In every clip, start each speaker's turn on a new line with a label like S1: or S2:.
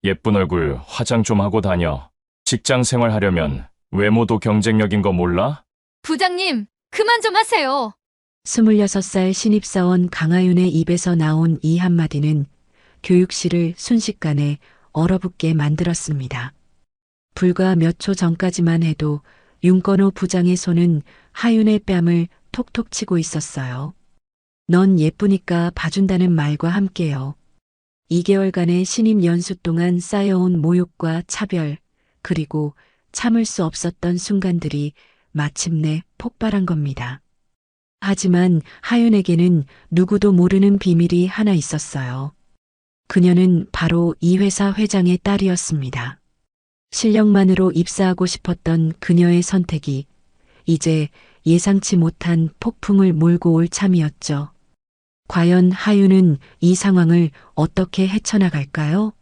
S1: 예쁜 얼굴 화장 좀 하고 다녀. 직장 생활 하려면 외모도 경쟁력인 거 몰라?
S2: 부장님, 그만 좀 하세요.
S3: 26살 신입사원 강하윤의 입에서 나온 이 한마디는 교육실을 순식간에 얼어붙게 만들었습니다. 불과 몇 초 전까지만 해도 윤건호 부장의 손은 하윤의 뺨을 톡톡 치고 있었어요. 넌 예쁘니까 봐준다는 말과 함께요. 2개월간의 신입 연수 동안 쌓여온 모욕과 차별, 그리고 참을 수 없었던 순간들이 마침내 폭발한 겁니다. 하지만 하윤에게는 누구도 모르는 비밀이 하나 있었어요. 그녀는 바로 이 회사 회장의 딸이었습니다. 실력만으로 입사하고 싶었던 그녀의 선택이 이제 예상치 못한 폭풍을 몰고 올 참이었죠. 과연 하윤은 이 상황을 어떻게 헤쳐나갈까요?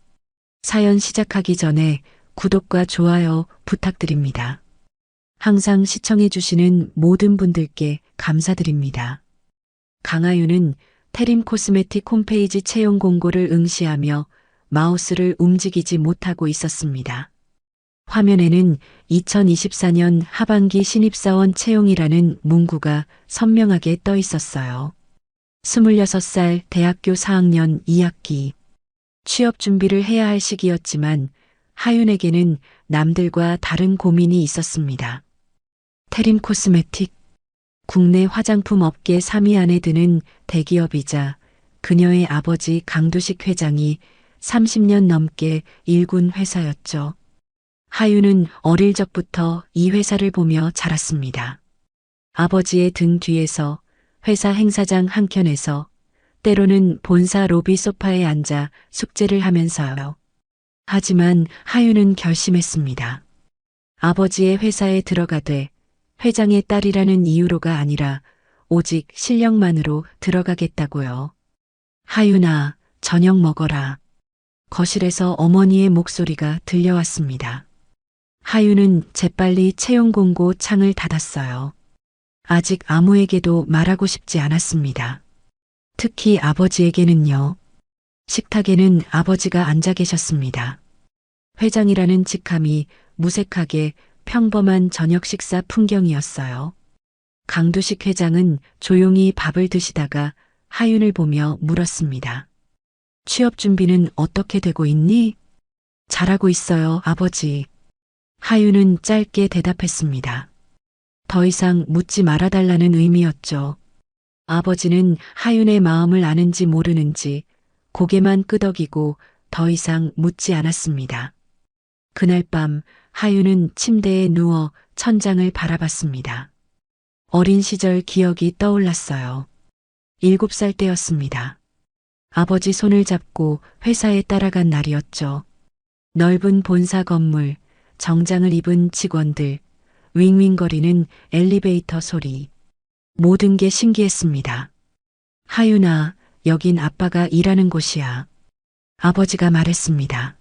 S3: 사연 시작하기 전에 구독과 좋아요 부탁드립니다. 항상 시청해주시는 모든 분들께 감사드립니다. 강하윤은 테림 코스메틱 홈페이지 채용 공고를 응시하며 마우스를 움직이지 못하고 있었습니다. 화면에는 2024년 하반기 신입사원 채용이라는 문구가 선명하게 떠 있었어요. 26살 대학교 4학년 2학기. 취업 준비를 해야 할 시기였지만 하윤에게는 남들과 다른 고민이 있었습니다. 테림 코스메틱. 국내 화장품 업계 3위 안에 드는 대기업이자 그녀의 아버지 강두식 회장이 30년 넘게 일군 회사였죠. 하윤은 어릴 적부터 이 회사를 보며 자랐습니다. 아버지의 등 뒤에서, 회사 행사장 한켠에서, 때로는 본사 로비 소파에 앉아 숙제를 하면서요. 하지만 하윤은 결심했습니다. 아버지의 회사에 들어가되 회장의 딸이라는 이유로가 아니라 오직 실력만으로 들어가겠다고요. 하윤아, 저녁 먹어라. 거실에서 어머니의 목소리가 들려왔습니다. 하윤은 재빨리 채용 공고 창을 닫았어요. 아직 아무에게도 말하고 싶지 않았습니다. 특히 아버지에게는요. 식탁에는 아버지가 앉아 계셨습니다. 회장이라는 직함이 무색하게 평범한 저녁 식사 풍경이었어요. 강두식 회장은 조용히 밥을 드시다가 하윤을 보며 물었습니다. 취업 준비는 어떻게 되고 있니? 잘하고 있어요, 아버지. 하윤은 짧게 대답했습니다. 더 이상 묻지 말아달라는 의미였죠. 아버지는 하윤의 마음을 아는지 모르는지 고개만 끄덕이고 더 이상 묻지 않았습니다. 그날 밤 하윤은 침대에 누워 천장을 바라봤습니다. 어린 시절 기억이 떠올랐어요. 7살 때였습니다. 아버지 손을 잡고 회사에 따라간 날이었죠. 넓은 본사 건물, 정장을 입은 직원들, 윙윙거리는 엘리베이터 소리. 모든 게 신기했습니다. 하윤아, 여긴 아빠가 일하는 곳이야. 아버지가 말했습니다.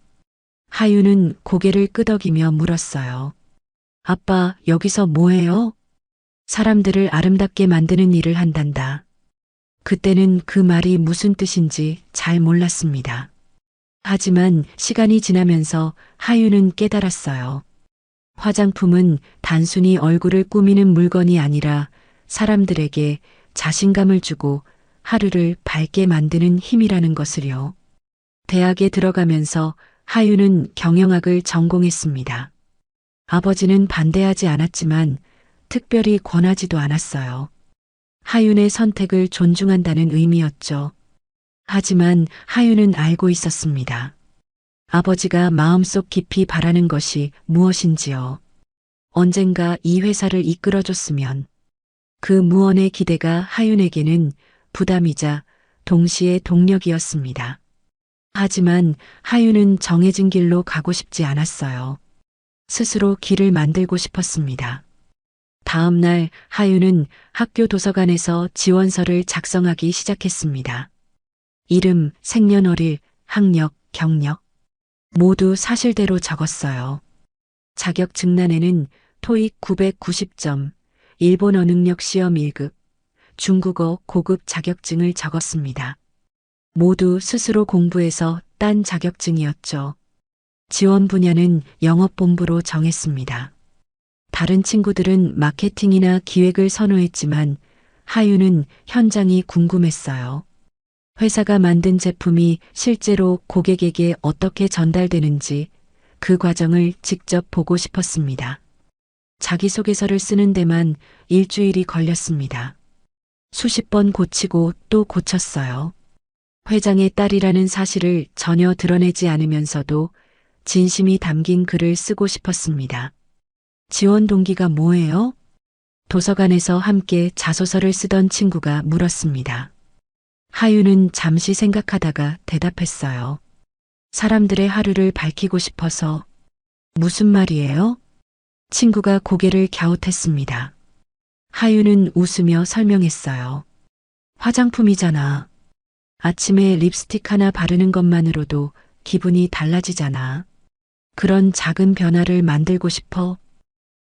S3: 하윤은 고개를 끄덕이며 물었어요. 아빠, 여기서 뭐해요? 사람들을 아름답게 만드는 일을 한단다. 그때는 그 말이 무슨 뜻인지 잘 몰랐습니다. 하지만 시간이 지나면서 하윤은 깨달았어요. 화장품은 단순히 얼굴을 꾸미는 물건이 아니라 사람들에게 자신감을 주고 하루를 밝게 만드는 힘이라는 것을요. 대학에 들어가면서 하윤은 경영학을 전공했습니다. 아버지는 반대하지 않았지만 특별히 권하지도 않았어요. 하윤의 선택을 존중한다는 의미였죠. 하지만 하윤은 알고 있었습니다. 아버지가 마음속 깊이 바라는 것이 무엇인지요. 언젠가 이 회사를 이끌어줬으면 그 무언의 기대가 하윤에게는 부담이자 동시에 동력이었습니다. 하지만 하윤은 정해진 길로 가고 싶지 않았어요. 스스로 길을 만들고 싶었습니다. 다음 날 하윤은 학교 도서관에서 지원서를 작성하기 시작했습니다. 이름, 생년월일, 학력, 경력 모두 사실대로 적었어요. 자격증란에는 토익 990점, 일본어 능력 시험 1급, 중국어 고급 자격증을 적었습니다. 모두 스스로 공부해서 딴 자격증이었죠. 지원 분야는 영업본부로 정했습니다. 다른 친구들은 마케팅이나 기획을 선호했지만 하윤은 현장이 궁금했어요. 회사가 만든 제품이 실제로 고객에게 어떻게 전달되는지 그 과정을 직접 보고 싶었습니다. 자기소개서를 쓰는 데만 일주일이 걸렸습니다. 수십 번 고치고 또 고쳤어요. 회장의 딸이라는 사실을 전혀 드러내지 않으면서도 진심이 담긴 글을 쓰고 싶었습니다. 지원 동기가 뭐예요? 도서관에서 함께 자소서를 쓰던 친구가 물었습니다. 하윤은 잠시 생각하다가 대답했어요. 사람들의 하루를 밝히고 싶어서. 무슨 말이에요? 친구가 고개를 갸웃했습니다. 하윤은 웃으며 설명했어요. 화장품이잖아. 아침에 립스틱 하나 바르는 것만으로도 기분이 달라지잖아. 그런 작은 변화를 만들고 싶어.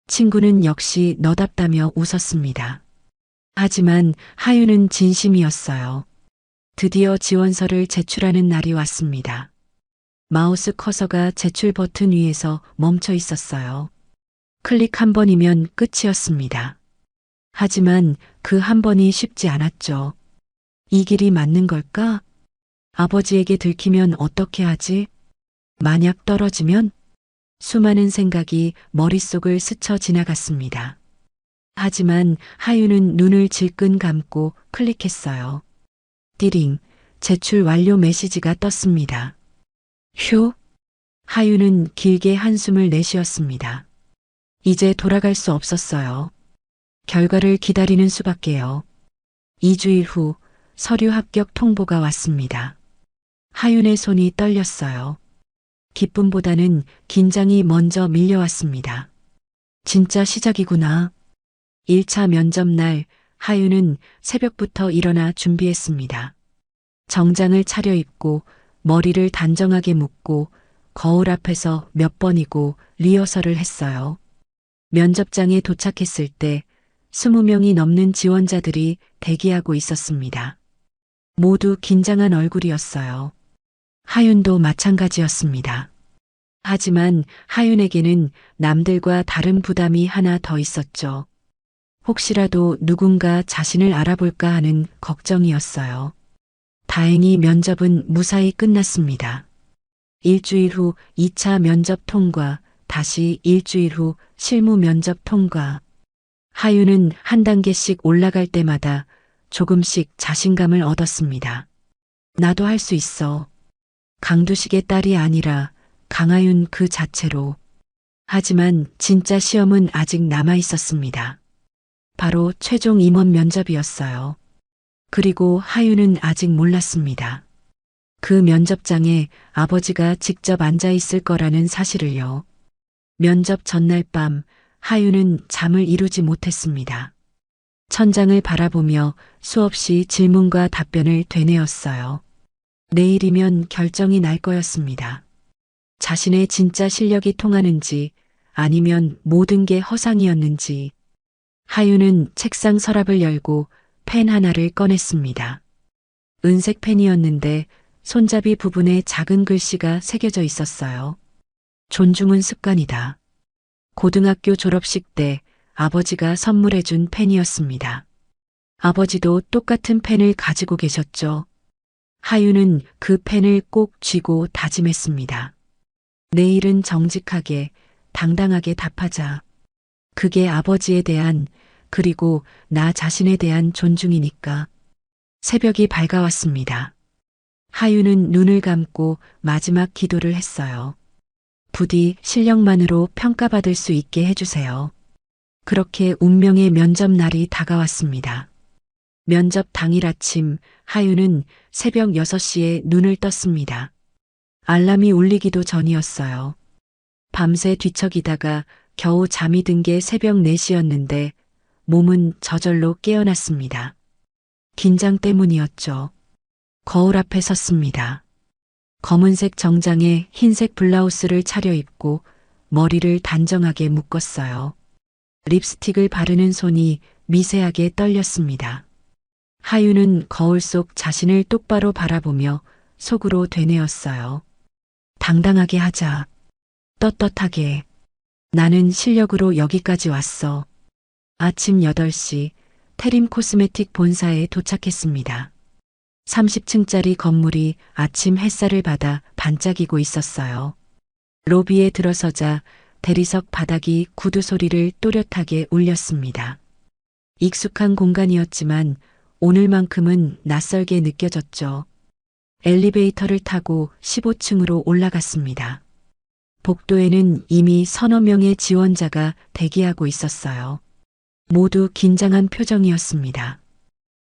S3: 친구는 역시 너답다며 웃었습니다. 하지만 하윤은 진심이었어요. 드디어 지원서를 제출하는 날이 왔습니다. 마우스 커서가 제출 버튼 위에서 멈춰 있었어요. 클릭 한 번이면 끝이었습니다. 하지만 그 한 번이 쉽지 않았죠. 이 길이 맞는 걸까? 아버지에게 들키면 어떻게 하지? 만약 떨어지면? 수많은 생각이 머릿속을 스쳐 지나갔습니다. 하지만 하윤은 눈을 질끈 감고 클릭했어요. 띠링, 제출 완료 메시지가 떴습니다. 휴! 하윤은 길게 한숨을 내쉬었습니다. 이제 돌아갈 수 없었어요. 결과를 기다리는 수밖에요. 2주일 후 서류 합격 통보가 왔습니다. 하윤의 손이 떨렸어요. 기쁨보다는 긴장이 먼저 밀려왔습니다. 진짜 시작이구나. 1차 면접 날 하윤은 새벽부터 일어나 준비했습니다. 정장을 차려입고 머리를 단정하게 묶고 거울 앞에서 몇 번이고 리허설을 했어요. 면접장에 도착했을 때 20명이 넘는 지원자들이 대기하고 있었습니다. 모두 긴장한 얼굴이었어요. 하윤도 마찬가지였습니다. 하지만 하윤에게는 남들과 다른 부담이 하나 더 있었죠. 혹시라도 누군가 자신을 알아볼까 하는 걱정이었어요. 다행히 면접은 무사히 끝났습니다. 일주일 후 2차 면접 통과, 다시 일주일 후 실무 면접 통과. 하윤은 한 단계씩 올라갈 때마다 조금씩 자신감을 얻었습니다. 나도 할 수 있어. 강두식의 딸이 아니라 강하윤 그 자체로. 하지만 진짜 시험은 아직 남아 있었습니다. 바로 최종 임원 면접이었어요. 그리고 하윤은 아직 몰랐습니다. 그 면접장에 아버지가 직접 앉아 있을 거라는 사실을요. 면접 전날 밤 하윤은 잠을 이루지 못했습니다. 천장을 바라보며 수없이 질문과 답변을 되뇌었어요. 내일이면 결정이 날 거였습니다. 자신의 진짜 실력이 통하는지 아니면 모든 게 허상이었는지. 하윤은 책상 서랍을 열고 펜 하나를 꺼냈습니다. 은색 펜이었는데 손잡이 부분에 작은 글씨가 새겨져 있었어요. 존중은 습관이다. 고등학교 졸업식 때 아버지가 선물해준 펜이었습니다. 아버지도 똑같은 펜을 가지고 계셨죠. 하윤은 그 펜을 꼭 쥐고 다짐했습니다. 내일은 정직하게, 당당하게 답하자. 그게 아버지에 대한, 그리고 나 자신에 대한 존중이니까. 새벽이 밝아왔습니다. 하윤은 눈을 감고 마지막 기도를 했어요. 부디 실력만으로 평가받을 수 있게 해주세요. 그렇게 운명의 면접 날이 다가왔습니다. 면접 당일 아침 하윤은 새벽 6시에 눈을 떴습니다. 알람이 울리기도 전이었어요. 밤새 뒤척이다가 겨우 잠이 든 게 새벽 4시였는데 몸은 저절로 깨어났습니다. 긴장 때문이었죠. 거울 앞에 섰습니다. 검은색 정장에 흰색 블라우스를 차려입고 머리를 단정하게 묶었어요. 립스틱을 바르는 손이 미세하게 떨렸습니다. 하윤은 거울 속 자신을 똑바로 바라보며 속으로 되뇌었어요. 당당하게 하자. 떳떳하게. 나는 실력으로 여기까지 왔어. 아침 8시 테림 코스메틱 본사에 도착했습니다. 30층짜리 건물이 아침 햇살을 받아 반짝이고 있었어요. 로비에 들어서자 대리석 바닥이 구두 소리를 또렷하게 울렸습니다. 익숙한 공간이었지만 오늘만큼은 낯설게 느껴졌죠. 엘리베이터를 타고 15층으로 올라갔습니다. 복도에는 이미 서너 명의 지원자가 대기하고 있었어요. 모두 긴장한 표정이었습니다.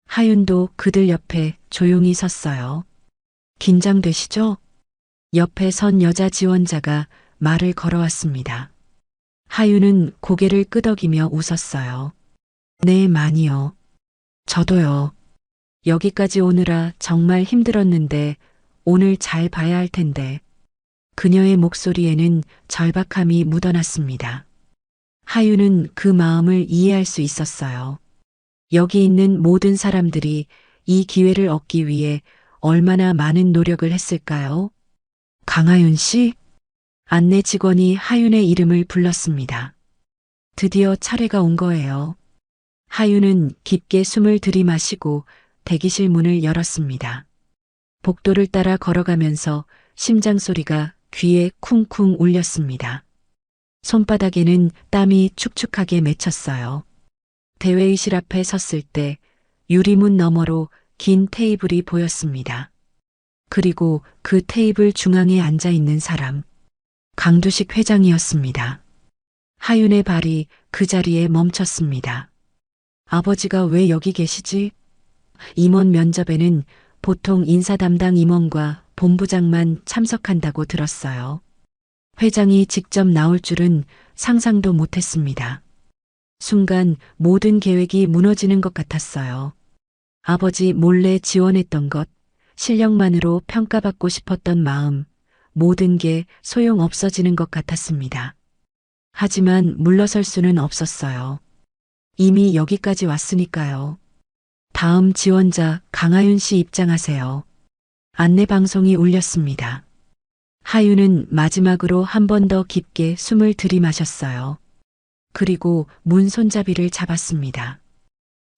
S3: 하윤도 그들 옆에 조용히 섰어요. 긴장되시죠? 옆에 선 여자 지원자가 말을 걸어왔습니다. 하윤은 고개를 끄덕이며 웃었어요. 네, 많이요. 저도요. 여기까지 오느라 정말 힘들었는데 오늘 잘 봐야 할 텐데. 그녀의 목소리에는 절박함이 묻어났습니다. 하윤은 그 마음을 이해할 수 있었어요. 여기 있는 모든 사람들이 이 기회를 얻기 위해 얼마나 많은 노력을 했을까요? 강하윤 씨? 안내 직원이 하윤의 이름을 불렀습니다. 드디어 차례가 온 거예요. 하윤은 깊게 숨을 들이마시고 대기실 문을 열었습니다. 복도를 따라 걸어가면서 심장 소리가 귀에 쿵쿵 울렸습니다. 손바닥에는 땀이 축축하게 맺혔어요. 대회의실 앞에 섰을 때 유리문 너머로 긴 테이블이 보였습니다. 그리고 그 테이블 중앙에 앉아 있는 사람, 강두식 회장이었습니다. 하윤의 발이 그 자리에 멈췄습니다. 아버지가 왜 여기 계시지? 임원 면접에는 보통 인사 담당 임원과 본부장만 참석한다고 들었어요. 회장이 직접 나올 줄은 상상도 못했습니다. 순간 모든 계획이 무너지는 것 같았어요. 아버지 몰래 지원했던 것, 실력만으로 평가받고 싶었던 마음, 모든 게 소용 없어지는 것 같았습니다. 하지만 물러설 수는 없었어요. 이미 여기까지 왔으니까요. 다음 지원자 강하윤 씨 입장하세요. 안내 방송이 울렸습니다. 하윤은 마지막으로 한 번 더 깊게 숨을 들이마셨어요. 그리고 문 손잡이를 잡았습니다.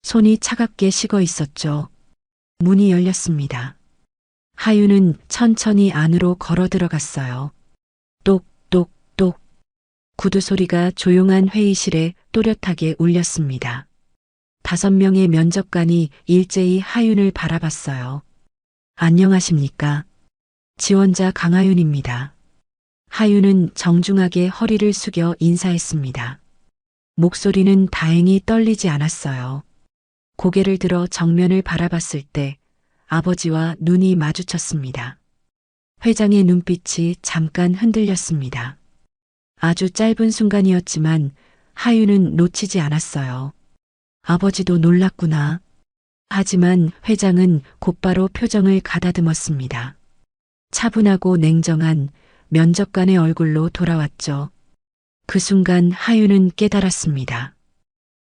S3: 손이 차갑게 식어 있었죠. 문이 열렸습니다. 하윤은 천천히 안으로 걸어 들어갔어요. 똑똑똑. 구두 소리가 조용한 회의실에 또렷하게 울렸습니다. 5명의 면접관이 일제히 하윤을 바라봤어요. 안녕하십니까? 지원자 강하윤입니다. 하윤은 정중하게 허리를 숙여 인사했습니다. 목소리는 다행히 떨리지 않았어요. 고개를 들어 정면을 바라봤을 때 아버지와 눈이 마주쳤습니다. 회장의 눈빛이 잠깐 흔들렸습니다. 아주 짧은 순간이었지만 하윤은 놓치지 않았어요. 아버지도 놀랐구나. 하지만 회장은 곧바로 표정을 가다듬었습니다. 차분하고 냉정한 면접관의 얼굴로 돌아왔죠. 그 순간 하윤은 깨달았습니다.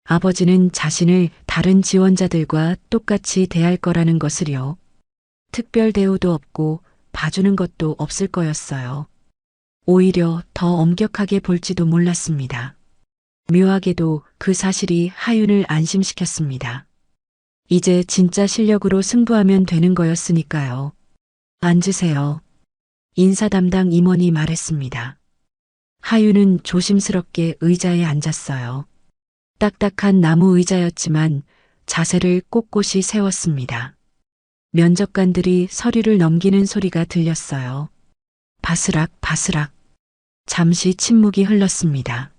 S3: 아버지는 자신을 다른 지원자들과 똑같이 대할 거라는 것을요. 특별 대우도 없고 봐주는 것도 없을 거였어요. 오히려 더 엄격하게 볼지도 몰랐습니다. 묘하게도 그 사실이 하윤을 안심시켰습니다. 이제 진짜 실력으로 승부하면 되는 거였으니까요. 앉으세요. 인사 담당 임원이 말했습니다. 하윤은 조심스럽게 의자에 앉았어요. 딱딱한 나무 의자였지만 자세를 꼿꼿이 세웠습니다. 면접관들이 서류를 넘기는 소리가 들렸어요. 바스락 바스락. 잠시 침묵이 흘렀습니다.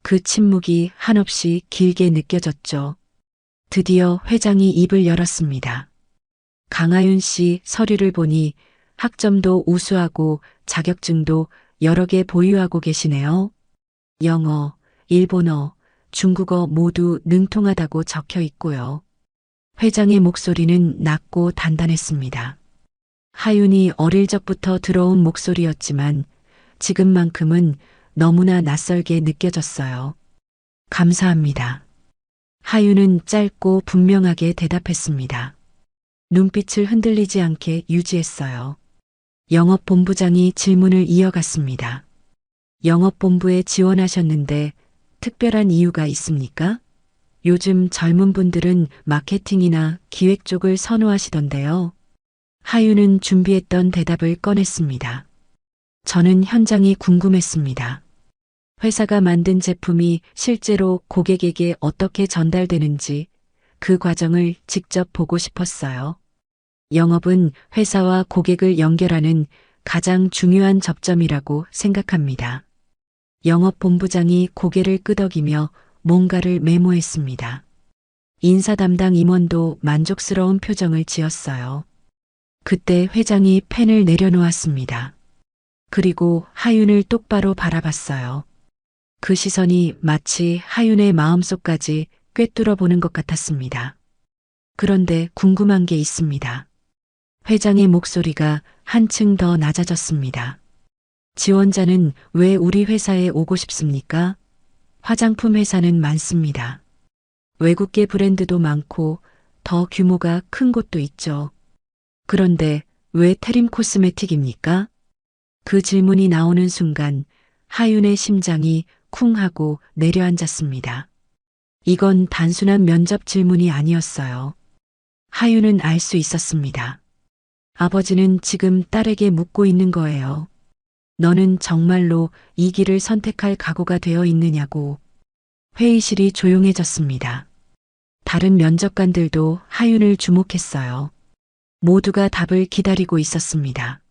S3: 그 침묵이 한없이 길게 느껴졌죠. 드디어 회장이 입을 열었습니다. 강하윤 씨 서류를 보니 학점도 우수하고 자격증도 여러 개 보유하고 계시네요. 영어, 일본어, 중국어 모두 능통하다고 적혀 있고요. 회장의 목소리는 낮고 단단했습니다. 하윤이 어릴 적부터 들어온 목소리였지만 지금만큼은 너무나 낯설게 느껴졌어요. 감사합니다. 하윤은 짧고 분명하게 대답했습니다. 눈빛을 흔들리지 않게 유지했어요. 영업본부장이 질문을 이어갔습니다. 영업본부에 지원하셨는데 특별한 이유가 있습니까? 요즘 젊은 분들은 마케팅이나 기획 쪽을 선호하시던데요. 하윤은 준비했던 대답을 꺼냈습니다. 저는 현장이 궁금했습니다. 회사가 만든 제품이 실제로 고객에게 어떻게 전달되는지 그 과정을 직접 보고 싶었어요. 영업은 회사와 고객을 연결하는 가장 중요한 접점이라고 생각합니다. 영업본부장이 고개를 끄덕이며 뭔가를 메모했습니다. 인사 담당 임원도 만족스러운 표정을 지었어요. 그때 회장이 펜을 내려놓았습니다. 그리고 하윤을 똑바로 바라봤어요. 그 시선이 마치 하윤의 마음속까지 꿰뚫어 보는 것 같았습니다. 그런데 궁금한 게 있습니다. 회장의 목소리가 한층 더 낮아졌습니다. 지원자는 왜 우리 회사에 오고 싶습니까? 화장품 회사는 많습니다. 외국계 브랜드도 많고 더 규모가 큰 곳도 있죠. 그런데 왜 테림 코스메틱입니까? 그 질문이 나오는 순간 하윤의 심장이 쿵 하고 내려앉았습니다. 이건 단순한 면접 질문이 아니었어요. 하윤은 알 수 있었습니다. 아버지는 지금 딸에게 묻고 있는 거예요. 너는 정말로 이 길을 선택할 각오가 되어 있느냐고. 회의실이 조용해졌습니다. 다른 면접관들도 하윤을 주목했어요. 모두가 답을 기다리고 있었습니다.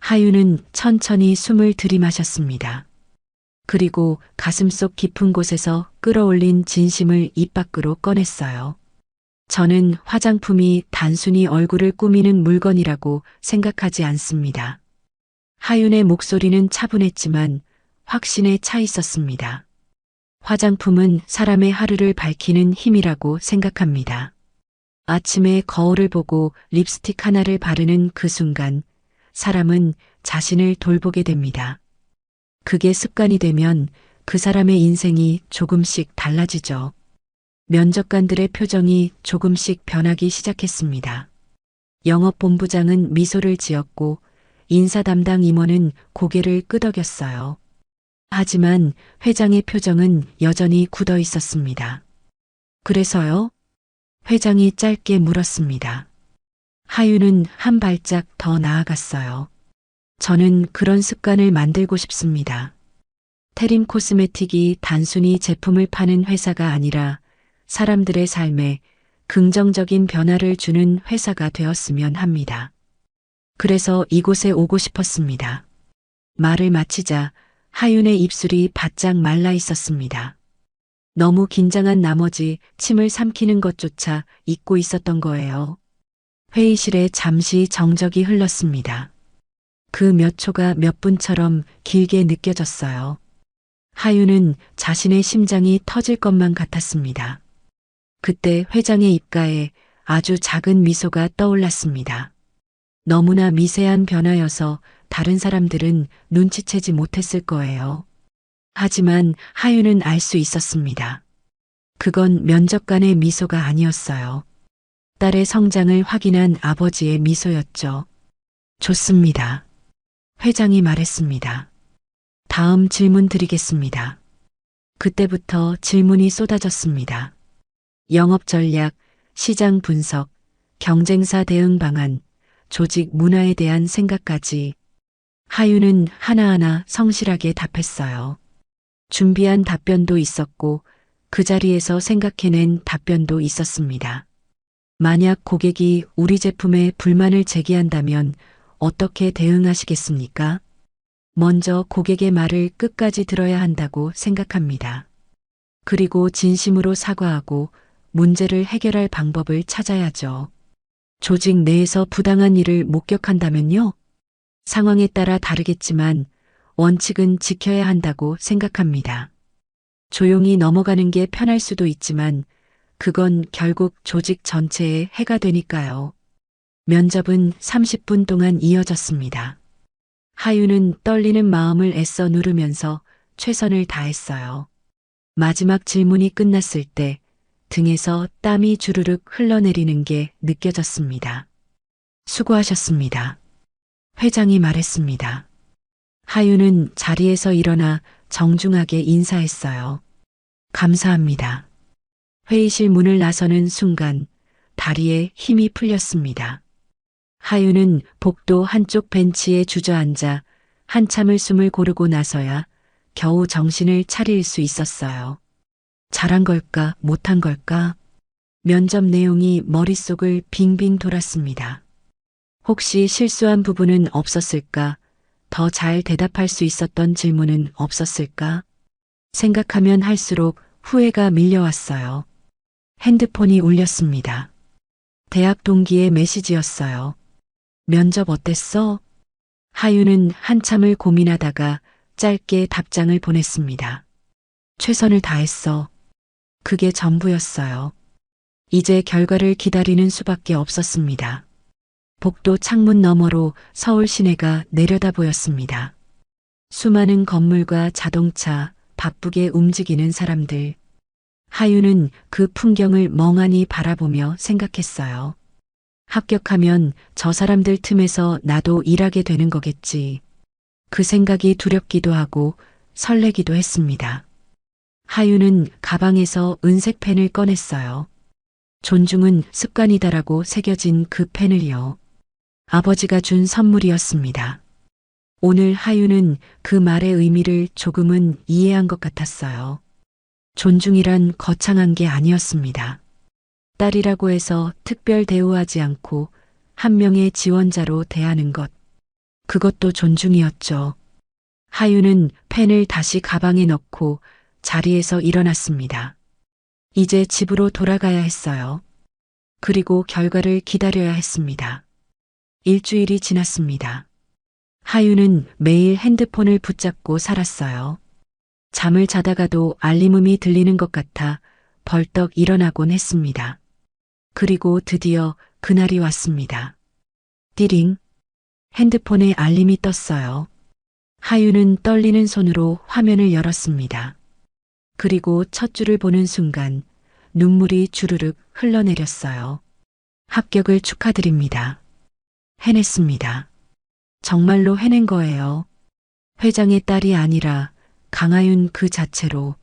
S3: 하윤은 천천히 숨을 들이마셨습니다. 그리고 가슴속 깊은 곳에서 끌어올린 진심을 입 밖으로 꺼냈어요. 저는 화장품이 단순히 얼굴을 꾸미는 물건이라고 생각하지 않습니다. 하윤의 목소리는 차분했지만 확신에 차 있었습니다. 화장품은 사람의 하루를 밝히는 힘이라고 생각합니다. 아침에 거울을 보고 립스틱 하나를 바르는 그 순간 사람은 자신을 돌보게 됩니다. 그게 습관이 되면 그 사람의 인생이 조금씩 달라지죠. 면접관들의 표정이 조금씩 변하기 시작했습니다. 영업본부장은 미소를 지었고 인사 담당 임원은 고개를 끄덕였어요. 하지만 회장의 표정은 여전히 굳어 있었습니다. 그래서요? 회장이 짧게 물었습니다. 하윤은 한 발짝 더 나아갔어요. 저는 그런 습관을 만들고 싶습니다. 테림 코스메틱이 단순히 제품을 파는 회사가 아니라 사람들의 삶에 긍정적인 변화를 주는 회사가 되었으면 합니다. 그래서 이곳에 오고 싶었습니다. 말을 마치자 하윤의 입술이 바짝 말라 있었습니다. 너무 긴장한 나머지 침을 삼키는 것조차 잊고 있었던 거예요. 회의실에 잠시 정적이 흘렀습니다. 그 몇 초가 몇 분처럼 길게 느껴졌어요. 하윤은 자신의 심장이 터질 것만 같았습니다. 그때 회장의 입가에 아주 작은 미소가 떠올랐습니다. 너무나 미세한 변화여서 다른 사람들은 눈치채지 못했을 거예요. 하지만 하윤은 알 수 있었습니다. 그건 면접관의 미소가 아니었어요. 딸의 성장을 확인한 아버지의 미소였죠. 좋습니다. 회장이 말했습니다. 다음 질문 드리겠습니다. 그때부터 질문이 쏟아졌습니다. 영업 전략, 시장 분석, 경쟁사 대응 방안, 조직 문화에 대한 생각까지 하윤은 하나하나 성실하게 답했어요. 준비한 답변도 있었고 그 자리에서 생각해낸 답변도 있었습니다. 만약 고객이 우리 제품에 불만을 제기한다면 어떻게 대응하시겠습니까? 먼저 고객의 말을 끝까지 들어야 한다고 생각합니다. 그리고 진심으로 사과하고 문제를 해결할 방법을 찾아야죠. 조직 내에서 부당한 일을 목격한다면요? 상황에 따라 다르겠지만 원칙은 지켜야 한다고 생각합니다. 조용히 넘어가는 게 편할 수도 있지만 그건 결국 조직 전체에 해가 되니까요. 면접은 30분 동안 이어졌습니다. 하윤은 떨리는 마음을 애써 누르면서 최선을 다했어요. 마지막 질문이 끝났을 때 등에서 땀이 주르륵 흘러내리는 게 느껴졌습니다. 수고하셨습니다. 회장이 말했습니다. 하윤은 자리에서 일어나 정중하게 인사했어요. 감사합니다. 회의실 문을 나서는 순간 다리에 힘이 풀렸습니다. 하윤은 복도 한쪽 벤치에 주저앉아 한참을 숨을 고르고 나서야 겨우 정신을 차릴 수 있었어요. 잘한 걸까, 못한 걸까? 면접 내용이 머릿속을 빙빙 돌았습니다. 혹시 실수한 부분은 없었을까? 더 잘 대답할 수 있었던 질문은 없었을까? 생각하면 할수록 후회가 밀려왔어요. 핸드폰이 울렸습니다. 대학 동기의 메시지였어요. 면접 어땠어? 하윤은 한참을 고민하다가 짧게 답장을 보냈습니다. 최선을 다했어. 그게 전부였어요. 이제 결과를 기다리는 수밖에 없었습니다. 복도 창문 너머로 서울 시내가 내려다 보였습니다. 수많은 건물과 자동차, 바쁘게 움직이는 사람들. 하윤은 그 풍경을 멍하니 바라보며 생각했어요. 합격하면 저 사람들 틈에서 나도 일하게 되는 거겠지. 그 생각이 두렵기도 하고 설레기도 했습니다. 하윤은 가방에서 은색 펜을 꺼냈어요. 존중은 습관이다라고 새겨진 그 펜을요. 아버지가 준 선물이었습니다. 오늘 하윤은 그 말의 의미를 조금은 이해한 것 같았어요. 존중이란 거창한 게 아니었습니다. 딸이라고 해서 특별 대우하지 않고 한 명의 지원자로 대하는 것. 그것도 존중이었죠. 하윤은 펜을 다시 가방에 넣고 자리에서 일어났습니다. 이제 집으로 돌아가야 했어요. 그리고 결과를 기다려야 했습니다. 일주일이 지났습니다. 하윤은 매일 핸드폰을 붙잡고 살았어요. 잠을 자다가도 알림음이 들리는 것 같아 벌떡 일어나곤 했습니다. 그리고 드디어 그날이 왔습니다. 띠링. 핸드폰에 알림이 떴어요. 하윤은 떨리는 손으로 화면을 열었습니다. 그리고 첫 줄을 보는 순간 눈물이 주르륵 흘러내렸어요. 합격을 축하드립니다. 해냈습니다. 정말로 해낸 거예요. 회장의 딸이 아니라 강하윤 그 자체로.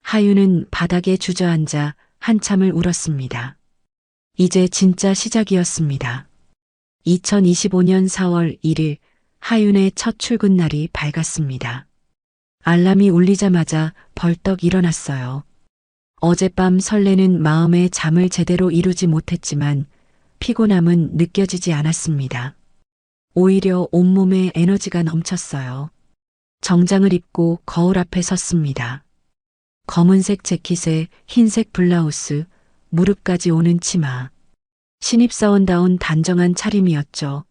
S3: 하윤은 바닥에 주저앉아 한참을 울었습니다. 이제 진짜 시작이었습니다. 2025년 4월 1일 하윤의 첫 출근 날이 밝았습니다. 알람이 울리자마자 벌떡 일어났어요. 어젯밤 설레는 마음에 잠을 제대로 이루지 못했지만 피곤함은 느껴지지 않았습니다. 오히려 온몸에 에너지가 넘쳤어요. 정장을 입고 거울 앞에 섰습니다. 검은색 재킷에 흰색 블라우스, 무릎까지 오는 치마. 신입사원다운 단정한 차림이었죠.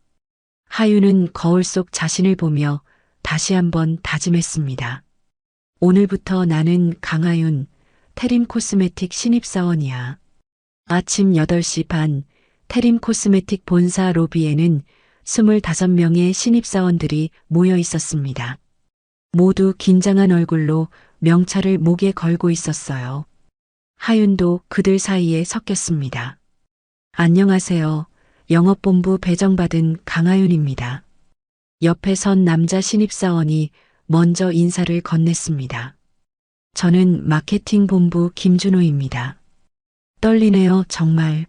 S3: 하윤은 거울 속 자신을 보며 다시 한번 다짐했습니다. 오늘부터 나는 강하윤, 테림 코스메틱 신입사원이야. 아침 8시 반, 테림 코스메틱 본사 로비에는 25명의 신입사원들이 모여 있었습니다. 모두 긴장한 얼굴로 명찰을 목에 걸고 있었어요. 하윤도 그들 사이에 섞였습니다. 안녕하세요. 영업본부 배정받은 강하윤입니다. 옆에 선 남자 신입사원이 먼저 인사를 건넸습니다. 저는 마케팅 본부 김준호입니다. 떨리네요, 정말.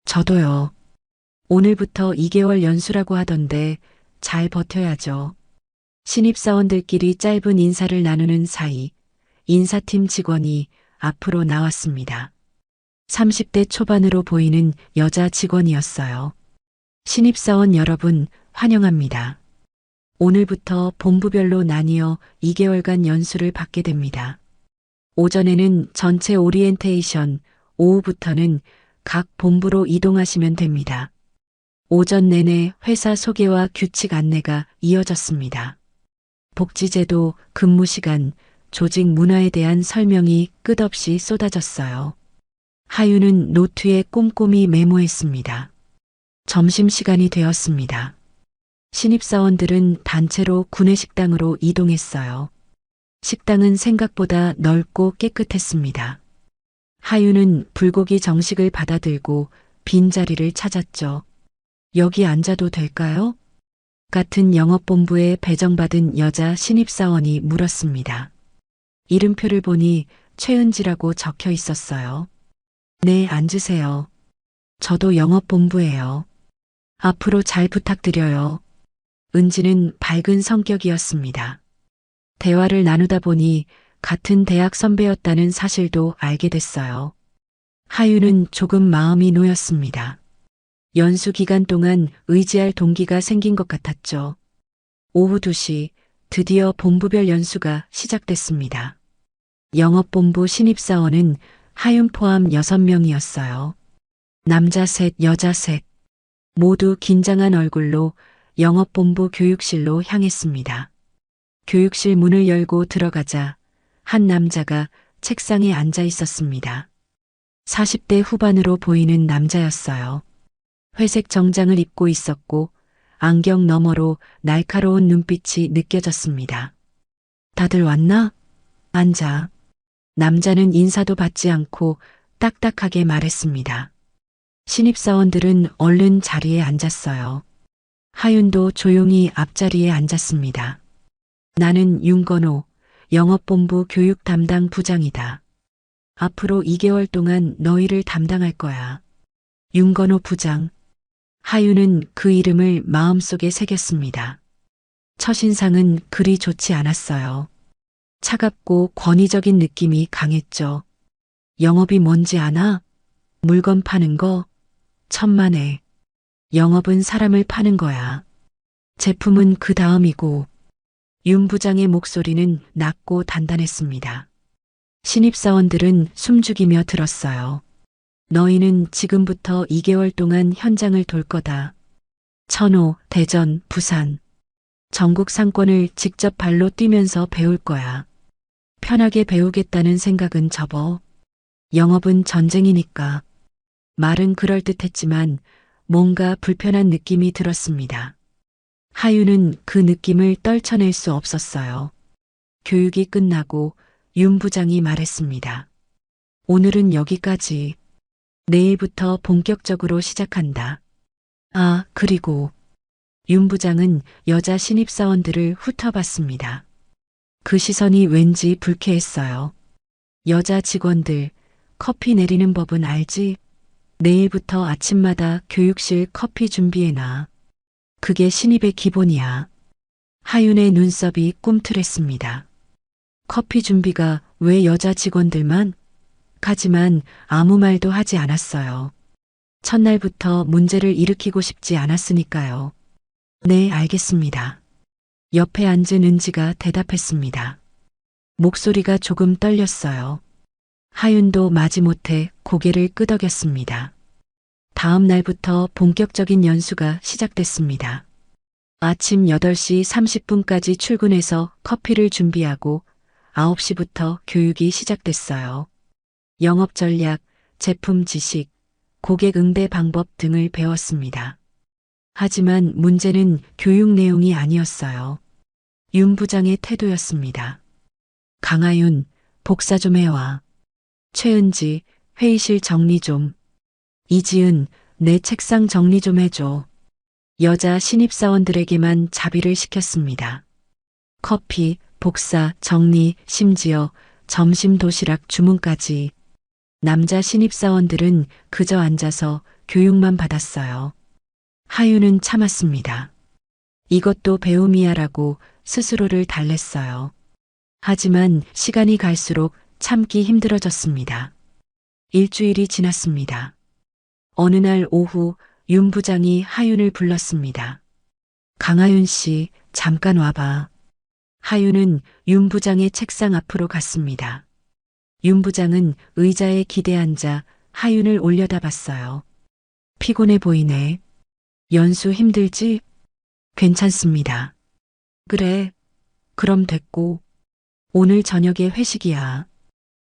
S3: 저도요. 오늘부터 2개월 연수라고 하던데 잘 버텨야죠. 신입사원들끼리 짧은 인사를 나누는 사이 인사팀 직원이 앞으로 나왔습니다. 30대 초반으로 보이는 여자 직원이었어요. 신입사원 여러분, 환영합니다. 오늘부터 본부별로 나뉘어 2개월간 연수를 받게 됩니다. 오전에는 전체 오리엔테이션, 오후부터는 각 본부로 이동하시면 됩니다. 오전 내내 회사 소개와 규칙 안내가 이어졌습니다. 복지제도, 근무시간, 조직 문화에 대한 설명이 끝없이 쏟아졌어요. 하윤은 노트에 꼼꼼히 메모했습니다. 점심시간이 되었습니다. 신입사원들은 단체로 구내식당으로 이동했어요. 식당은 생각보다 넓고 깨끗했습니다. 하윤은 불고기 정식을 받아들고 빈자리를 찾았죠. 여기 앉아도 될까요? 같은 영업본부에 배정받은 여자 신입사원이 물었습니다. 이름표를 보니 최은지라고 적혀 있었어요. 네, 앉으세요. 저도 영업본부예요. 앞으로 잘 부탁드려요. 은지는 밝은 성격이었습니다. 대화를 나누다 보니 같은 대학 선배였다는 사실도 알게 됐어요. 하유는 조금 마음이 놓였습니다. 연수 기간 동안 의지할 동기가 생긴 것 같았죠. 오후 2시 드디어 본부별 연수가 시작됐습니다. 영업본부 신입사원은 하윤 포함 6명이었어요. 남자 셋, 여자 셋. 모두 긴장한 얼굴로 영업본부 교육실로 향했습니다. 교육실 문을 열고 들어가자 한 남자가 책상에 앉아 있었습니다. 40대 후반으로 보이는 남자였어요. 회색 정장을 입고 있었고 안경 너머로 날카로운 눈빛이 느껴졌습니다. 다들 왔나? 앉아. 남자는 인사도 받지 않고 딱딱하게 말했습니다. 신입사원들은 얼른 자리에 앉았어요. 하윤도 조용히 앞자리에 앉았습니다. 나는 윤건호, 영업본부 교육 담당 부장이다. 앞으로 2개월 동안 너희를 담당할 거야. 윤건호 부장. 하윤은 그 이름을 마음속에 새겼습니다. 첫인상은 그리 좋지 않았어요. 차갑고 권위적인 느낌이 강했죠. 영업이 뭔지 아나? 물건 파는 거? 천만에. 영업은 사람을 파는 거야. 제품은 그 다음이고. 윤 부장의 목소리는 낮고 단단했습니다. 신입사원들은 숨죽이며 들었어요. 너희는 지금부터 2개월 동안 현장을 돌 거다. 천호, 대전, 부산. 전국 상권을 직접 발로 뛰면서 배울 거야. 편하게 배우겠다는 생각은 접어. 영업은 전쟁이니까. 말은 그럴듯했지만 뭔가 불편한 느낌이 들었습니다. 하유는 그 느낌을 떨쳐낼 수 없었어요. 교육이 끝나고 윤 부장이 말했습니다. 오늘은 여기까지. 내일부터 본격적으로 시작한다. 아, 그리고 윤 부장은 여자 신입사원들을 훑어봤습니다. 그 시선이 왠지 불쾌했어요. 여자 직원들, 커피 내리는 법은 알지? 내일부터 아침마다 교육실 커피 준비해놔. 그게 신입의 기본이야. 하윤의 눈썹이 꿈틀했습니다. 커피 준비가 왜 여자 직원들만? 하지만 아무 말도 하지 않았어요. 첫날부터 문제를 일으키고 싶지 않았으니까요. 네, 알겠습니다. 옆에 앉은 은지가 대답했습니다. 목소리가 조금 떨렸어요. 하윤도 마지못해 고개를 끄덕였습니다. 다음 날부터 본격적인 연수가 시작됐습니다. 아침 8시 30분까지 출근해서 커피를 준비하고 9시부터 교육이 시작됐어요. 영업 전략, 제품 지식, 고객 응대 방법 등을 배웠습니다. 하지만 문제는 교육 내용이 아니었어요. 윤 부장의 태도였습니다. 강하윤, 복사 좀 해와. 최은지, 회의실 정리 좀. 이지은, 내 책상 정리 좀 해줘. 여자 신입사원들에게만 자비를 시켰습니다. 커피, 복사, 정리, 심지어 점심 도시락 주문까지. 남자 신입사원들은 그저 앉아서 교육만 받았어요. 하윤은 참았습니다. 이것도 배움이야라고 스스로를 달랬어요. 하지만 시간이 갈수록 참기 힘들어졌습니다. 일주일이 지났습니다. 어느 날 오후 윤 부장이 하윤을 불렀습니다. 강하윤 씨, 잠깐 와봐. 하윤은 윤 부장의 책상 앞으로 갔습니다. 윤 부장은 의자에 기대 앉아 하윤을 올려다봤어요. 피곤해 보이네. 연수 힘들지? 괜찮습니다. 그래. 그럼 됐고. 오늘 저녁에 회식이야.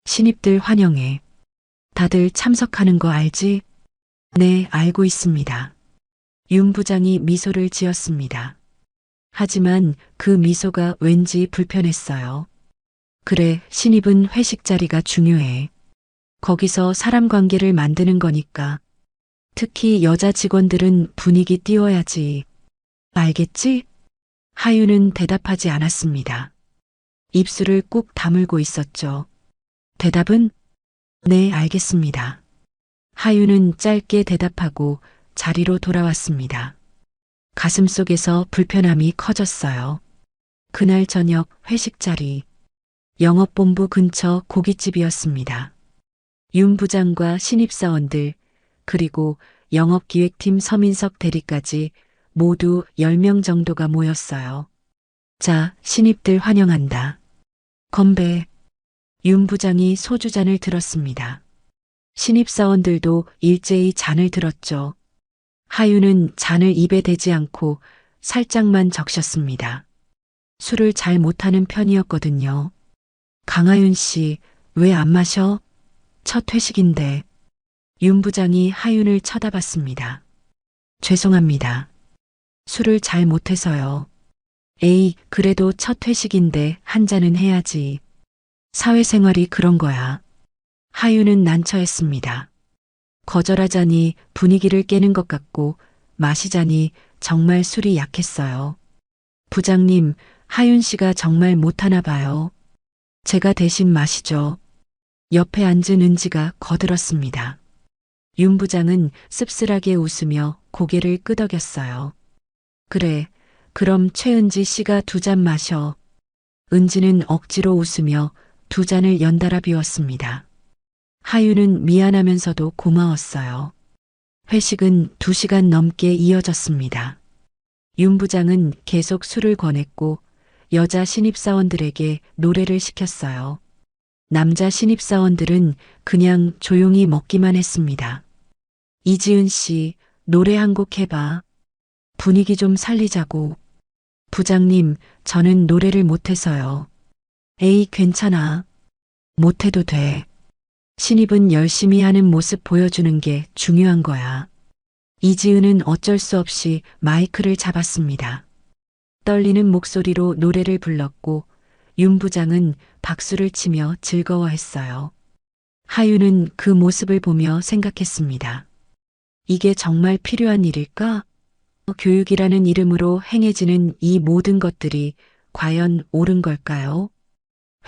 S3: 신입들 환영해. 다들 참석하는 거 알지? 네, 알고 있습니다. 윤 부장이 미소를 지었습니다. 하지만 그 미소가 왠지 불편했어요. 그래, 신입은 회식 자리가 중요해. 거기서 사람 관계를 만드는 거니까. 특히 여자 직원들은 분위기 띄워야지. 알겠지? 하윤은 대답하지 않았습니다. 입술을 꾹 다물고 있었죠. 대답은 네, 알겠습니다. 하윤은 짧게 대답하고 자리로 돌아왔습니다. 가슴속에서 불편함이 커졌어요. 그날 저녁 회식 자리, 영업본부 근처 고깃집이었습니다. 윤 부장과 신입사원들, 그리고 영업기획팀 서민석 대리까지 모두 10명 정도가 모였어요. 자, 신입들 환영한다. 건배. 윤 부장이 소주잔을 들었습니다. 신입사원들도 일제히 잔을 들었죠. 하윤은 잔을 입에 대지 않고 살짝만 적셨습니다. 술을 잘 못하는 편이었거든요. 강하윤 씨, 왜 안 마셔? 첫 회식인데. 윤 부장이 하윤을 쳐다봤습니다. 죄송합니다. 술을 잘 못해서요. 에이, 그래도 첫 회식인데 한 잔은 해야지. 사회생활이 그런 거야. 하윤은 난처했습니다. 거절하자니 분위기를 깨는 것 같고 마시자니 정말 술이 약했어요. 부장님, 하윤 씨가 정말 못하나 봐요. 제가 대신 마시죠. 옆에 앉은 은지가 거들었습니다. 윤 부장은 씁쓸하게 웃으며 고개를 끄덕였어요. 그래, 그럼 최은지 씨가 2잔 마셔. 은지는 억지로 웃으며 2잔을 연달아 비웠습니다. 하윤은 미안하면서도 고마웠어요. 회식은 2시간 넘게 이어졌습니다. 윤 부장은 계속 술을 권했고 여자 신입사원들에게 노래를 시켰어요. 남자 신입사원들은 그냥 조용히 먹기만 했습니다. 이지은 씨, 노래 한 곡 해봐. 분위기 좀 살리자고. 부장님, 저는 노래를 못해서요. 에이, 괜찮아. 못해도 돼. 신입은 열심히 하는 모습 보여주는 게 중요한 거야. 이지은은 어쩔 수 없이 마이크를 잡았습니다. 떨리는 목소리로 노래를 불렀고 윤 부장은 박수를 치며 즐거워했어요. 하윤은 그 모습을 보며 생각했습니다. 이게 정말 필요한 일일까? 교육이라는 이름으로 행해지는 이 모든 것들이 과연 옳은 걸까요?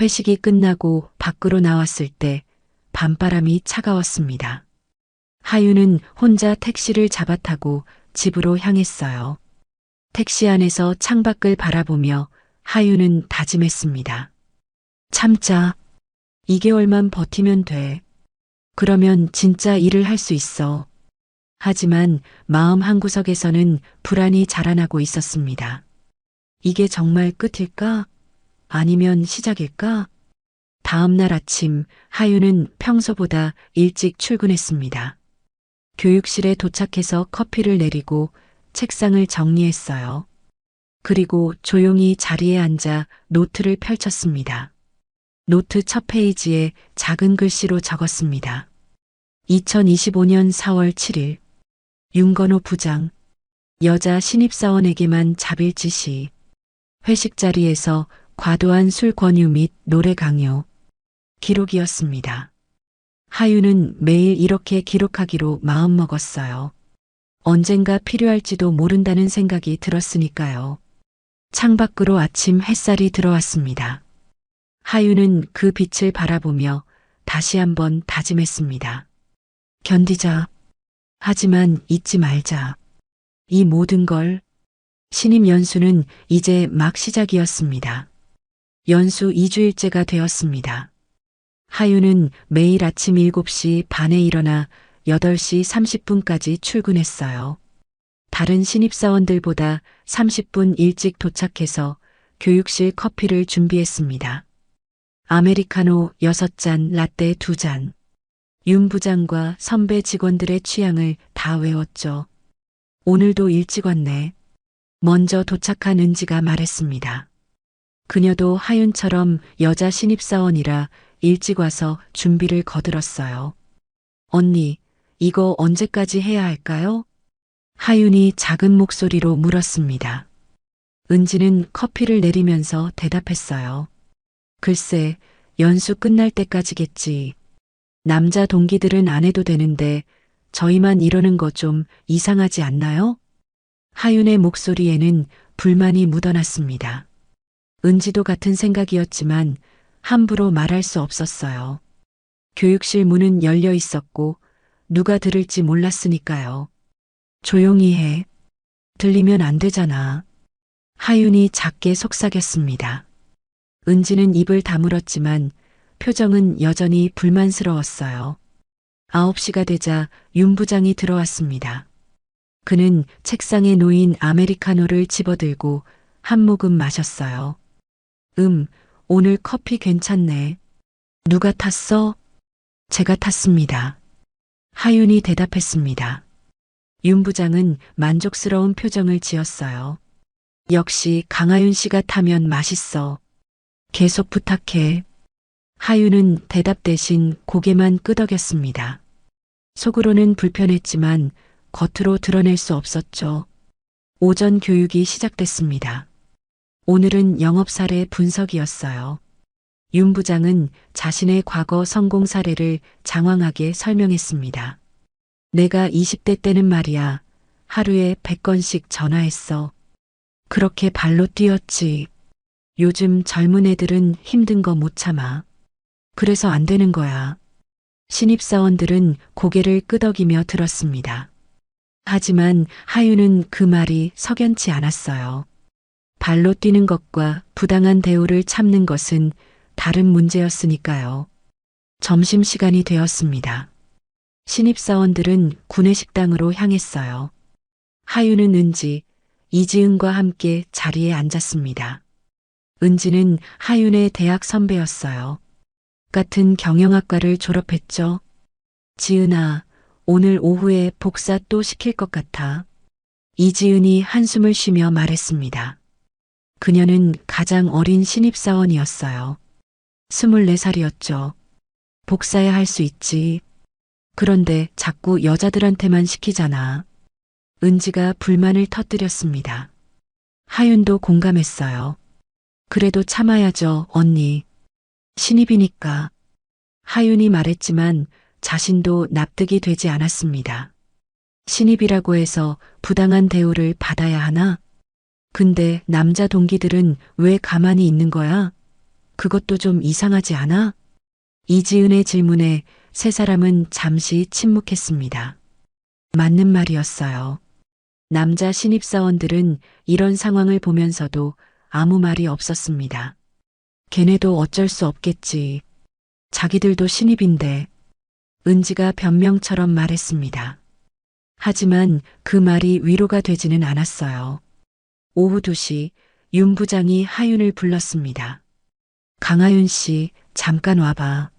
S3: 회식이 끝나고 밖으로 나왔을 때 밤바람이 차가웠습니다. 하윤은 혼자 택시를 잡아 타고 집으로 향했어요. 택시 안에서 창밖을 바라보며 하윤은 다짐했습니다. 참자. 2개월만 버티면 돼. 그러면 진짜 일을 할 수 있어. 하지만 마음 한구석에서는 불안이 자라나고 있었습니다. 이게 정말 끝일까? 아니면 시작일까? 다음 날 아침 하윤은 평소보다 일찍 출근했습니다. 교육실에 도착해서 커피를 내리고 책상을 정리했어요. 그리고 조용히 자리에 앉아 노트를 펼쳤습니다. 노트 첫 페이지에 작은 글씨로 적었습니다. 2025년 4월 7일 윤건호 부장, 여자 신입사원에게만 자빌 지시, 회식 자리에서 과도한 술 권유 및 노래 강요. 기록이었습니다. 하윤은 매일 이렇게 기록하기로 마음먹었어요. 언젠가 필요할지도 모른다는 생각이 들었으니까요. 창밖으로 아침 햇살이 들어왔습니다. 하윤은 그 빛을 바라보며 다시 한번 다짐했습니다. 견디자. 하지만 잊지 말자. 이 모든 걸. 신입 연수는 이제 막 시작이었습니다. 연수 2주일째가 되었습니다. 하윤은 매일 아침 7시 반에 일어나 8시 30분까지 출근했어요. 다른 신입사원들보다 30분 일찍 도착해서 교육실 커피를 준비했습니다. 아메리카노 6잔, 라떼 2잔. 윤 부장과 선배 직원들의 취향을 다 외웠죠. 오늘도 일찍 왔네. 먼저 도착한 은지가 말했습니다. 그녀도 하윤처럼 여자 신입사원이라 일찍 와서 준비를 거들었어요. 언니, 이거 언제까지 해야 할까요? 하윤이 작은 목소리로 물었습니다. 은지는 커피를 내리면서 대답했어요. 글쎄, 연수 끝날 때까지겠지. 남자 동기들은 안 해도 되는데 저희만 이러는 거 좀 이상하지 않나요? 하윤의 목소리에는 불만이 묻어났습니다. 은지도 같은 생각이었지만 함부로 말할 수 없었어요. 교육실 문은 열려 있었고 누가 들을지 몰랐으니까요. 조용히 해. 들리면 안 되잖아. 하윤이 작게 속삭였습니다. 은지는 입을 다물었지만 표정은 여전히 불만스러웠어요. 9시가 되자 윤 부장이 들어왔습니다. 그는 책상에 놓인 아메리카노를 집어들고 한 모금 마셨어요. 오늘 커피 괜찮네. 누가 탔어? 제가 탔습니다. 하윤이 대답했습니다. 윤 부장은 만족스러운 표정을 지었어요. 역시 강하윤 씨가 타면 맛있어. 계속 부탁해. 하윤은 대답 대신 고개만 끄덕였습니다. 속으로는 불편했지만 겉으로 드러낼 수 없었죠. 오전 교육이 시작됐습니다. 오늘은 영업 사례 분석이었어요. 윤 부장은 자신의 과거 성공 사례를 장황하게 설명했습니다. 내가 20대 때는 말이야, 하루에 100건씩 전화했어. 그렇게 발로 뛰었지. 요즘 젊은 애들은 힘든 거 못 참아. 그래서 안 되는 거야. 신입사원들은 고개를 끄덕이며 들었습니다. 하지만 하윤은 그 말이 석연치 않았어요. 발로 뛰는 것과 부당한 대우를 참는 것은 다른 문제였으니까요. 점심시간이 되었습니다. 신입사원들은 구내식당으로 향했어요. 하윤은 은지, 이지은과 함께 자리에 앉았습니다. 은지는 하윤의 대학 선배였어요. 같은 경영학과를 졸업했죠. 지은아, 오늘 오후에 복사 또 시킬 것 같아. 이지은이 한숨을 쉬며 말했습니다. 그녀는 가장 어린 신입사원이었어요. 24살이었죠. 복사야 할 수 있지. 그런데 자꾸 여자들한테만 시키잖아. 은지가 불만을 터뜨렸습니다. 하윤도 공감했어요. 그래도 참아야죠, 언니. 신입이니까. 하윤이 말했지만 자신도 납득이 되지 않았습니다. 신입이라고 해서 부당한 대우를 받아야 하나? 근데 남자 동기들은 왜 가만히 있는 거야? 그것도 좀 이상하지 않아? 이지은의 질문에 세 사람은 잠시 침묵했습니다. 맞는 말이었어요. 남자 신입사원들은 이런 상황을 보면서도 아무 말이 없었습니다. 걔네도 어쩔 수 없겠지. 자기들도 신입인데. 은지가 변명처럼 말했습니다. 하지만 그 말이 위로가 되지는 않았어요. 오후 2시 윤 부장이 하윤을 불렀습니다. 강하윤 씨, 잠깐 와봐.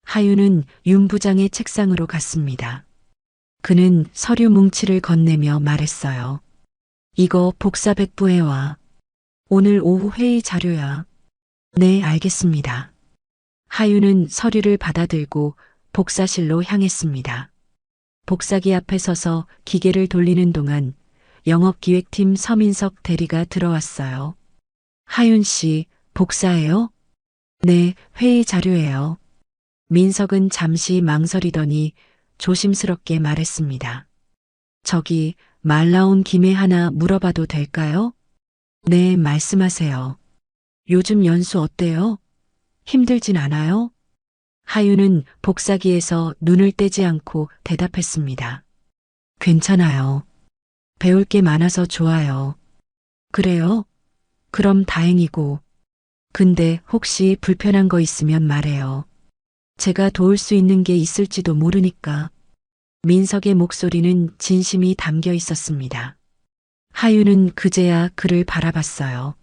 S3: 하윤은 윤 부장의 책상으로 갔습니다. 그는 서류 뭉치를 건네며 말했어요. 이거 복사 백부해와. 오늘 오후 회의 자료야. 네, 알겠습니다. 하윤은 서류를 받아들고 복사실로 향했습니다. 복사기 앞에 서서 기계를 돌리는 동안 영업기획팀 서민석 대리가 들어왔어요. 하윤 씨, 복사해요? 네, 회의 자료예요. 민석은 잠시 망설이더니 조심스럽게 말했습니다. 저기 말 나온 김에 하나 물어봐도 될까요? 네, 말씀하세요. 요즘 연수 어때요? 힘들진 않아요? 하윤은 복사기에서 눈을 떼지 않고 대답했습니다. 괜찮아요. 배울 게 많아서 좋아요. 그래요? 그럼 다행이고. 근데 혹시 불편한 거 있으면 말해요. 제가 도울 수 있는 게 있을지도 모르니까. 민석의 목소리는 진심이 담겨 있었습니다. 하윤은 그제야 그를 바라봤어요.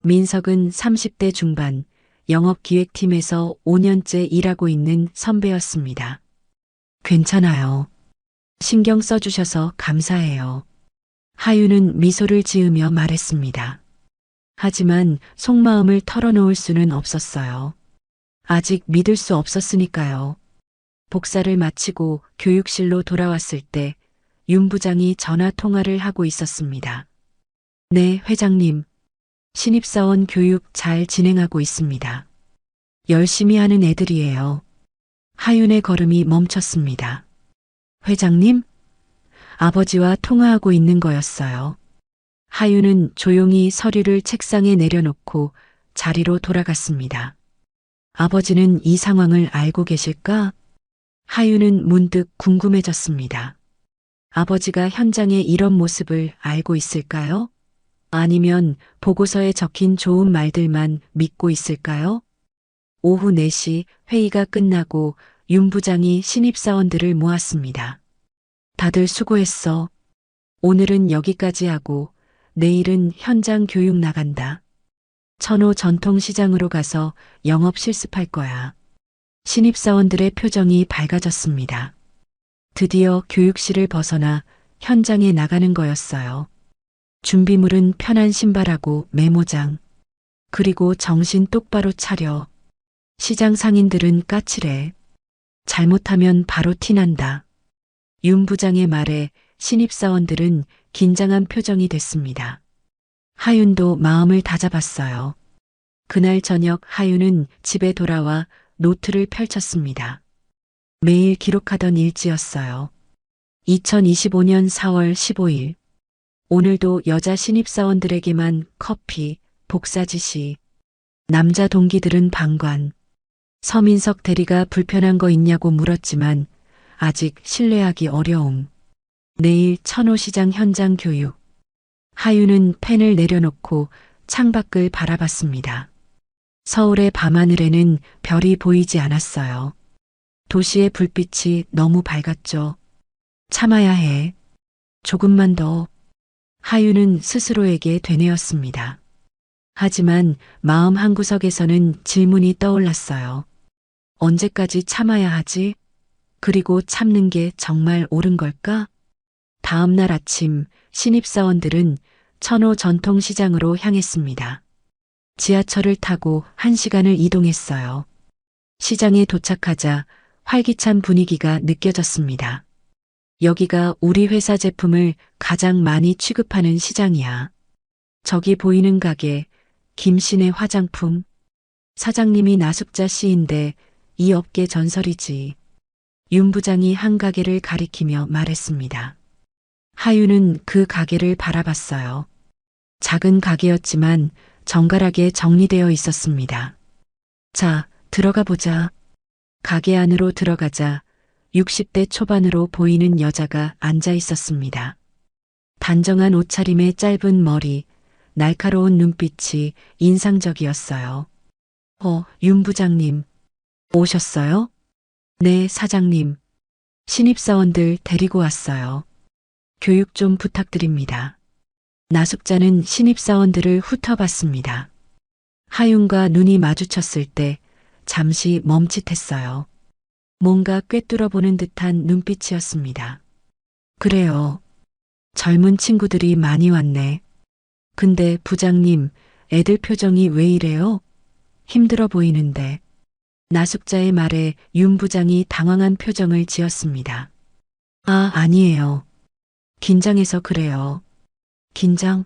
S3: 민석은 30대 중반, 영업기획팀에서 5년째 일하고 있는 선배였습니다. 괜찮아요. 신경 써주셔서 감사해요. 하윤은 미소를 지으며 말했습니다. 하지만 속마음을 털어놓을 수는 없었어요. 아직 믿을 수 없었으니까요. 복사를 마치고 교육실로 돌아왔을 때 윤 부장이 전화 통화를 하고 있었습니다. 네, 회장님. 신입사원 교육 잘 진행하고 있습니다. 열심히 하는 애들이에요. 하윤의 걸음이 멈췄습니다. 회장님? 아버지와 통화하고 있는 거였어요. 하윤은 조용히 서류를 책상에 내려놓고 자리로 돌아갔습니다. 아버지는 이 상황을 알고 계실까? 하윤은 문득 궁금해졌습니다. 아버지가 현장의 이런 모습을 알고 있을까요? 아니면 보고서에 적힌 좋은 말들만 믿고 있을까요? 오후 4시 회의가 끝나고 윤 부장이 신입사원들을 모았습니다. 다들 수고했어. 오늘은 여기까지 하고 내일은 현장 교육 나간다. 천호 전통시장으로 가서 영업 실습할 거야. 신입사원들의 표정이 밝아졌습니다. 드디어 교육실을 벗어나 현장에 나가는 거였어요. 준비물은 편한 신발하고 메모장. 그리고 정신 똑바로 차려. 시장 상인들은 까칠해. 잘못하면 바로 티난다. 윤 부장의 말에 신입사원들은 긴장한 표정이 됐습니다. 하윤도 마음을 다잡았어요. 그날 저녁 하윤은 집에 돌아와 노트를 펼쳤습니다. 매일 기록하던 일지였어요. 2025년 4월 15일. 오늘도 여자 신입사원들에게만 커피, 복사 지시. 남자 동기들은 방관. 서민석 대리가 불편한 거 있냐고 물었지만 아직 신뢰하기 어려움. 내일 천호시장 현장 교육. 하윤은 펜을 내려놓고 창밖을 바라봤습니다. 서울의 밤하늘에는 별이 보이지 않았어요. 도시의 불빛이 너무 밝았죠. 참아야 해. 조금만 더. 하윤은 스스로에게 되뇌었습니다. 하지만 마음 한구석에서는 질문이 떠올랐어요. 언제까지 참아야 하지? 그리고 참는 게 정말 옳은 걸까? 다음 날 아침 신입사원들은 천호 전통시장으로 향했습니다. 지하철을 타고 1시간을 이동했어요. 시장에 도착하자 활기찬 분위기가 느껴졌습니다. 여기가 우리 회사 제품을 가장 많이 취급하는 시장이야. 저기 보이는 가게, 김신의 화장품. 사장님이 나숙자 씨인데 이 업계 전설이지. 윤 부장이 한 가게를 가리키며 말했습니다. 하윤은 그 가게를 바라봤어요. 작은 가게였지만 정갈하게 정리되어 있었습니다. 자, 들어가 보자. 가게 안으로 들어가자 60대 초반으로 보이는 여자가 앉아 있었습니다. 단정한 옷차림에 짧은 머리, 날카로운 눈빛이 인상적이었어요. 윤 부장님. 오셨어요? 네, 사장님. 신입사원들 데리고 왔어요. 교육 좀 부탁드립니다. 나숙자는 신입사원들을 훑어봤습니다. 하윤과 눈이 마주쳤을 때 잠시 멈칫했어요. 뭔가 꿰뚫어보는 듯한 눈빛이었습니다. 그래요. 젊은 친구들이 많이 왔네. 근데 부장님, 애들 표정이 왜 이래요? 힘들어 보이는데. 나숙자의 말에 윤 부장이 당황한 표정을 지었습니다. 아니에요. 긴장해서 그래요. 긴장?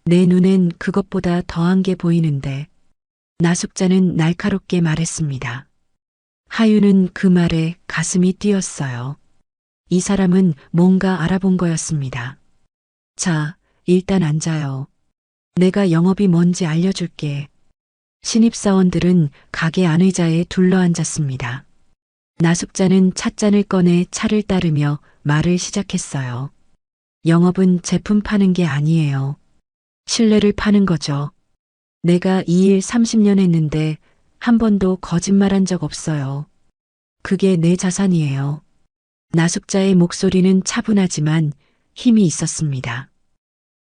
S3: 내 눈엔 그것보다 더한 게 보이는데. 나숙자는 날카롭게 말했습니다. 하윤은 그 말에 가슴이 뛰었어요. 이 사람은 뭔가 알아본 거였습니다. 자, 일단 앉아요. 내가 영업이 뭔지 알려줄게. 신입사원들은 가게 안의자에 둘러앉았습니다. 나숙자는 찻잔을 꺼내 차를 따르며 말을 시작했어요. 영업은 제품 파는 게 아니에요. 신뢰를 파는 거죠. 내가 이 일 30년 했는데 한 번도 거짓말한 적 없어요. 그게 내 자산이에요. 나숙자의 목소리는 차분하지만 힘이 있었습니다.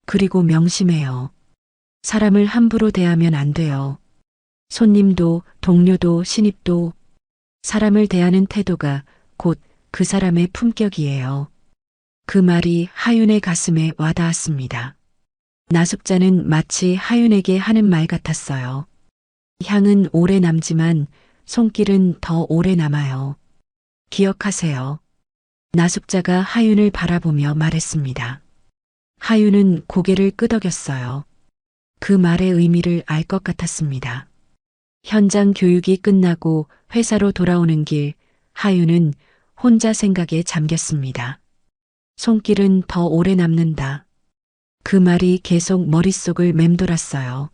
S3: 그리고 명심해요. 사람을 함부로 대하면 안 돼요. 손님도 동료도 신입도 사람을 대하는 태도가 곧 그 사람의 품격이에요. 그 말이 하윤의 가슴에 와닿았습니다. 나숙자는 마치 하윤에게 하는 말 같았어요. 향은 오래 남지만 손길은 더 오래 남아요. 기억하세요. 나숙자가 하윤을 바라보며 말했습니다. 하윤은 고개를 끄덕였어요. 그 말의 의미를 알 것 같았습니다. 현장 교육이 끝나고 회사로 돌아오는 길, 하윤은 혼자 생각에 잠겼습니다. 손길은 더 오래 남는다. 그 말이 계속 머릿속을 맴돌았어요.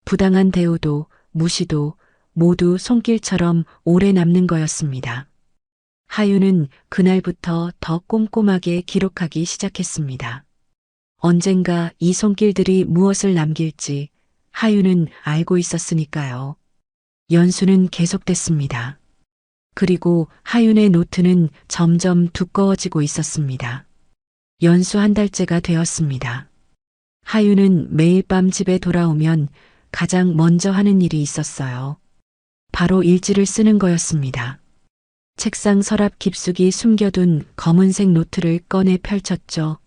S3: 부당한 대우도 무시도 모두 손길처럼 오래 남는 거였습니다. 하유는 그날부터 더 꼼꼼하게 기록하기 시작했습니다. 언젠가 이 손길들이 무엇을 남길지 하유는 알고 있었으니까요. 연수는 계속됐습니다. 그리고 하윤의 노트는 점점 두꺼워지고 있었습니다. 연수 한 달째가 되었습니다. 하윤은 매일 밤 집에 돌아오면 가장 먼저 하는 일이 있었어요. 바로 일지를 쓰는 거였습니다. 책상 서랍 깊숙이 숨겨둔 검은색 노트를 꺼내 펼쳤죠.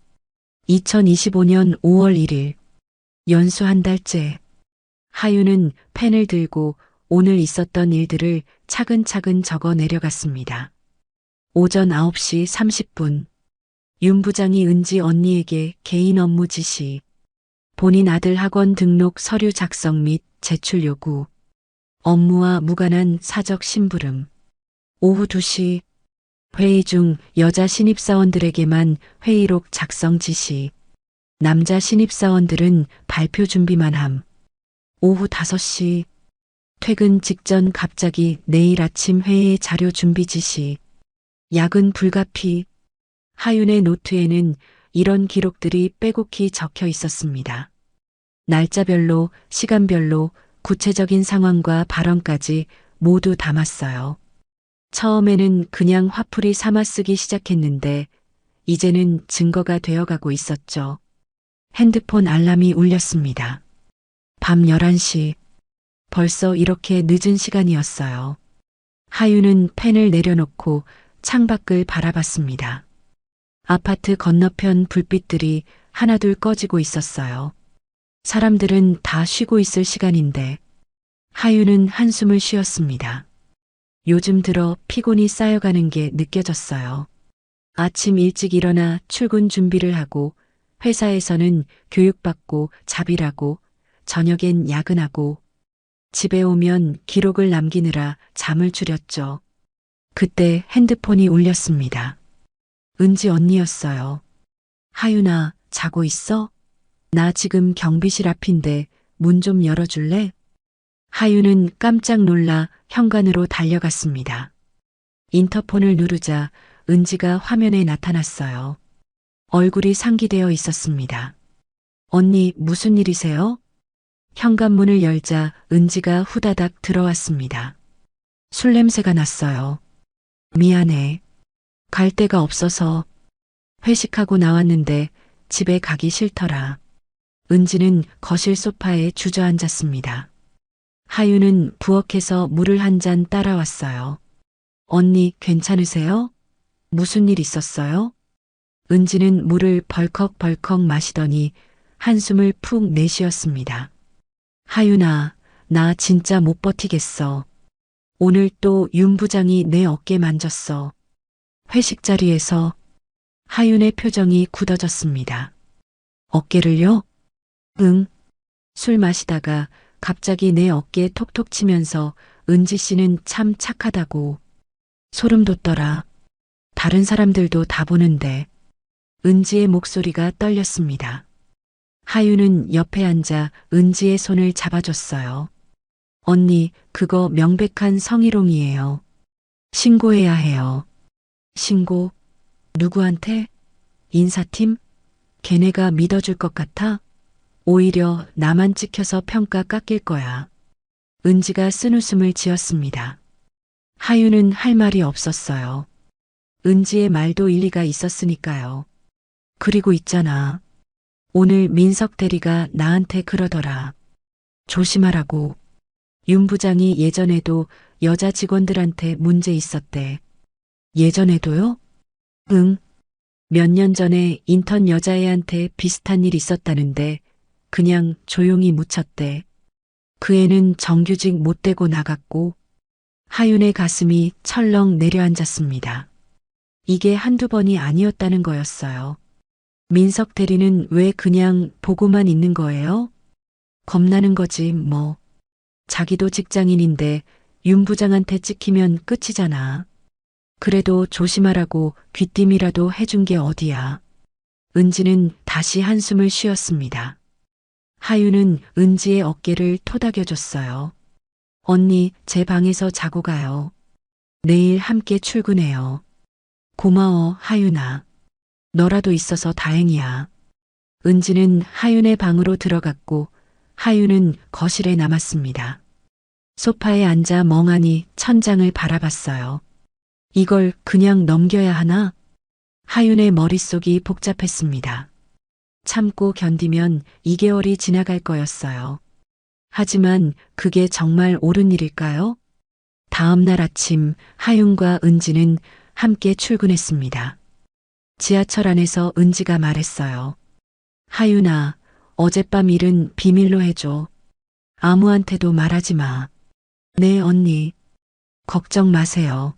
S3: 2025년 5월 1일. 연수 한 달째. 하윤은 펜을 들고 오늘 있었던 일들을 차근차근 적어 내려갔습니다. 오전 9시 30분. 윤 부장이 은지 언니에게 개인 업무 지시. 본인 아들 학원 등록 서류 작성 및 제출 요구. 업무와 무관한 사적 심부름. 오후 2시. 회의 중 여자 신입사원들에게만 회의록 작성 지시. 남자 신입사원들은 발표 준비만 함. 오후 5시. 퇴근 직전 갑자기 내일 아침 회의 자료 준비 지시. 야근 불가피. 하윤의 노트에는 이런 기록들이 빼곡히 적혀 있었습니다. 날짜별로, 시간별로, 구체적인 상황과 발언까지 모두 담았어요. 처음에는 그냥 화풀이 삼아 쓰기 시작했는데 이제는 증거가 되어가고 있었죠. 핸드폰 알람이 울렸습니다. 밤 11시. 벌써 이렇게 늦은 시간이었어요. 하윤은 펜을 내려놓고 창밖을 바라봤습니다. 아파트 건너편 불빛들이 하나둘 꺼지고 있었어요. 사람들은 다 쉬고 있을 시간인데 하윤은 한숨을 쉬었습니다. 요즘 들어 피곤이 쌓여가는 게 느껴졌어요. 아침 일찍 일어나 출근 준비를 하고 회사에서는 교육받고 자비라고 저녁엔 야근하고 집에 오면 기록을 남기느라 잠을 줄였죠. 그때 핸드폰이 울렸습니다. 은지 언니였어요. 하윤아, 자고 있어? 나 지금 경비실 앞인데 문 좀 열어줄래? 하윤은 깜짝 놀라 현관으로 달려갔습니다. 인터폰을 누르자 은지가 화면에 나타났어요. 얼굴이 상기되어 있었습니다. 언니, 무슨 일이세요? 현관문을 열자 은지가 후다닥 들어왔습니다. 술 냄새가 났어요. 미안해. 갈 데가 없어서 회식하고 나왔는데 집에 가기 싫더라. 은지는 거실 소파에 주저앉았습니다. 하윤은 부엌에서 물을 한 잔 따라왔어요. 언니, 괜찮으세요? 무슨 일 있었어요? 은지는 물을 벌컥벌컥 마시더니 한숨을 푹 내쉬었습니다. 하윤아, 나 진짜 못 버티겠어. 오늘 또 윤 부장이 내 어깨 만졌어. 회식 자리에서. 하윤의 표정이 굳어졌습니다. 어깨를요? 응. 술 마시다가 갑자기 내 어깨에 톡톡 치면서 은지 씨는 참 착하다고. 소름 돋더라. 다른 사람들도 다 보는데. 은지의 목소리가 떨렸습니다. 하윤은 옆에 앉아 은지의 손을 잡아줬어요. 언니, 그거 명백한 성희롱이에요. 신고해야 해요. 신고? 누구한테? 인사팀? 걔네가 믿어줄 것 같아? 오히려 나만 찍혀서 평가 깎일 거야. 은지가 쓴웃음을 지었습니다. 하윤은 할 말이 없었어요. 은지의 말도 일리가 있었으니까요. 그리고 있잖아. 오늘 민석 대리가 나한테 그러더라. 조심하라고. 윤 부장이 예전에도 여자 직원들한테 문제 있었대. 예전에도요? 응. 몇 년 전에 인턴 여자애한테 비슷한 일 있었다는데 그냥 조용히 묻혔대. 그 애는 정규직 못 되고 나갔고. 하윤의 가슴이 철렁 내려앉았습니다. 이게 한두 번이 아니었다는 거였어요. 민석 대리는 왜 그냥 보고만 있는 거예요? 겁나는 거지 뭐. 자기도 직장인인데 윤 부장한테 찍히면 끝이잖아. 그래도 조심하라고 귀띔이라도 해준 게 어디야. 은지는 다시 한숨을 쉬었습니다. 하유는 은지의 어깨를 토닥여줬어요. 언니, 제 방에서 자고 가요. 내일 함께 출근해요. 고마워, 하윤아. 너라도 있어서 다행이야. 은지는 하윤의 방으로 들어갔고 하윤은 거실에 남았습니다. 소파에 앉아 멍하니 천장을 바라봤어요. 이걸 그냥 넘겨야 하나? 하윤의 머릿속이 복잡했습니다. 참고 견디면 2개월이 지나갈 거였어요. 하지만 그게 정말 옳은 일일까요? 다음 날 아침 하윤과 은지는 함께 출근했습니다. 지하철 안에서 은지가 말했어요. 하윤아, 어젯밤 일은 비밀로 해줘. 아무한테도 말하지 마. 네, 언니. 걱정 마세요.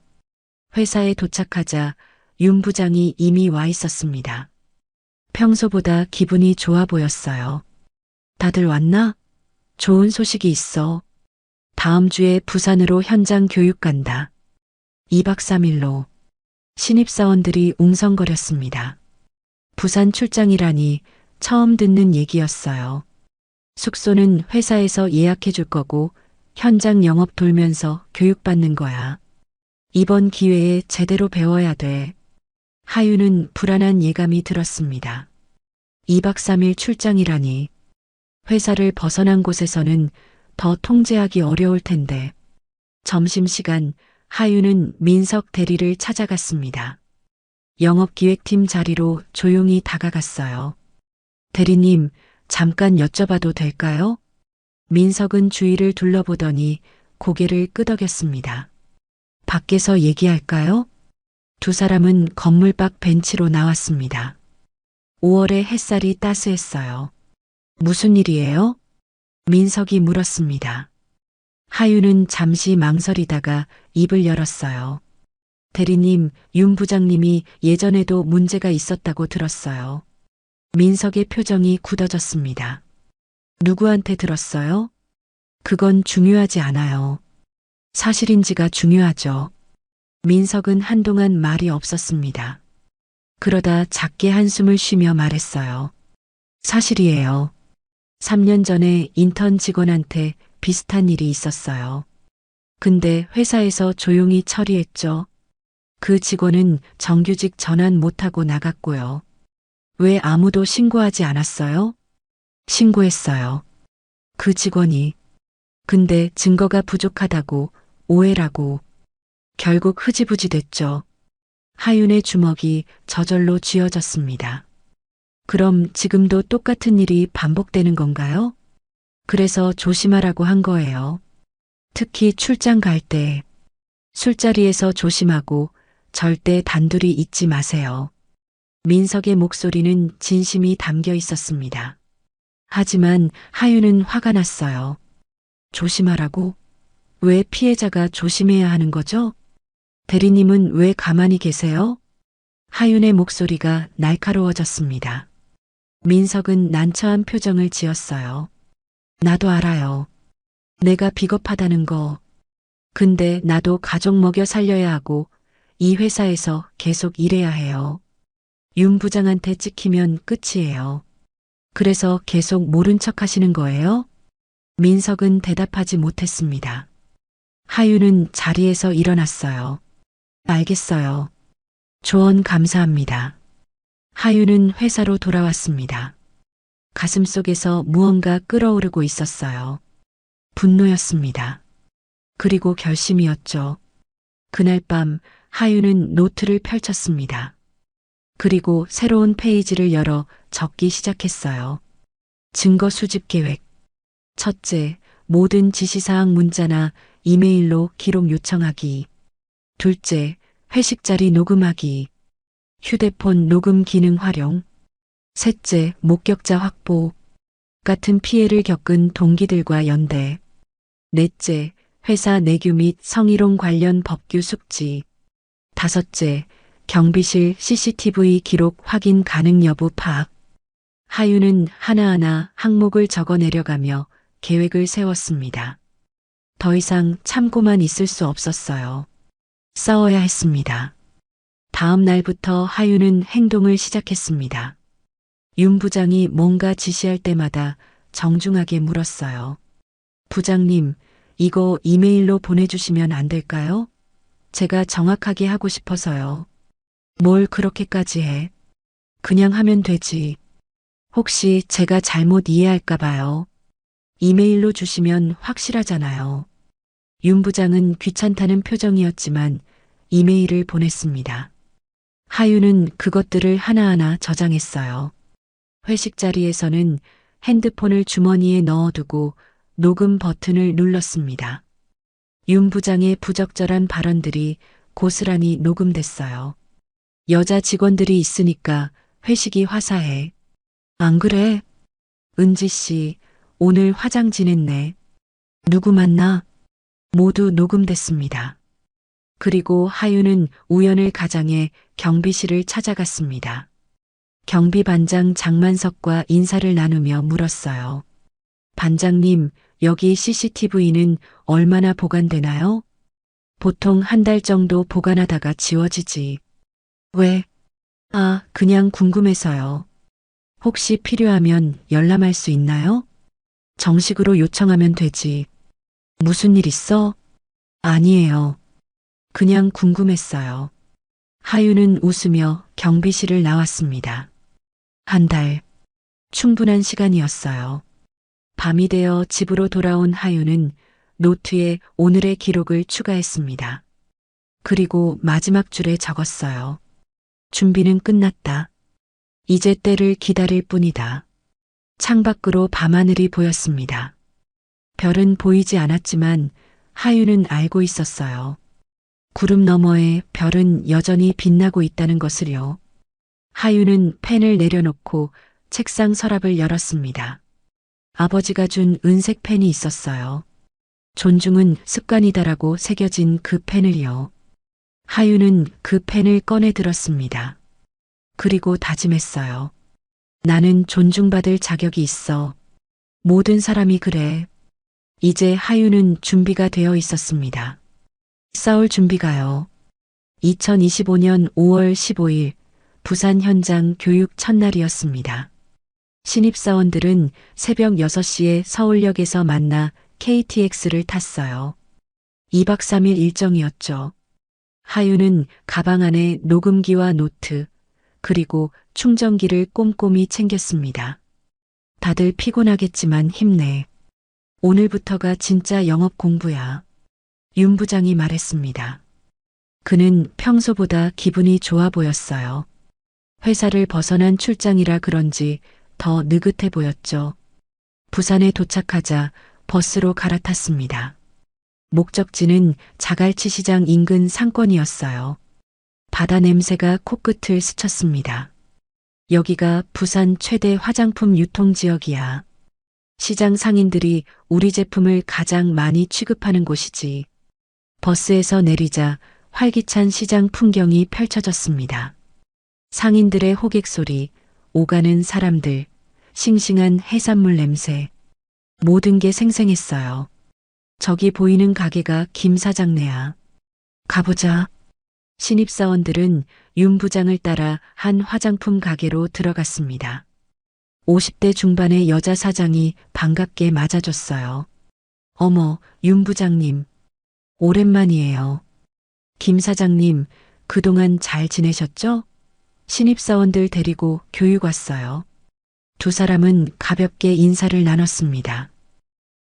S3: 회사에 도착하자 윤 부장이 이미 와 있었습니다. 평소보다 기분이 좋아 보였어요. 다들 왔나? 좋은 소식이 있어. 다음 주에 부산으로 현장 교육 간다. 2박 3일로. 신입사원들이 웅성거렸습니다. 부산 출장이라니 처음 듣는 얘기였어요. 숙소는 회사에서 예약해 줄 거고 현장 영업 돌면서 교육받는 거야. 이번 기회에 제대로 배워야 돼. 하유는 불안한 예감이 들었습니다. 2박 3일 출장이라니. 회사를 벗어난 곳에서는 더 통제하기 어려울 텐데. 점심시간 하유는 민석 대리를 찾아갔습니다. 영업기획팀 자리로 조용히 다가갔어요. 대리님, 잠깐 여쭤봐도 될까요? 민석은 주위를 둘러보더니 고개를 끄덕였습니다. 밖에서 얘기할까요? 두 사람은 건물 밖 벤치로 나왔습니다. 5월의 햇살이 따스했어요. 무슨 일이에요? 민석이 물었습니다. 하유는 잠시 망설이다가 입을 열었어요. 대리님, 윤 부장님이 예전에도 문제가 있었다고 들었어요. 민석의 표정이 굳어졌습니다. 누구한테 들었어요? 그건 중요하지 않아요. 사실인지가 중요하죠. 민석은 한동안 말이 없었습니다. 그러다 작게 한숨을 쉬며 말했어요. 사실이에요. 3년 전에 인턴 직원한테 비슷한 일이 있었어요. 근데 회사에서 조용히 처리했죠. 그 직원은 정규직 전환 못하고 나갔고요. 왜 아무도 신고하지 않았어요? 신고했어요. 그 직원이. 근데 증거가 부족하다고 오해라고. 결국 흐지부지 됐죠. 하윤의 주먹이 저절로 쥐어졌습니다. 그럼 지금도 똑같은 일이 반복되는 건가요? 그래서 조심하라고 한 거예요. 특히 출장 갈 때. 술자리에서 조심하고 절대 단둘이 있지 마세요. 민석의 목소리는 진심이 담겨 있었습니다. 하지만 하윤은 화가 났어요. 조심하라고? 왜 피해자가 조심해야 하는 거죠? 대리님은 왜 가만히 계세요? 하윤의 목소리가 날카로워졌습니다. 민석은 난처한 표정을 지었어요. 나도 알아요. 내가 비겁하다는 거. 근데 나도 가족 먹여 살려야 하고 이 회사에서 계속 일해야 해요. 윤 부장한테 찍히면 끝이에요. 그래서 계속 모른 척 하시는 거예요? 민석은 대답하지 못했습니다. 하윤은 자리에서 일어났어요. 알겠어요. 조언 감사합니다. 하윤은 회사로 돌아왔습니다. 가슴속에서 무언가 끓어오르고 있었어요. 분노였습니다. 그리고 결심이었죠. 그날 밤 하윤은 노트를 펼쳤습니다. 그리고 새로운 페이지를 열어 적기 시작했어요. 증거 수집 계획. 첫째, 모든 지시사항 문자나 이메일로 기록 요청하기. 둘째, 회식 자리 녹음하기. 휴대폰 녹음 기능 활용. 셋째, 목격자 확보. 같은 피해를 겪은 동기들과 연대. 넷째, 회사 내규 및 성희롱 관련 법규 숙지. 다섯째, 경비실 CCTV 기록 확인 가능 여부 파악. 하윤은 하나하나 항목을 적어 내려가며 계획을 세웠습니다. 더 이상 참고만 있을 수 없었어요. 싸워야 했습니다. 다음 날부터 하윤은 행동을 시작했습니다. 윤 부장이 뭔가 지시할 때마다 정중하게 물었어요. 부장님, 이거 이메일로 보내주시면 안 될까요? 제가 정확하게 하고 싶어서요. 뭘 그렇게까지 해? 그냥 하면 되지. 혹시 제가 잘못 이해할까 봐요. 이메일로 주시면 확실하잖아요. 윤 부장은 귀찮다는 표정이었지만 이메일을 보냈습니다. 하유는 그것들을 하나하나 저장했어요. 회식 자리에서는 핸드폰을 주머니에 넣어두고 녹음 버튼을 눌렀습니다. 윤 부장의 부적절한 발언들이 고스란히 녹음됐어요. 여자 직원들이 있으니까 회식이 화사해. 안 그래? 은지 씨, 오늘 화장 진했네. 누구 만나? 모두 녹음됐습니다. 그리고 하유는 우연을 가장해 경비실을 찾아갔습니다. 경비반장 장만석과 인사를 나누며 물었어요. 반장님, 여기 CCTV는 얼마나 보관되나요? 보통 한 달 정도 보관하다가 지워지지. 왜? 아, 그냥 궁금해서요. 혹시 필요하면 열람할 수 있나요? 정식으로 요청하면 되지. 무슨 일 있어? 아니에요. 그냥 궁금했어요. 하유는 웃으며 경비실을 나왔습니다. 한 달. 충분한 시간이었어요. 밤이 되어 집으로 돌아온 하유는 노트에 오늘의 기록을 추가했습니다. 그리고 마지막 줄에 적었어요. 준비는 끝났다. 이제 때를 기다릴 뿐이다. 창밖으로 밤하늘이 보였습니다. 별은 보이지 않았지만 하유는 알고 있었어요. 구름 너머에 별은 여전히 빛나고 있다는 것을요. 하유는 펜을 내려놓고 책상 서랍을 열었습니다. 아버지가 준 은색 펜이 있었어요. 존중은 습관이다라고 새겨진 그 펜을요. 하유는 그 펜을 꺼내 들었습니다. 그리고 다짐했어요. 나는 존중받을 자격이 있어. 모든 사람이 그래. 이제 하유는 준비가 되어 있었습니다. 싸울 준비가요. 2025년 5월 15일 부산 현장 교육 첫날이었습니다. 신입사원들은 새벽 6시에 서울역에서 만나 KTX를 탔어요. 2박 3일 일정이었죠. 하유는 가방 안에 녹음기와 노트, 그리고 충전기를 꼼꼼히 챙겼습니다. 다들 피곤하겠지만 힘내. 오늘부터가 진짜 영업 공부야. 윤 부장이 말했습니다. 그는 평소보다 기분이 좋아 보였어요. 회사를 벗어난 출장이라 그런지 더 느긋해 보였죠. 부산에 도착하자 버스로 갈아탔습니다. 목적지는 자갈치 시장 인근 상권이었어요. 바다 냄새가 코끝을 스쳤습니다. 여기가 부산 최대 화장품 유통지역이야. 시장 상인들이 우리 제품을 가장 많이 취급하는 곳이지. 버스에서 내리자 활기찬 시장 풍경이 펼쳐졌습니다. 상인들의 호객 소리, 오가는 사람들, 싱싱한 해산물 냄새. 모든 게 생생했어요. 저기 보이는 가게가 김 사장네야. 가보자. 신입사원들은 윤 부장을 따라 한 화장품 가게로 들어갔습니다. 50대 중반의 여자 사장이 반갑게 맞아줬어요. 어머, 윤 부장님. 오랜만이에요. 김 사장님, 그동안 잘 지내셨죠? 신입사원들 데리고 교육 왔어요. 두 사람은 가볍게 인사를 나눴습니다.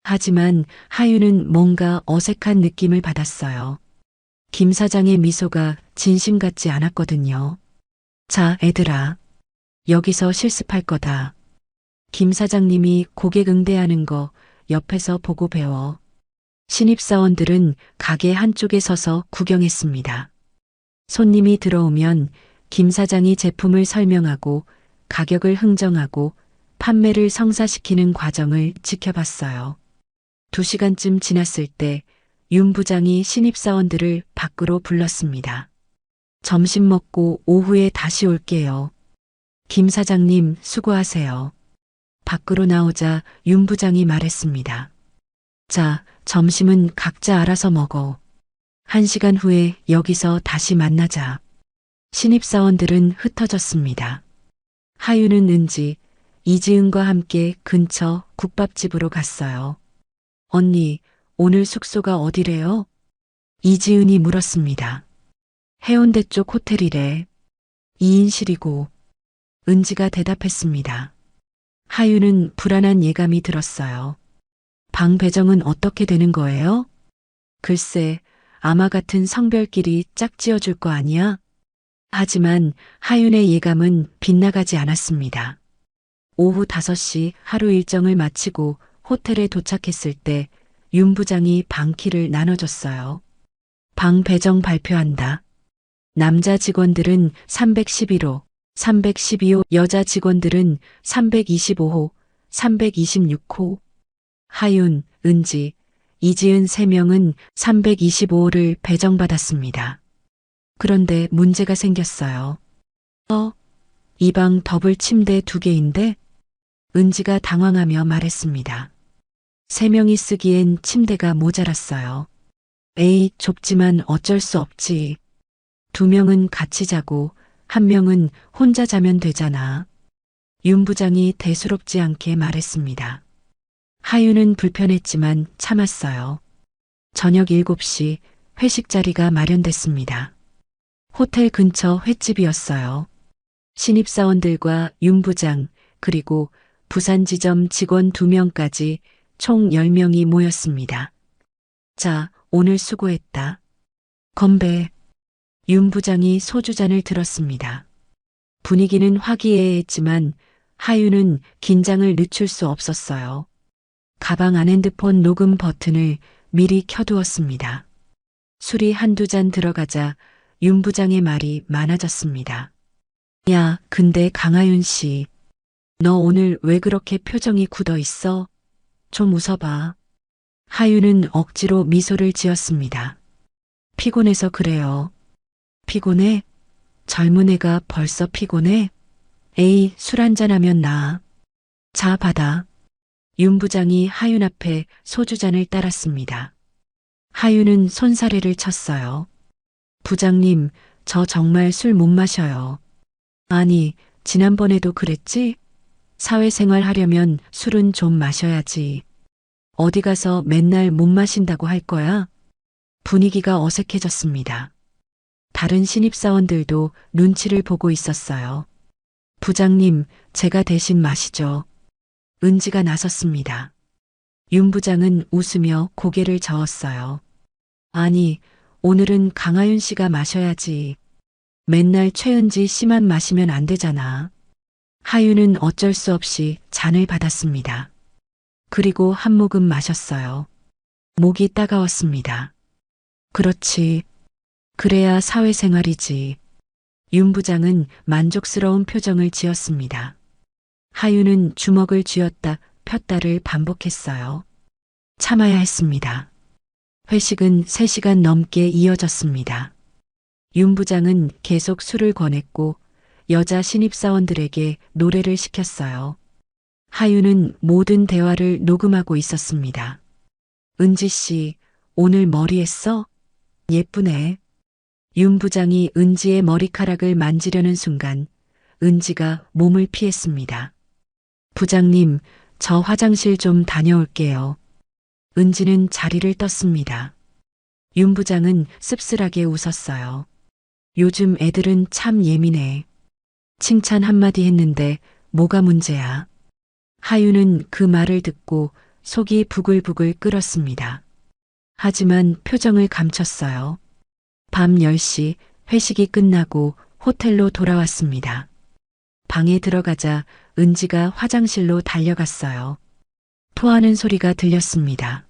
S3: 하지만 하유는 뭔가 어색한 느낌을 받았어요. 김 사장의 미소가 진심 같지 않았거든요. 자, 애들아. 여기서 실습할 거다. 김 사장님이 고객 응대하는 거 옆에서 보고 배워. 신입사원들은 가게 한쪽에 서서 구경했습니다. 손님이 들어오면 김 사장이 제품을 설명하고 가격을 흥정하고 판매를 성사시키는 과정을 지켜봤어요. 2시간쯤 지났을 때 윤 부장이 신입사원들을 밖으로 불렀습니다. 점심 먹고 오후에 다시 올게요. 김 사장님 수고하세요. 밖으로 나오자 윤 부장이 말했습니다. 자, 점심은 각자 알아서 먹어. 1시간 후에 여기서 다시 만나자. 신입사원들은 흩어졌습니다. 하유는 은지, 이지은과 함께 근처 국밥집으로 갔어요. 언니, 오늘 숙소가 어디래요? 이지은이 물었습니다. 해운대 쪽 호텔이래. 2인실이고. 은지가 대답했습니다. 하유는 불안한 예감이 들었어요. 방 배정은 어떻게 되는 거예요? 글쎄, 아마 같은 성별끼리 짝지어줄 거 아니야? 하지만 하윤의 예감은 빗나가지 않았습니다. 오후 5시 하루 일정을 마치고 호텔에 도착했을 때 윤 부장이 방키를 나눠줬어요. 방 배정 발표한다. 남자 직원들은 311호, 312호, 여자 직원들은 325호, 326호. 하윤, 은지, 이지은 3명은 325호를 배정받았습니다. 그런데 문제가 생겼어요. 이 방 더블 침대 2개인데? 은지가 당황하며 말했습니다. 3명이 쓰기엔 침대가 모자랐어요. 에이, 좁지만 어쩔 수 없지. 2명은 같이 자고 1명은 혼자 자면 되잖아. 윤 부장이 대수롭지 않게 말했습니다. 하유는 불편했지만 참았어요. 저녁 7시 회식 자리가 마련됐습니다. 호텔 근처 횟집이었어요. 신입사원들과 윤 부장 그리고 부산지점 직원 2명까지 총 10명이 모였습니다. 자, 오늘 수고했다. 건배. 윤 부장이 소주잔을 들었습니다. 분위기는 화기애애했지만 하유는 긴장을 늦출 수 없었어요. 가방 안 핸드폰 녹음 버튼을 미리 켜두었습니다. 술이 1-2잔 들어가자 윤 부장의 말이 많아졌습니다. 야, 근데 강하윤 씨, 너 오늘 왜 그렇게 표정이 굳어 있어? 좀 웃어봐. 하유는 억지로 미소를 지었습니다. 피곤해서 그래요. 피곤해? 젊은 애가 벌써 피곤해? 에이, 술 한잔하면 나아. 자, 받아. 윤 부장이 하윤 앞에 소주잔을 따랐습니다. 하윤은 손사래를 쳤어요. 부장님, 저 정말 술 못 마셔요. 아니, 지난번에도 그랬지? 사회생활 하려면 술은 좀 마셔야지. 어디 가서 맨날 못 마신다고 할 거야? 분위기가 어색해졌습니다. 다른 신입사원들도 눈치를 보고 있었어요. 부장님, 제가 대신 마시죠. 은지가 나섰습니다. 윤 부장은 웃으며 고개를 저었어요. 아니, 오늘은 강하윤 씨가 마셔야지. 맨날 최은지 씨만 마시면 안 되잖아. 하윤은 어쩔 수 없이 잔을 받았습니다. 그리고 한 모금 마셨어요. 목이 따가웠습니다. 그렇지. 그래야 사회생활이지. 윤 부장은 만족스러운 표정을 지었습니다. 하윤은 주먹을 쥐었다 폈다를 반복했어요. 참아야 했습니다. 회식은 3시간 넘게 이어졌습니다. 윤 부장은 계속 술을 권했고 여자 신입사원들에게 노래를 시켰어요. 하윤은 모든 대화를 녹음하고 있었습니다. 은지 씨, 오늘 머리 했어? 예쁘네. 윤 부장이 은지의 머리카락을 만지려는 순간 은지가 몸을 피했습니다. 부장님, 저 화장실 좀 다녀올게요. 은지는 자리를 떴습니다. 윤 부장은 씁쓸하게 웃었어요. 요즘 애들은 참 예민해. 칭찬 한마디 했는데 뭐가 문제야. 하유는 그 말을 듣고 속이 부글부글 끓었습니다. 하지만 표정을 감췄어요. 밤 10시 회식이 끝나고 호텔로 돌아왔습니다. 방에 들어가자 은지가 화장실로 달려갔어요. 토하는 소리가 들렸습니다.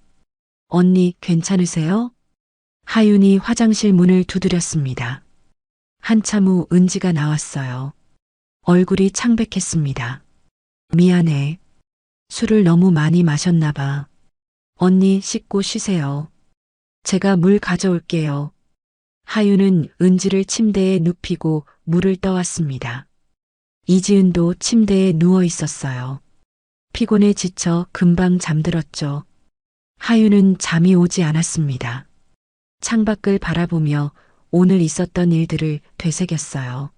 S3: 언니, 괜찮으세요? 하윤이 화장실 문을 두드렸습니다. 한참 후 은지가 나왔어요. 얼굴이 창백했습니다. 미안해. 술을 너무 많이 마셨나 봐. 언니, 씻고 쉬세요. 제가 물 가져올게요. 하윤은 은지를 침대에 눕히고 물을 떠왔습니다. 이지은도 침대에 누워 있었어요. 피곤에 지쳐 금방 잠들었죠. 하윤은 잠이 오지 않았습니다. 창밖을 바라보며 오늘 있었던 일들을 되새겼어요.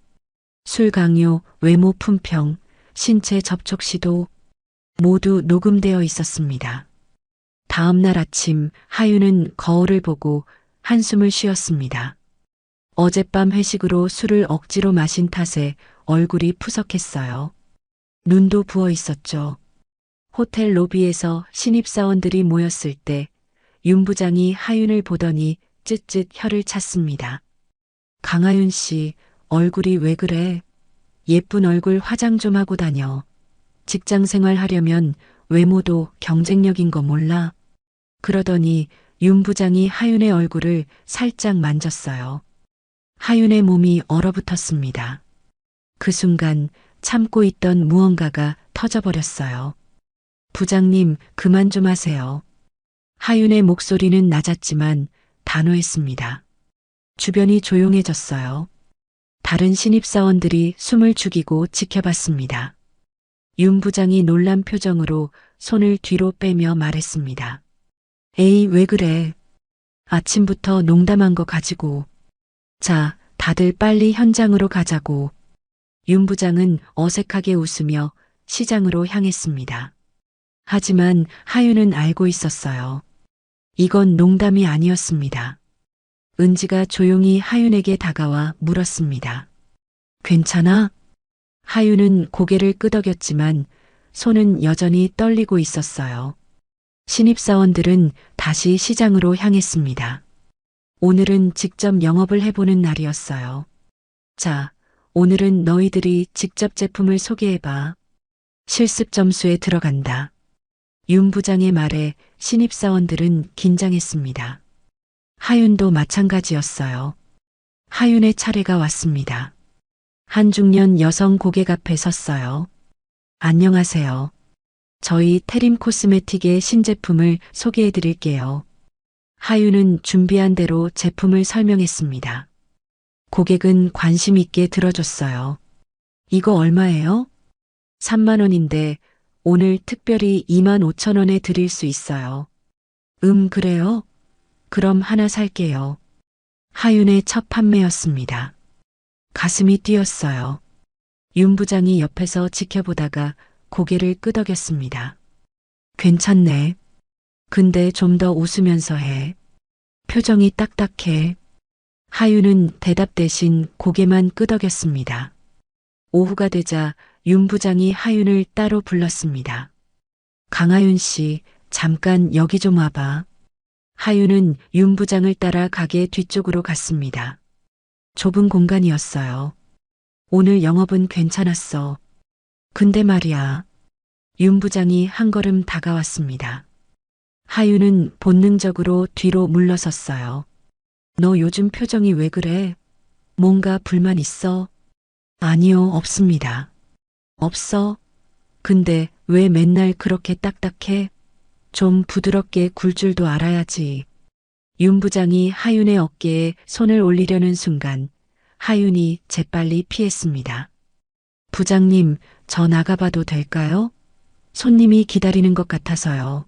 S3: 술 강요, 외모 품평, 신체 접촉 시도 모두 녹음되어 있었습니다. 다음 날 아침 하윤은 거울을 보고 한숨을 쉬었습니다. 어젯밤 회식으로 술을 억지로 마신 탓에 얼굴이 푸석했어요. 눈도 부어 있었죠. 호텔 로비에서 신입사원들이 모였을 때 윤 부장이 하윤을 보더니 쯧쯧 혀를 찼습니다. 강하윤 씨, 얼굴이 왜 그래? 예쁜 얼굴 화장 좀 하고 다녀. 직장 생활 하려면 외모도 경쟁력인 거 몰라? 그러더니 윤 부장이 하윤의 얼굴을 살짝 만졌어요. 하윤의 몸이 얼어붙었습니다. 그 순간 참고 있던 무언가가 터져버렸어요. 부장님, 그만 좀 하세요. 하윤의 목소리는 낮았지만 단호했습니다. 주변이 조용해졌어요. 다른 신입사원들이 숨을 죽이고 지켜봤습니다. 윤 부장이 놀란 표정으로 손을 뒤로 빼며 말했습니다. 에이, 왜 그래? 아침부터 농담한 거 가지고. 자, 다들 빨리 현장으로 가자고. 윤 부장은 어색하게 웃으며 시장으로 향했습니다. 하지만 하윤은 알고 있었어요. 이건 농담이 아니었습니다. 은지가 조용히 하윤에게 다가와 물었습니다. 괜찮아? 하윤은 고개를 끄덕였지만 손은 여전히 떨리고 있었어요. 신입사원들은 다시 시장으로 향했습니다. 오늘은 직접 영업을 해보는 날이었어요. 자, 오늘은 너희들이 직접 제품을 소개해봐. 실습 점수에 들어간다. 윤 부장의 말에 신입사원들은 긴장했습니다. 하윤도 마찬가지였어요. 하윤의 차례가 왔습니다. 한 중년 여성 고객 앞에 섰어요. 안녕하세요. 저희 테림 코스메틱의 신제품을 소개해 드릴게요. 하윤은 준비한 대로 제품을 설명했습니다. 고객은 관심 있게 들어줬어요. 이거 얼마예요? 3만 원인데 오늘 특별히 2만 5천 원에 드릴 수 있어요. 그래요? 그럼 하나 살게요. 하윤의 첫 판매였습니다. 가슴이 뛰었어요. 윤 부장이 옆에서 지켜보다가 고개를 끄덕였습니다. 괜찮네. 근데 좀 더 웃으면서 해. 표정이 딱딱해. 하윤은 대답 대신 고개만 끄덕였습니다. 오후가 되자 윤 부장이 하윤을 따로 불렀습니다. 강하윤 씨, 잠깐 여기 좀 와봐. 하윤은 윤 부장을 따라 가게 뒤쪽으로 갔습니다. 좁은 공간이었어요. 오늘 영업은 괜찮았어. 근데 말이야. 윤 부장이 한 걸음 다가왔습니다. 하윤은 본능적으로 뒤로 물러섰어요. 너 요즘 표정이 왜 그래? 뭔가 불만 있어? 아니요, 없습니다. 없어? 근데 왜 맨날 그렇게 딱딱해? 좀 부드럽게 굴 줄도 알아야지. 윤 부장이 하윤의 어깨에 손을 올리려는 순간 하윤이 재빨리 피했습니다. 부장님, 저 나가봐도 될까요? 손님이 기다리는 것 같아서요.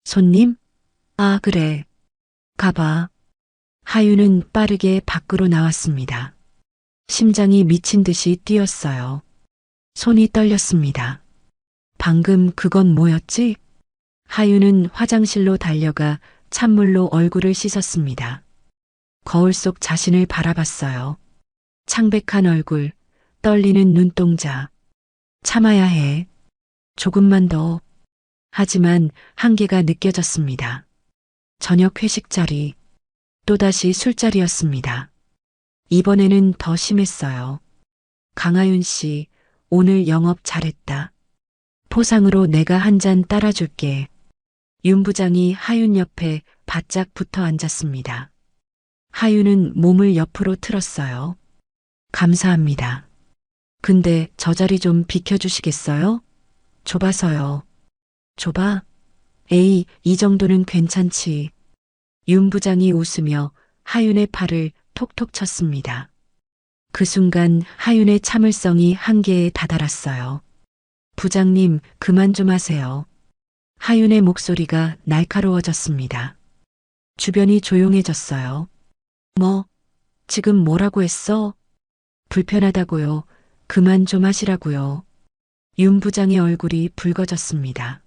S3: 손님? 아, 그래. 가봐. 하윤은 빠르게 밖으로 나왔습니다. 심장이 미친 듯이 뛰었어요. 손이 떨렸습니다. 방금 그건 뭐였지? 하윤은 화장실로 달려가 찬물로 얼굴을 씻었습니다. 거울 속 자신을 바라봤어요. 창백한 얼굴, 떨리는 눈동자. 참아야 해. 조금만 더. 하지만 한계가 느껴졌습니다. 저녁 회식 자리, 또다시 술자리였습니다. 이번에는 더 심했어요. 강하윤 씨, 오늘 영업 잘했다. 포상으로 내가 한 잔 따라줄게. 윤 부장이 하윤 옆에 바짝 붙어 앉았습니다. 하윤은 몸을 옆으로 틀었어요. 감사합니다. 근데 저 자리 좀 비켜주시겠어요? 좁아서요. 좁아? 에이, 이 정도는 괜찮지. 윤 부장이 웃으며 하윤의 팔을 톡톡 쳤습니다. 그 순간 하윤의 참을성이 한계에 다다랐어요. 부장님, 그만 좀 하세요. 하윤의 목소리가 날카로워졌습니다. 주변이 조용해졌어요. 뭐, 지금 뭐라고 했어? 불편하다고요. 그만 좀 하시라고요. 윤 부장의 얼굴이 붉어졌습니다.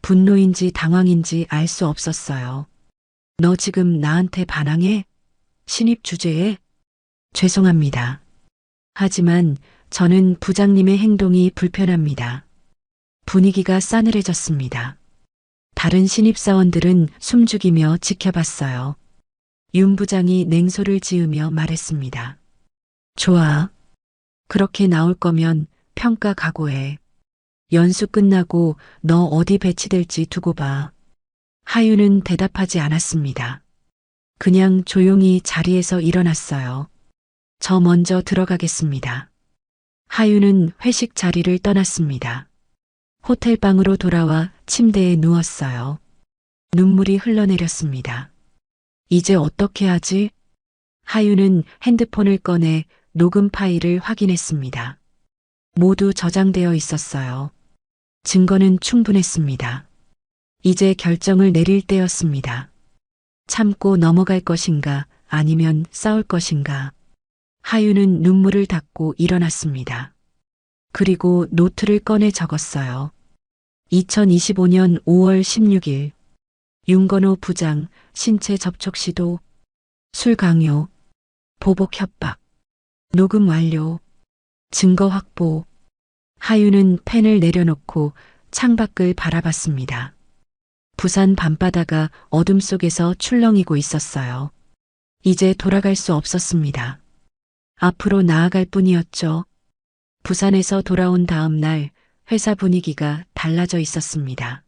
S3: 분노인지 당황인지 알 수 없었어요. 너 지금 나한테 반항해? 신입 주제에? 죄송합니다. 하지만 저는 부장님의 행동이 불편합니다. 분위기가 싸늘해졌습니다. 다른 신입사원들은 숨죽이며 지켜봤어요. 윤 부장이 냉소를 지으며 말했습니다. 좋아. 그렇게 나올 거면 평가 각오해. 연수 끝나고 너 어디 배치될지 두고 봐. 하윤은 대답하지 않았습니다. 그냥 조용히 자리에서 일어났어요. 저 먼저 들어가겠습니다. 하윤은 회식 자리를 떠났습니다. 호텔방으로 돌아와 침대에 누웠어요. 눈물이 흘러내렸습니다. 이제 어떻게 하지? 하윤은 핸드폰을 꺼내 녹음 파일을 확인했습니다. 모두 저장되어 있었어요. 증거는 충분했습니다. 이제 결정을 내릴 때였습니다. 참고 넘어갈 것인가 아니면 싸울 것인가. 하윤은 눈물을 닦고 일어났습니다. 그리고 노트를 꺼내 적었어요. 2025년 5월 16일 윤건호 부장 신체 접촉 시도, 술 강요, 보복 협박, 녹음 완료, 증거 확보. 하윤은 펜을 내려놓고 창밖을 바라봤습니다. 부산 밤바다가 어둠 속에서 출렁이고 있었어요. 이제 돌아갈 수 없었습니다. 앞으로 나아갈 뿐이었죠. 부산에서 돌아온 다음 날 회사 분위기가 달라져 있었습니다.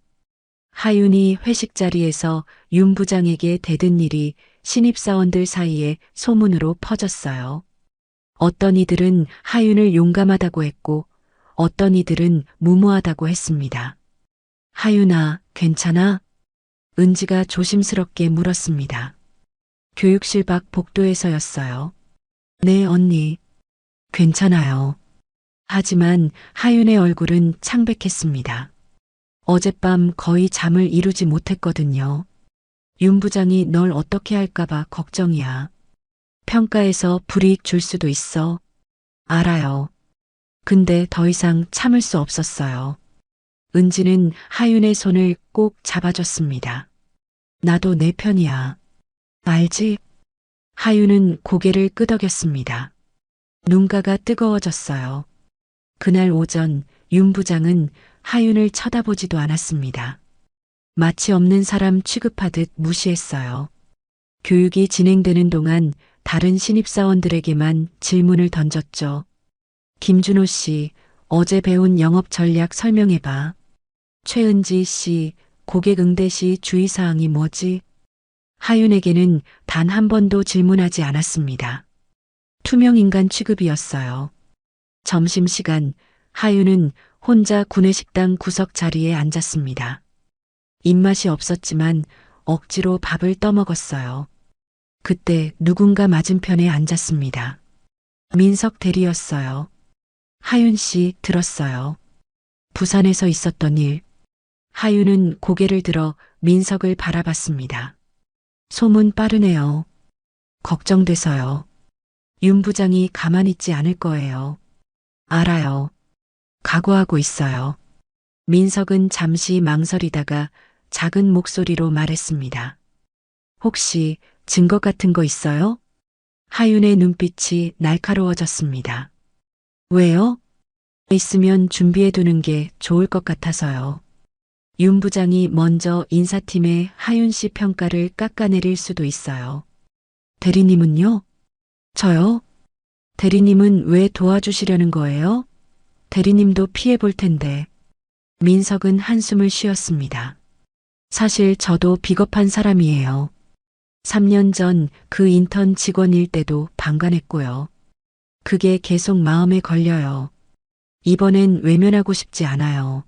S3: 하윤이 회식 자리에서 윤 부장에게 대든 일이 신입사원들 사이에 소문으로 퍼졌어요. 어떤 이들은 하윤을 용감하다고 했고 어떤 이들은 무모하다고 했습니다. 하윤아, 괜찮아? 은지가 조심스럽게 물었습니다. 교육실 밖 복도에서였어요. 네, 언니. 괜찮아요. 하지만 하윤의 얼굴은 창백했습니다. 어젯밤 거의 잠을 이루지 못했거든요. 윤 부장이 널 어떻게 할까봐 걱정이야. 평가에서 불이익 줄 수도 있어. 알아요. 근데 더 이상 참을 수 없었어요. 은지는 하윤의 손을 꼭 잡아줬습니다. 나도 내 편이야. 알지? 하윤은 고개를 끄덕였습니다. 눈가가 뜨거워졌어요. 그날 오전 윤 부장은 하윤을 쳐다보지도 않았습니다. 마치 없는 사람 취급하듯 무시했어요. 교육이 진행되는 동안 다른 신입사원들에게만 질문을 던졌죠. 김준호 씨, 어제 배운 영업 전략 설명해봐. 최은지 씨, 고객 응대 시 주의사항이 뭐지? 하윤에게는 단 한 번도 질문하지 않았습니다. 투명인간 취급이었어요. 점심시간 하윤은 혼자 구내식당 구석 자리에 앉았습니다. 입맛이 없었지만 억지로 밥을 떠먹었어요. 그때 누군가 맞은편에 앉았습니다. 민석 대리였어요. 하윤 씨 들었어요. 부산에서 있었던 일. 하윤은 고개를 들어 민석을 바라봤습니다. 소문 빠르네요. 걱정돼서요. 윤 부장이 가만히 있지 않을 거예요. 알아요. 각오하고 있어요. 민석은 잠시 망설이다가 작은 목소리로 말했습니다. 혹시 증거 같은 거 있어요? 하윤의 눈빛이 날카로워졌습니다. 왜요? 있으면 준비해 두는 게 좋을 것 같아서요. 윤 부장이 먼저 인사팀의 하윤 씨 평가를 깎아내릴 수도 있어요. 대리님은요? 저요? 대리님은 왜 도와주시려는 거예요? 대리님도 피해 볼 텐데. 민석은 한숨을 쉬었습니다. 사실 저도 비겁한 사람이에요. 3년 전 그 인턴 직원일 때도 방관했고요. 그게 계속 마음에 걸려요. 이번엔 외면하고 싶지 않아요.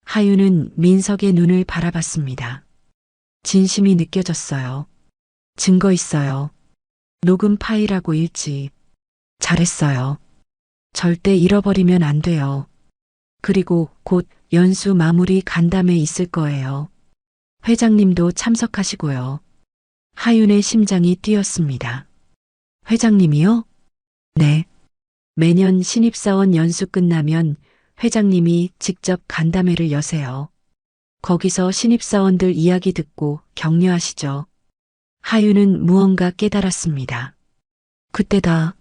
S3: 하윤은 민석의 눈을 바라봤습니다. 진심이 느껴졌어요. 증거 있어요. 녹음 파일하고 일지. 잘했어요. 절대 잃어버리면 안 돼요. 그리고 곧 연수 마무리 간담회 있을 거예요. 회장님도 참석하시고요. 하윤의 심장이 뛰었습니다. 회장님이요? 네. 매년 신입사원 연수 끝나면 회장님이 직접 간담회를 여세요. 거기서 신입사원들 이야기 듣고 격려하시죠. 하유는 무언가 깨달았습니다. 그때다.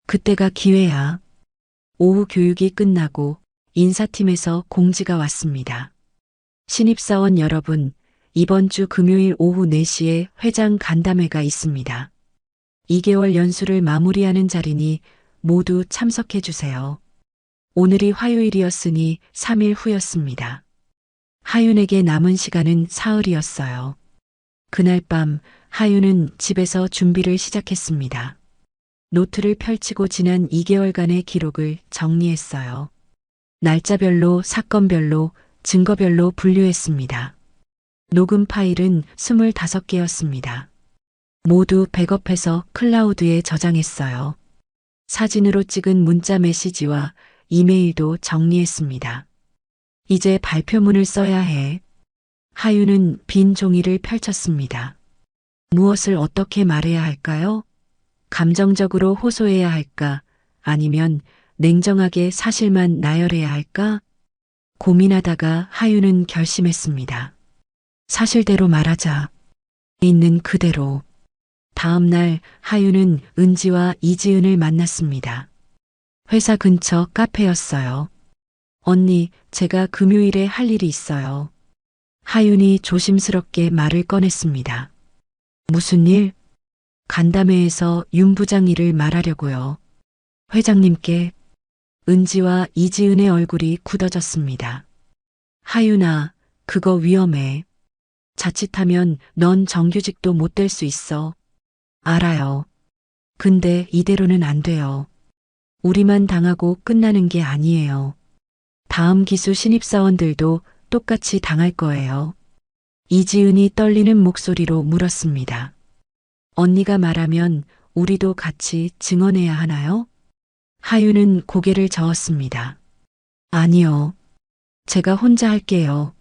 S3: 그때가 기회야. 오후 교육이 끝나고 인사팀에서 공지가 왔습니다. 신입사원 여러분, 이번 주 금요일 오후 4시에 회장 간담회가 있습니다. 2개월 연수를 마무리하는 자리니 모두 참석해 주세요. 오늘이 화요일이었으니 3일 후였습니다. 하윤에게 남은 시간은 사흘이었어요. 그날 밤 하윤은 집에서 준비를 시작했습니다. 노트를 펼치고 지난 2개월간의 기록을 정리했어요. 날짜별로, 사건별로, 증거별로 분류했습니다. 녹음 파일은 25개였습니다. 모두 백업해서 클라우드에 저장했어요. 사진으로 찍은 문자 메시지와 이메일도 정리했습니다. 이제 발표문을 써야 해. 하윤은 빈 종이를 펼쳤습니다. 무엇을 어떻게 말해야 할까요? 감정적으로 호소해야 할까? 아니면 냉정하게 사실만 나열해야 할까? 고민하다가 하윤은 결심했습니다. 사실대로 말하자. 있는 그대로. 다음 날 하윤은 은지와 이지은을 만났습니다. 회사 근처 카페였어요. 언니, 제가 금요일에 할 일이 있어요. 하윤이 조심스럽게 말을 꺼냈습니다. 무슨 일? 간담회에서 윤 부장 일을 말하려고요. 회장님께. 은지와 이지은의 얼굴이 굳어졌습니다. 하윤아, 그거 위험해. 자칫하면 넌 정규직도 못 될 수 있어. 알아요. 근데 이대로는 안 돼요. 우리만 당하고 끝나는 게 아니에요. 다음 기수 신입사원들도 똑같이 당할 거예요. 이지은이 떨리는 목소리로 물었습니다. 언니가 말하면 우리도 같이 증언해야 하나요? 하윤은 고개를 저었습니다. 아니요. 제가 혼자 할게요.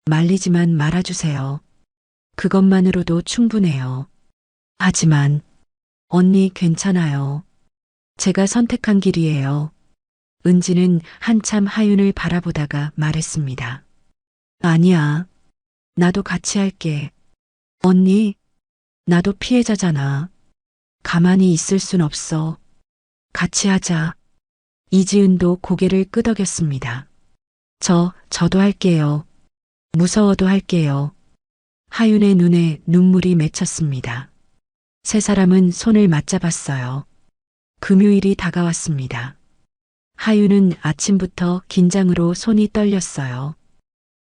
S3: 말리지만 말아주세요. 그것만으로도 충분해요. 하지만 언니 괜찮아요. 제가 선택한 길이에요. 은지는 한참 하윤을 바라보다가 말했습니다. 아니야. 나도 같이 할게. 언니, 나도 피해자잖아. 가만히 있을 순 없어. 같이 하자. 이지은도 고개를 끄덕였습니다. 저도 할게요. 무서워도 할게요. 하윤의 눈에 눈물이 맺혔습니다. 세 사람은 손을 맞잡았어요. 금요일이 다가왔습니다. 하윤은 아침부터 긴장으로 손이 떨렸어요.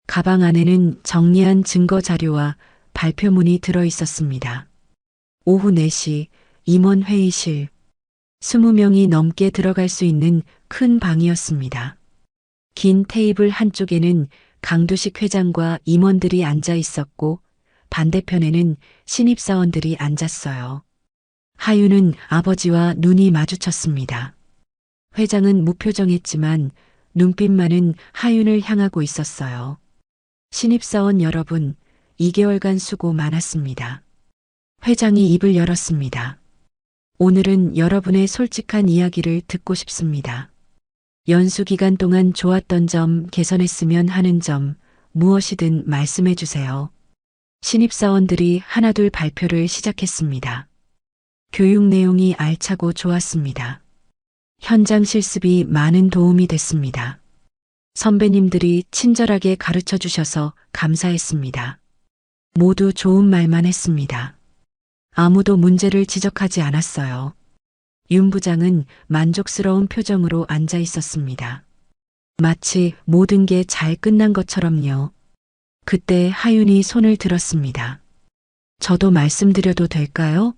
S3: 가방 안에는 정리한 증거 자료와 발표문이 들어 있었습니다. 오후 4시 임원 회의실. 20명이 넘게 들어갈 수 있는 큰 방이었습니다. 긴 테이블 한쪽에는 강두식 회장과 임원들이 앉아 있었고 반대편에는 신입사원들이 앉았어요. 하윤은 아버지와 눈이 마주쳤습니다. 회장은 무표정했지만 눈빛만은 하윤을 향하고 있었어요. 신입사원 여러분, 2개월간 수고 많았습니다. 회장이 입을 열었습니다. 오늘은 여러분의 솔직한 이야기를 듣고 싶습니다. 연수 기간 동안 좋았던 점, 개선했으면 하는 점, 무엇이든 말씀해 주세요. 신입사원들이 하나둘 발표를 시작했습니다. 교육 내용이 알차고 좋았습니다. 현장 실습이 많은 도움이 됐습니다. 선배님들이 친절하게 가르쳐 주셔서 감사했습니다. 모두 좋은 말만 했습니다. 아무도 문제를 지적하지 않았어요. 윤 부장은 만족스러운 표정으로 앉아 있었습니다. 마치 모든 게 잘 끝난 것처럼요. 그때 하윤이 손을 들었습니다. 저도 말씀드려도 될까요?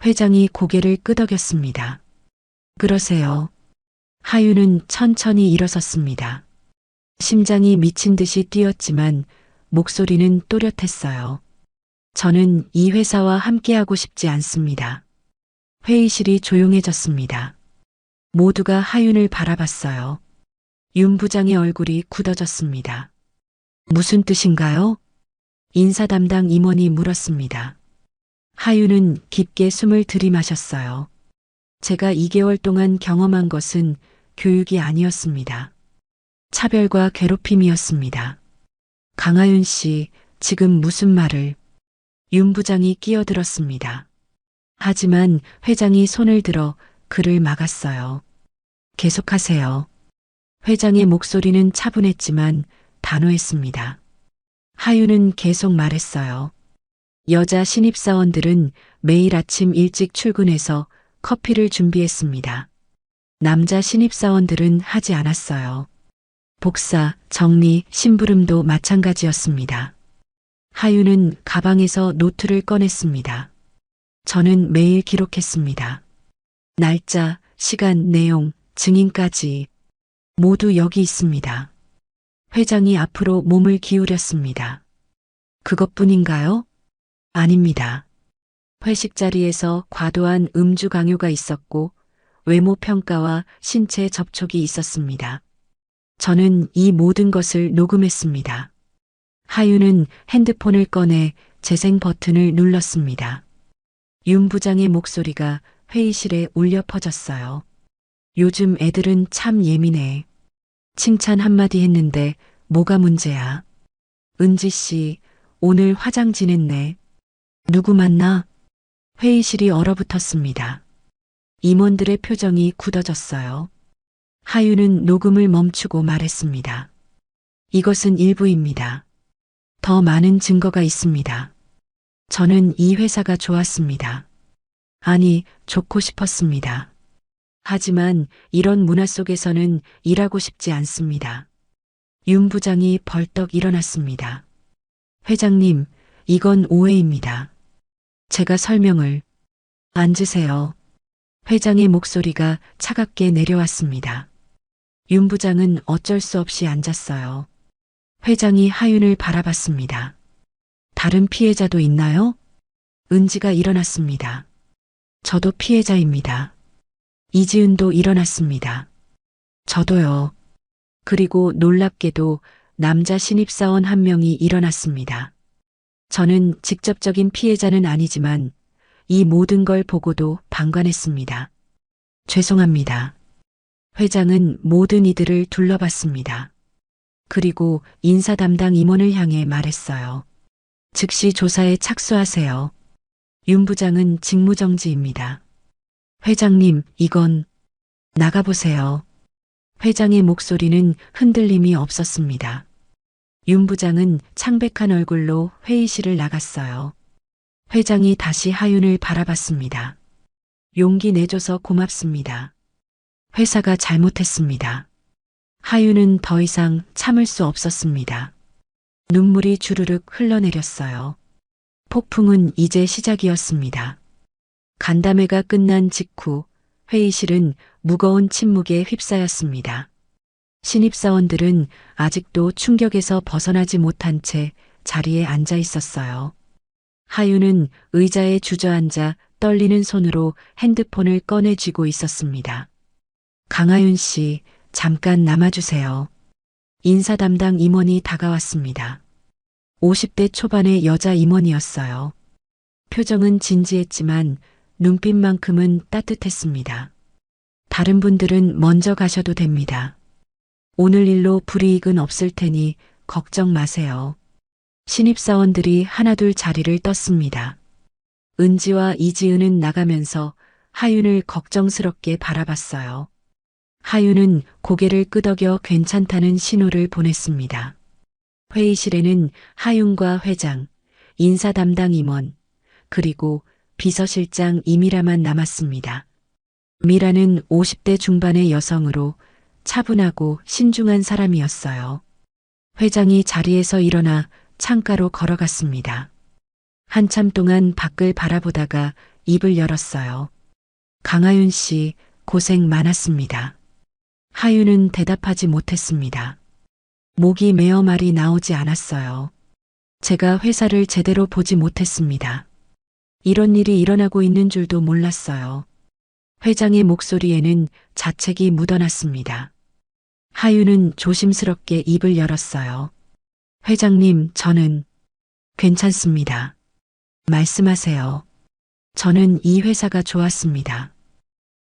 S3: 회장이 고개를 끄덕였습니다. 그러세요. 하윤은 천천히 일어섰습니다. 심장이 미친 듯이 뛰었지만 목소리는 또렷했어요. 저는 이 회사와 함께하고 싶지 않습니다. 회의실이 조용해졌습니다. 모두가 하윤을 바라봤어요. 윤 부장의 얼굴이 굳어졌습니다. 무슨 뜻인가요? 인사 담당 임원이 물었습니다. 하윤은 깊게 숨을 들이마셨어요. 제가 2개월 동안 경험한 것은 교육이 아니었습니다. 차별과 괴롭힘이었습니다. 강하윤 씨, 지금 무슨 말을? 윤 부장이 끼어들었습니다. 하지만 회장이 손을 들어 그를 막았어요. 계속하세요. 회장의 목소리는 차분했지만 단호했습니다. 하윤은 계속 말했어요. 여자 신입사원들은 매일 아침 일찍 출근해서 커피를 준비했습니다. 남자 신입사원들은 하지 않았어요. 복사, 정리, 심부름도 마찬가지였습니다. 하윤은 가방에서 노트를 꺼냈습니다. 저는 매일 기록했습니다. 날짜, 시간, 내용, 증인까지 모두 여기 있습니다. 회장이 앞으로 몸을 기울였습니다. 그것뿐인가요? 아닙니다. 회식 자리에서 과도한 음주 강요가 있었고 외모 평가와 신체 접촉이 있었습니다. 저는 이 모든 것을 녹음했습니다. 하윤은 핸드폰을 꺼내 재생 버튼을 눌렀습니다. 윤 부장의 목소리가 회의실에 울려 퍼졌어요. 요즘 애들은 참 예민해. 칭찬 한마디 했는데 뭐가 문제야? 은지 씨, 오늘 화장 진했네. 누구 만나? 회의실이 얼어붙었습니다. 임원들의 표정이 굳어졌어요. 하윤은 녹음을 멈추고 말했습니다. 이것은 일부입니다. 더 많은 증거가 있습니다. 저는 이 회사가 좋았습니다. 아니, 좋고 싶었습니다. 하지만 이런 문화 속에서는 일하고 싶지 않습니다. 윤 부장이 벌떡 일어났습니다. 회장님, 이건 오해입니다. 제가 설명을. 앉으세요. 회장의 목소리가 차갑게 내려왔습니다. 윤 부장은 어쩔 수 없이 앉았어요. 회장이 하윤을 바라봤습니다. 다른 피해자도 있나요? 은지가 일어났습니다. 저도 피해자입니다. 이지은도 일어났습니다. 저도요. 그리고 놀랍게도 남자 신입사원 한 명이 일어났습니다. 저는 직접적인 피해자는 아니지만 이 모든 걸 보고도 방관했습니다. 죄송합니다. 회장은 모든 이들을 둘러봤습니다. 그리고 인사 담당 임원을 향해 말했어요. 즉시 조사에 착수하세요. 윤 부장은 직무정지입니다. 회장님, 이건 나가보세요. 회장의 목소리는 흔들림이 없었습니다. 윤 부장은 창백한 얼굴로 회의실을 나갔어요. 회장이 다시 하윤을 바라봤습니다. 용기 내줘서 고맙습니다. 회사가 잘못했습니다. 하윤은 더 이상 참을 수 없었습니다. 눈물이 주르륵 흘러내렸어요. 폭풍은 이제 시작이었습니다. 간담회가 끝난 직후 회의실은 무거운 침묵에 휩싸였습니다. 신입사원들은 아직도 충격에서 벗어나지 못한 채 자리에 앉아 있었어요. 하윤은 의자에 주저앉아 떨리는 손으로 핸드폰을 꺼내 쥐고 있었습니다. 강하윤 씨, 잠깐 남아주세요. 인사 담당 임원이 다가왔습니다. 50대 초반의 여자 임원이었어요. 표정은 진지했지만 눈빛만큼은 따뜻했습니다. 다른 분들은 먼저 가셔도 됩니다. 오늘 일로 불이익은 없을 테니 걱정 마세요. 신입사원들이 하나둘 자리를 떴습니다. 은지와 이지은은 나가면서 하윤을 걱정스럽게 바라봤어요. 하윤은 고개를 끄덕여 괜찮다는 신호를 보냈습니다. 회의실에는 하윤과 회장, 인사 담당 임원, 그리고 비서실장 이미라만 남았습니다. 미라는 50대 중반의 여성으로 차분하고 신중한 사람이었어요. 회장이 자리에서 일어나 창가로 걸어갔습니다. 한참 동안 밖을 바라보다가 입을 열었어요. 강하윤 씨, 고생 많았습니다. 하윤은 대답하지 못했습니다. 목이 메어 말이 나오지 않았어요. 제가 회사를 제대로 보지 못했습니다. 이런 일이 일어나고 있는 줄도 몰랐어요. 회장의 목소리에는 자책이 묻어났습니다. 하윤은 조심스럽게 입을 열었어요. 회장님, 저는 괜찮습니다. 말씀하세요. 저는 이 회사가 좋았습니다.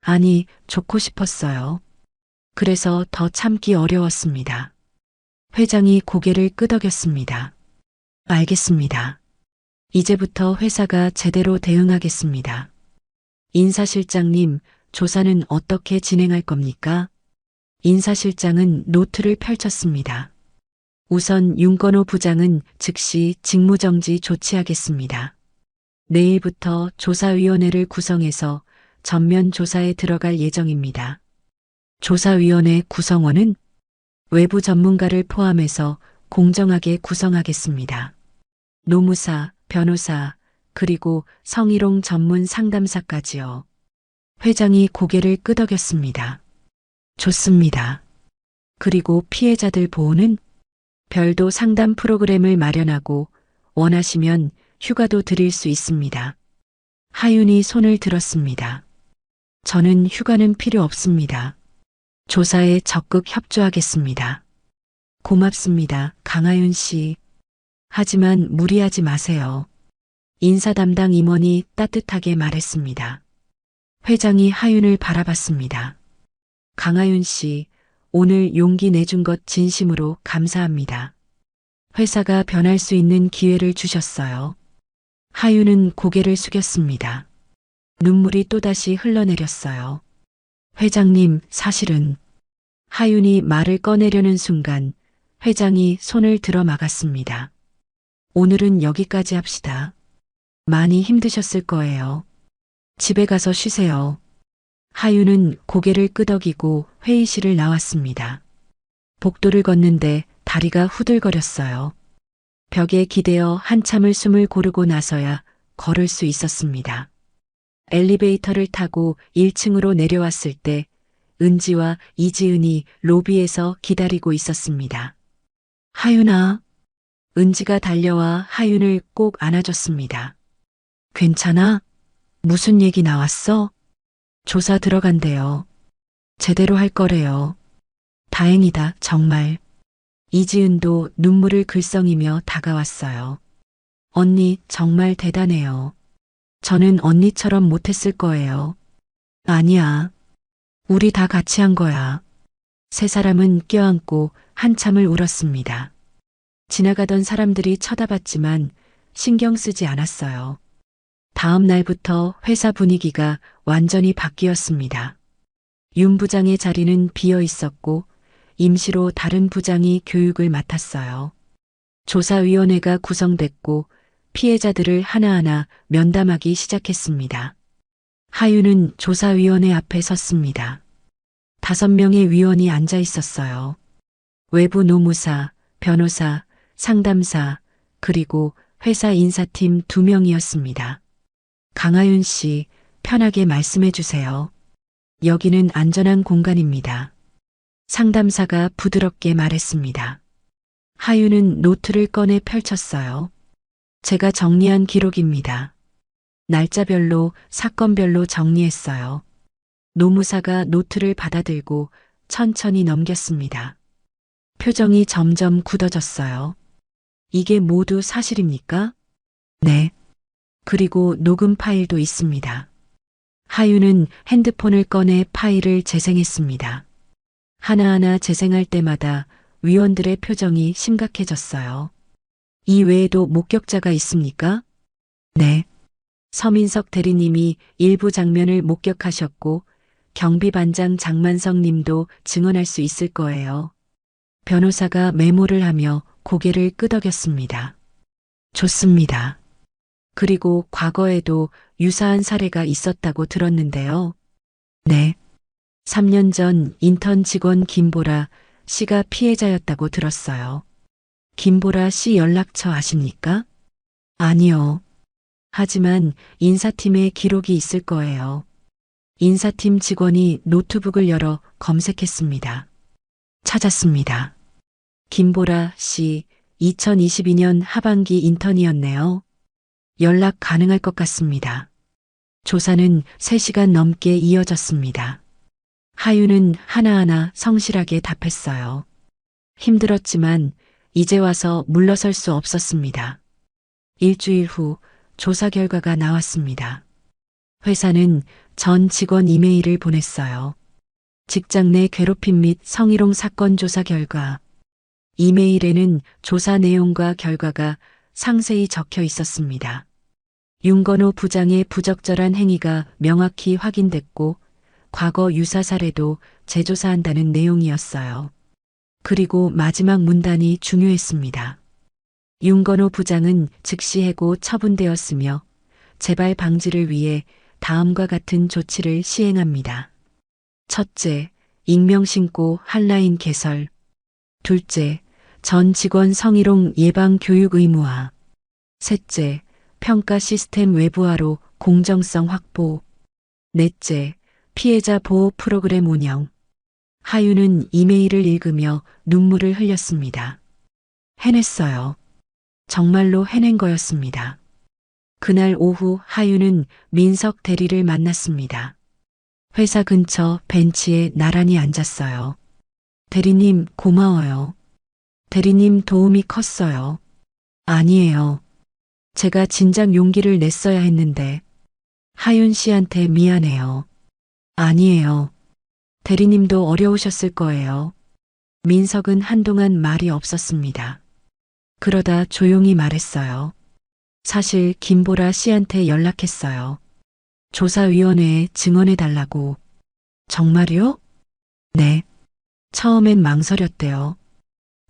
S3: 아니, 좋고 싶었어요. 그래서 더 참기 어려웠습니다. 회장이 고개를 끄덕였습니다. 알겠습니다. 이제부터 회사가 제대로 대응하겠습니다. 인사실장님, 조사는 어떻게 진행할 겁니까? 인사실장은 노트를 펼쳤습니다. 우선 윤건호 부장은 즉시 직무정지 조치하겠습니다. 내일부터 조사위원회를 구성해서 전면 조사에 들어갈 예정입니다. 조사위원회 구성원은 외부 전문가를 포함해서 공정하게 구성하겠습니다. 노무사, 변호사, 그리고 성희롱 전문 상담사까지요. 회장이 고개를 끄덕였습니다. 좋습니다. 그리고 피해자들 보호는 별도 상담 프로그램을 마련하고 원하시면 휴가도 드릴 수 있습니다. 하윤이 손을 들었습니다. 저는 휴가는 필요 없습니다. 조사에 적극 협조하겠습니다. 고맙습니다, 강하윤 씨. 하지만 무리하지 마세요. 인사 담당 임원이 따뜻하게 말했습니다. 회장이 하윤을 바라봤습니다. 강하윤 씨, 오늘 용기 내준 것 진심으로 감사합니다. 회사가 변할 수 있는 기회를 주셨어요. 하윤은 고개를 숙였습니다. 눈물이 또다시 흘러내렸어요. 회장님, 사실은 하윤이 말을 꺼내려는 순간 회장이 손을 들어 막았습니다. 오늘은 여기까지 합시다. 많이 힘드셨을 거예요. 집에 가서 쉬세요. 하윤은 고개를 끄덕이고 회의실을 나왔습니다. 복도를 걷는데 다리가 후들거렸어요. 벽에 기대어 한참을 숨을 고르고 나서야 걸을 수 있었습니다. 엘리베이터를 타고 1층으로 내려왔을 때 은지와 이지은이 로비에서 기다리고 있었습니다. 하윤아. 은지가 달려와 하윤을 꼭 안아줬습니다. 괜찮아? 무슨 얘기 나왔어? 조사 들어간대요. 제대로 할 거래요. 다행이다, 정말. 이지은도 눈물을 글썽이며 다가왔어요. 언니, 정말 대단해요. 저는 언니처럼 못했을 거예요. 아니야. 우리 다 같이 한 거야. 세 사람은 껴안고 한참을 울었습니다. 지나가던 사람들이 쳐다봤지만 신경 쓰지 않았어요. 다음 날부터 회사 분위기가 완전히 바뀌었습니다. 윤 부장의 자리는 비어 있었고 임시로 다른 부장이 교육을 맡았어요. 조사위원회가 구성됐고 피해자들을 하나하나 면담하기 시작했습니다. 하윤은 조사위원회 앞에 섰습니다. 5명의 위원이 앉아 있었어요. 외부 노무사, 변호사, 상담사, 그리고 회사 인사팀 2명이었습니다. 강하윤 씨, 편하게 말씀해 주세요. 여기는 안전한 공간입니다. 상담사가 부드럽게 말했습니다. 하윤은 노트를 꺼내 펼쳤어요. 제가 정리한 기록입니다. 날짜별로, 사건별로 정리했어요. 노무사가 노트를 받아들고 천천히 넘겼습니다. 표정이 점점 굳어졌어요. 이게 모두 사실입니까? 네. 그리고 녹음 파일도 있습니다. 하윤은 핸드폰을 꺼내 파일을 재생했습니다. 하나하나 재생할 때마다 위원들의 표정이 심각해졌어요. 이 외에도 목격자가 있습니까? 네. 서민석 대리님이 일부 장면을 목격하셨고 경비반장 장만석 님도 증언할 수 있을 거예요. 변호사가 메모를 하며 고개를 끄덕였습니다. 좋습니다. 그리고 과거에도 유사한 사례가 있었다고 들었는데요. 네. 3년 전 인턴 직원 김보라 씨가 피해자였다고 들었어요. 김보라 씨 연락처 아십니까? 아니요. 하지만 인사팀에 기록이 있을 거예요. 인사팀 직원이 노트북을 열어 검색했습니다. 찾았습니다. 김보라 씨 2022년 하반기 인턴이었네요. 연락 가능할 것 같습니다. 조사는 3시간 넘게 이어졌습니다. 하윤은 하나하나 성실하게 답했어요. 힘들었지만 이제 와서 물러설 수 없었습니다. 일주일 후 조사 결과가 나왔습니다. 회사는 전 직원 이메일을 보냈어요. 직장 내 괴롭힘 및 성희롱 사건 조사 결과. 이메일에는 조사 내용과 결과가 상세히 적혀 있었습니다. 윤건호 부장의 부적절한 행위가 명확히 확인됐고 과거 유사 사례도 재조사한다는 내용이었어요. 그리고 마지막 문단이 중요했습니다. 윤건호 부장은 즉시 해고 처분되었으며 재발 방지를 위해 다음과 같은 조치를 시행합니다. 첫째, 익명 신고 한라인 개설. 둘째, 전 직원 성희롱 예방 교육 의무화. 셋째, 평가 시스템 외부화로 공정성 확보. 넷째, 피해자 보호 프로그램 운영. 하윤은 이메일을 읽으며 눈물을 흘렸습니다. 해냈어요. 정말로 해낸 거였습니다. 그날 오후 하윤은 민석 대리를 만났습니다. 회사 근처 벤치에 나란히 앉았어요. 대리님 고마워요. 대리님 도움이 컸어요. 아니에요. 제가 진작 용기를 냈어야 했는데. 하윤 씨한테 미안해요. 아니에요. 대리님도 어려우셨을 거예요. 민석은 한동안 말이 없었습니다. 그러다 조용히 말했어요. 사실 김보라 씨한테 연락했어요. 조사위원회에 증언해달라고. 정말요? 네. 처음엔 망설였대요.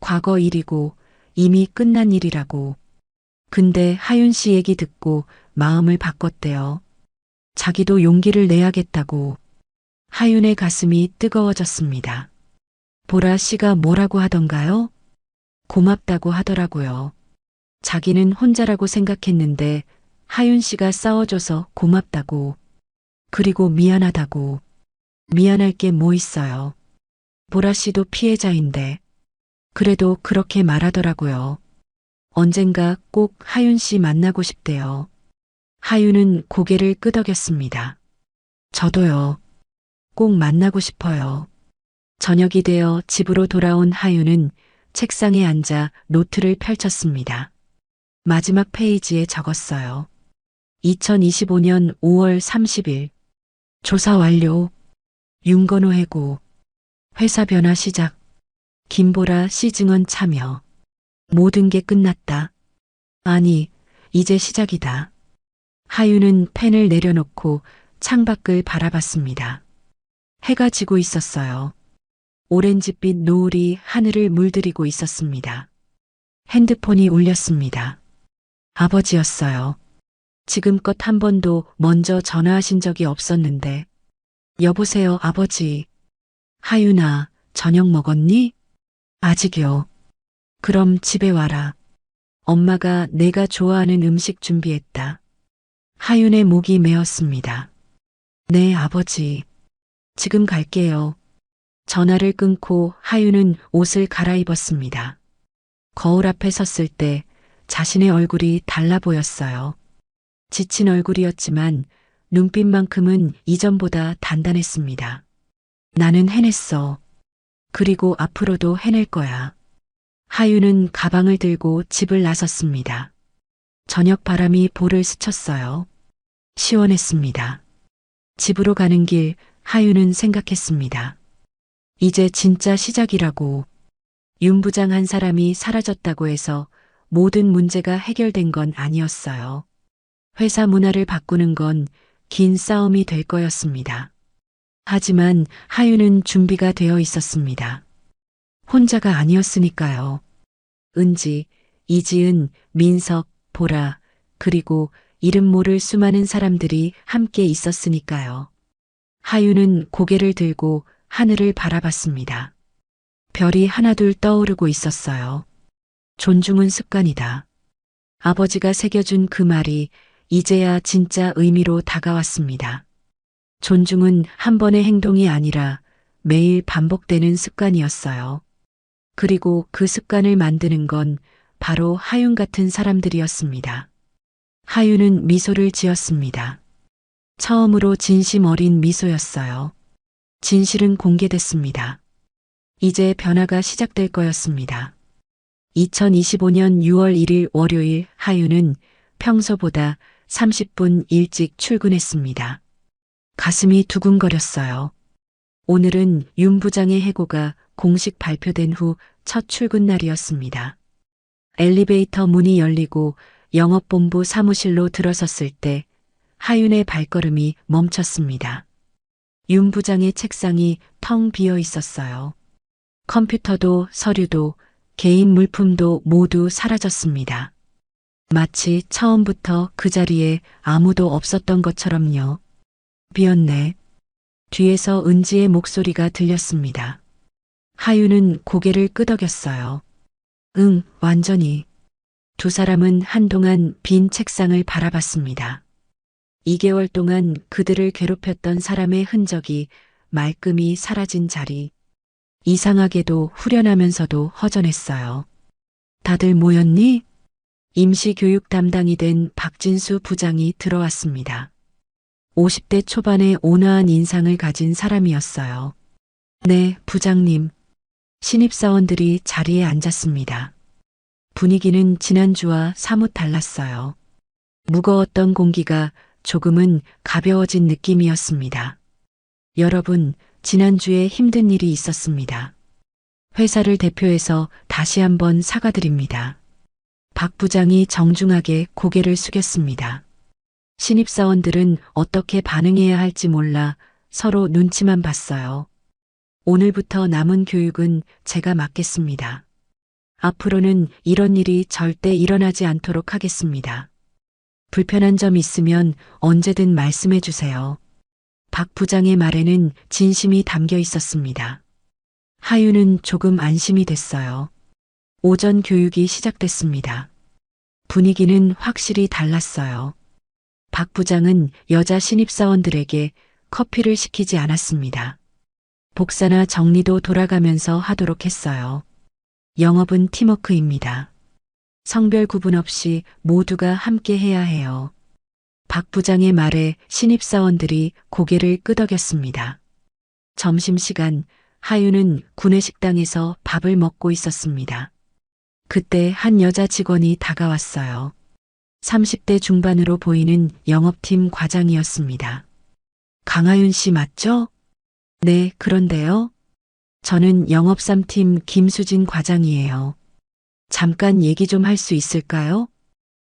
S3: 과거 일이고 이미 끝난 일이라고. 근데 하윤 씨 얘기 듣고 마음을 바꿨대요. 자기도 용기를 내야겠다고. 하윤의 가슴이 뜨거워졌습니다. 보라 씨가 뭐라고 하던가요? 고맙다고 하더라고요. 자기는 혼자라고 생각했는데 하윤 씨가 싸워줘서 고맙다고. 그리고 미안하다고. 미안할 게 뭐 있어요. 보라 씨도 피해자인데. 그래도 그렇게 말하더라고요. 언젠가 꼭 하윤 씨 만나고 싶대요. 하윤은 고개를 끄덕였습니다. 저도요. 꼭 만나고 싶어요. 저녁이 되어 집으로 돌아온 하윤은 책상에 앉아 노트를 펼쳤습니다. 마지막 페이지에 적었어요. 2025년 5월 30일. 조사 완료. 윤건호 해고. 회사 변화 시작. 김보라 씨 증언 참여. 모든 게 끝났다. 아니, 이제 시작이다. 하윤은 펜을 내려놓고 창밖을 바라봤습니다. 해가 지고 있었어요. 오렌지빛 노을이 하늘을 물들이고 있었습니다. 핸드폰이 울렸습니다. 아버지였어요. 지금껏 한 번도 먼저 전화하신 적이 없었는데. 여보세요, 아버지. 하윤아, 저녁 먹었니? 아직요. 그럼 집에 와라. 엄마가 내가 좋아하는 음식 준비했다. 하윤의 목이 메었습니다. 네, 아버지. 지금 갈게요. 전화를 끊고 하윤은 옷을 갈아입었습니다. 거울 앞에 섰을 때 자신의 얼굴이 달라 보였어요. 지친 얼굴이었지만 눈빛만큼은 이전보다 단단했습니다. 나는 해냈어. 그리고 앞으로도 해낼 거야. 하윤은 가방을 들고 집을 나섰습니다. 저녁 바람이 볼을 스쳤어요. 시원했습니다. 집으로 가는 길 하윤은 생각했습니다. 이제 진짜 시작이라고. 윤 부장 한 사람이 사라졌다고 해서 모든 문제가 해결된 건 아니었어요. 회사 문화를 바꾸는 건 긴 싸움이 될 거였습니다. 하지만 하윤은 준비가 되어 있었습니다. 혼자가 아니었으니까요. 은지, 이지은, 민석, 보라, 그리고 이름 모를 수많은 사람들이 함께 있었으니까요. 하윤은 고개를 들고 하늘을 바라봤습니다. 별이 하나둘 떠오르고 있었어요. 존중은 습관이다. 아버지가 새겨준 그 말이 이제야 진짜 의미로 다가왔습니다. 존중은 한 번의 행동이 아니라 매일 반복되는 습관이었어요. 그리고 그 습관을 만드는 건 바로 하윤 같은 사람들이었습니다. 하윤은 미소를 지었습니다. 처음으로 진심 어린 미소였어요. 진실은 공개됐습니다. 이제 변화가 시작될 거였습니다. 2025년 6월 1일 월요일 하윤은 평소보다 30분 일찍 출근했습니다. 가슴이 두근거렸어요. 오늘은 윤 부장의 해고가 공식 발표된 후 첫 출근 날이었습니다. 엘리베이터 문이 열리고 영업본부 사무실로 들어섰을 때 하윤의 발걸음이 멈췄습니다. 윤 부장의 책상이 텅 비어 있었어요. 컴퓨터도 서류도 개인 물품도 모두 사라졌습니다. 마치 처음부터 그 자리에 아무도 없었던 것처럼요. 비었네. 뒤에서 은지의 목소리가 들렸습니다. 하윤은 고개를 끄덕였어요. 응, 완전히. 두 사람은 한동안 빈 책상을 바라봤습니다. 2개월 동안 그들을 괴롭혔던 사람의 흔적이 말끔히 사라진 자리. 이상하게도 후련하면서도 허전했어요. 다들 모였니? 임시교육 담당이 된 박진수 부장이 들어왔습니다. 50대 초반의 온화한 인상을 가진 사람이었어요. 네, 부장님. 신입사원들이 자리에 앉았습니다. 분위기는 지난주와 사뭇 달랐어요. 무거웠던 공기가 조금은 가벼워진 느낌이었습니다. 여러분, 지난주에 힘든 일이 있었습니다. 회사를 대표해서 다시 한번 사과드립니다. 박 부장이 정중하게 고개를 숙였습니다. 신입사원들은 어떻게 반응해야 할지 몰라 서로 눈치만 봤어요. 오늘부터 남은 교육은 제가 맡겠습니다. 앞으로는 이런 일이 절대 일어나지 않도록 하겠습니다. 불편한 점 있으면 언제든 말씀해 주세요. 박 부장의 말에는 진심이 담겨 있었습니다. 하윤은 조금 안심이 됐어요. 오전 교육이 시작됐습니다. 분위기는 확실히 달랐어요. 박 부장은 여자 신입사원들에게 커피를 시키지 않았습니다. 복사나 정리도 돌아가면서 하도록 했어요. 영업은 팀워크입니다. 성별 구분 없이 모두가 함께 해야 해요. 박 부장의 말에 신입사원들이 고개를 끄덕였습니다. 점심시간 하윤은 구내식당에서 밥을 먹고 있었습니다. 그때 한 여자 직원이 다가왔어요. 30대 중반으로 보이는 영업팀 과장이었습니다. 강하윤 씨 맞죠? 네, 그런데요. 저는 영업 3팀 김수진 과장이에요. 잠깐 얘기 좀 할 수 있을까요?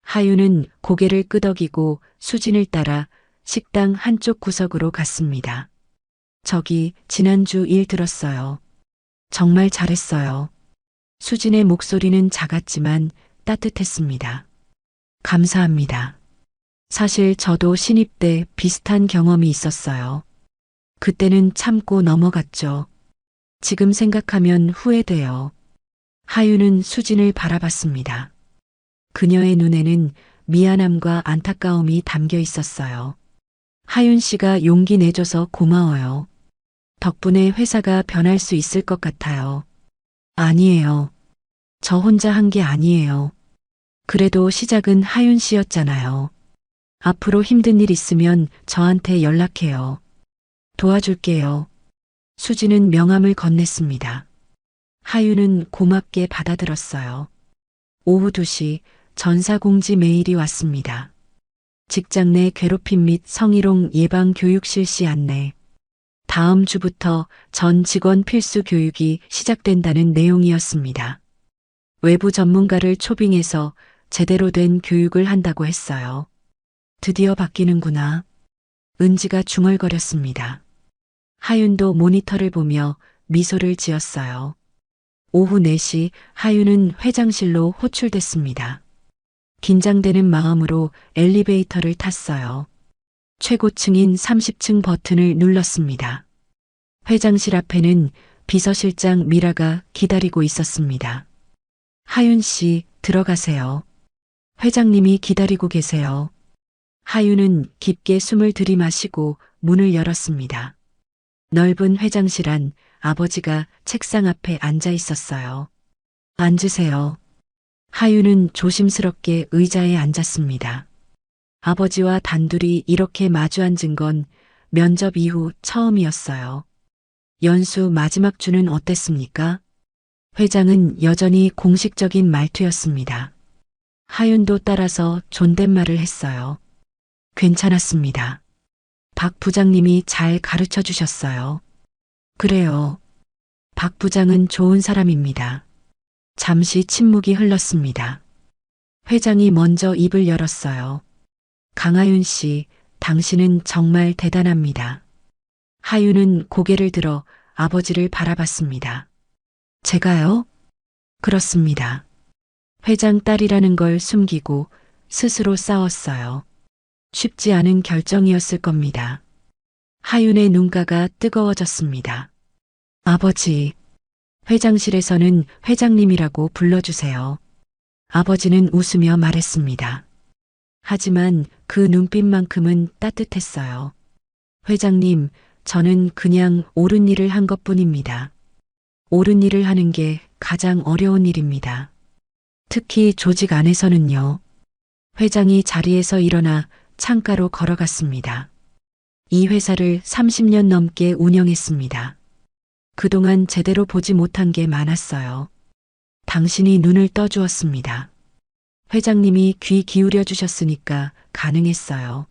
S3: 하윤은 고개를 끄덕이고 수진을 따라 식당 한쪽 구석으로 갔습니다. 저기 지난주 일 들었어요. 정말 잘했어요. 수진의 목소리는 작았지만 따뜻했습니다. 감사합니다. 사실 저도 신입 때 비슷한 경험이 있었어요. 그때는 참고 넘어갔죠. 지금 생각하면 후회돼요. 하윤은 수진을 바라봤습니다. 그녀의 눈에는 미안함과 안타까움이 담겨 있었어요. 하윤 씨가 용기 내줘서 고마워요. 덕분에 회사가 변할 수 있을 것 같아요. 아니에요. 저 혼자 한 게 아니에요. 그래도 시작은 하윤 씨였잖아요. 앞으로 힘든 일 있으면 저한테 연락해요. 도와줄게요. 수지는 명함을 건넸습니다. 하윤은 고맙게 받아들었어요. 오후 2시 전사공지 메일이 왔습니다. 직장 내 괴롭힘 및 성희롱 예방 교육 실시 안내. 다음 주부터 전 직원 필수 교육이 시작된다는 내용이었습니다. 외부 전문가를 초빙해서 제대로 된 교육을 한다고 했어요. 드디어 바뀌는구나. 은지가 중얼거렸습니다. 하윤도 모니터를 보며 미소를 지었어요. 오후 4시 하윤은 회장실로 호출됐습니다. 긴장되는 마음으로 엘리베이터를 탔어요. 최고층인 30층 버튼을 눌렀습니다. 회장실 앞에는 비서실장 미라가 기다리고 있었습니다. 하윤 씨, 들어가세요. 회장님이 기다리고 계세요. 하윤은 깊게 숨을 들이마시고 문을 열었습니다. 넓은 회장실 안 아버지가 책상 앞에 앉아 있었어요. 앉으세요. 하윤은 조심스럽게 의자에 앉았습니다. 아버지와 단둘이 이렇게 마주 앉은 건 면접 이후 처음이었어요. 연수 마지막 주는 어땠습니까? 회장은 여전히 공식적인 말투였습니다. 하윤도 따라서 존댓말을 했어요. 괜찮았습니다. 박 부장님이 잘 가르쳐 주셨어요. 그래요. 박 부장은 좋은 사람입니다. 잠시 침묵이 흘렀습니다. 회장이 먼저 입을 열었어요. 강하윤 씨, 당신은 정말 대단합니다. 하윤은 고개를 들어 아버지를 바라봤습니다. 제가요? 그렇습니다. 회장 딸이라는 걸 숨기고 스스로 싸웠어요. 쉽지 않은 결정이었을 겁니다. 하윤의 눈가가 뜨거워졌습니다. 아버지, 회장실에서는 회장님이라고 불러주세요. 아버지는 웃으며 말했습니다. 하지만 그 눈빛만큼은 따뜻했어요. 회장님, 저는 그냥 옳은 일을 한 것뿐입니다. 옳은 일을 하는 게 가장 어려운 일입니다. 특히 조직 안에서는요. 회장이 자리에서 일어나 창가로 걸어갔습니다. 이 회사를 30년 넘게 운영했습니다. 그동안 제대로 보지 못한 게 많았어요. 당신이 눈을 떠주었습니다. 회장님이 귀 기울여 주셨으니까 가능했어요.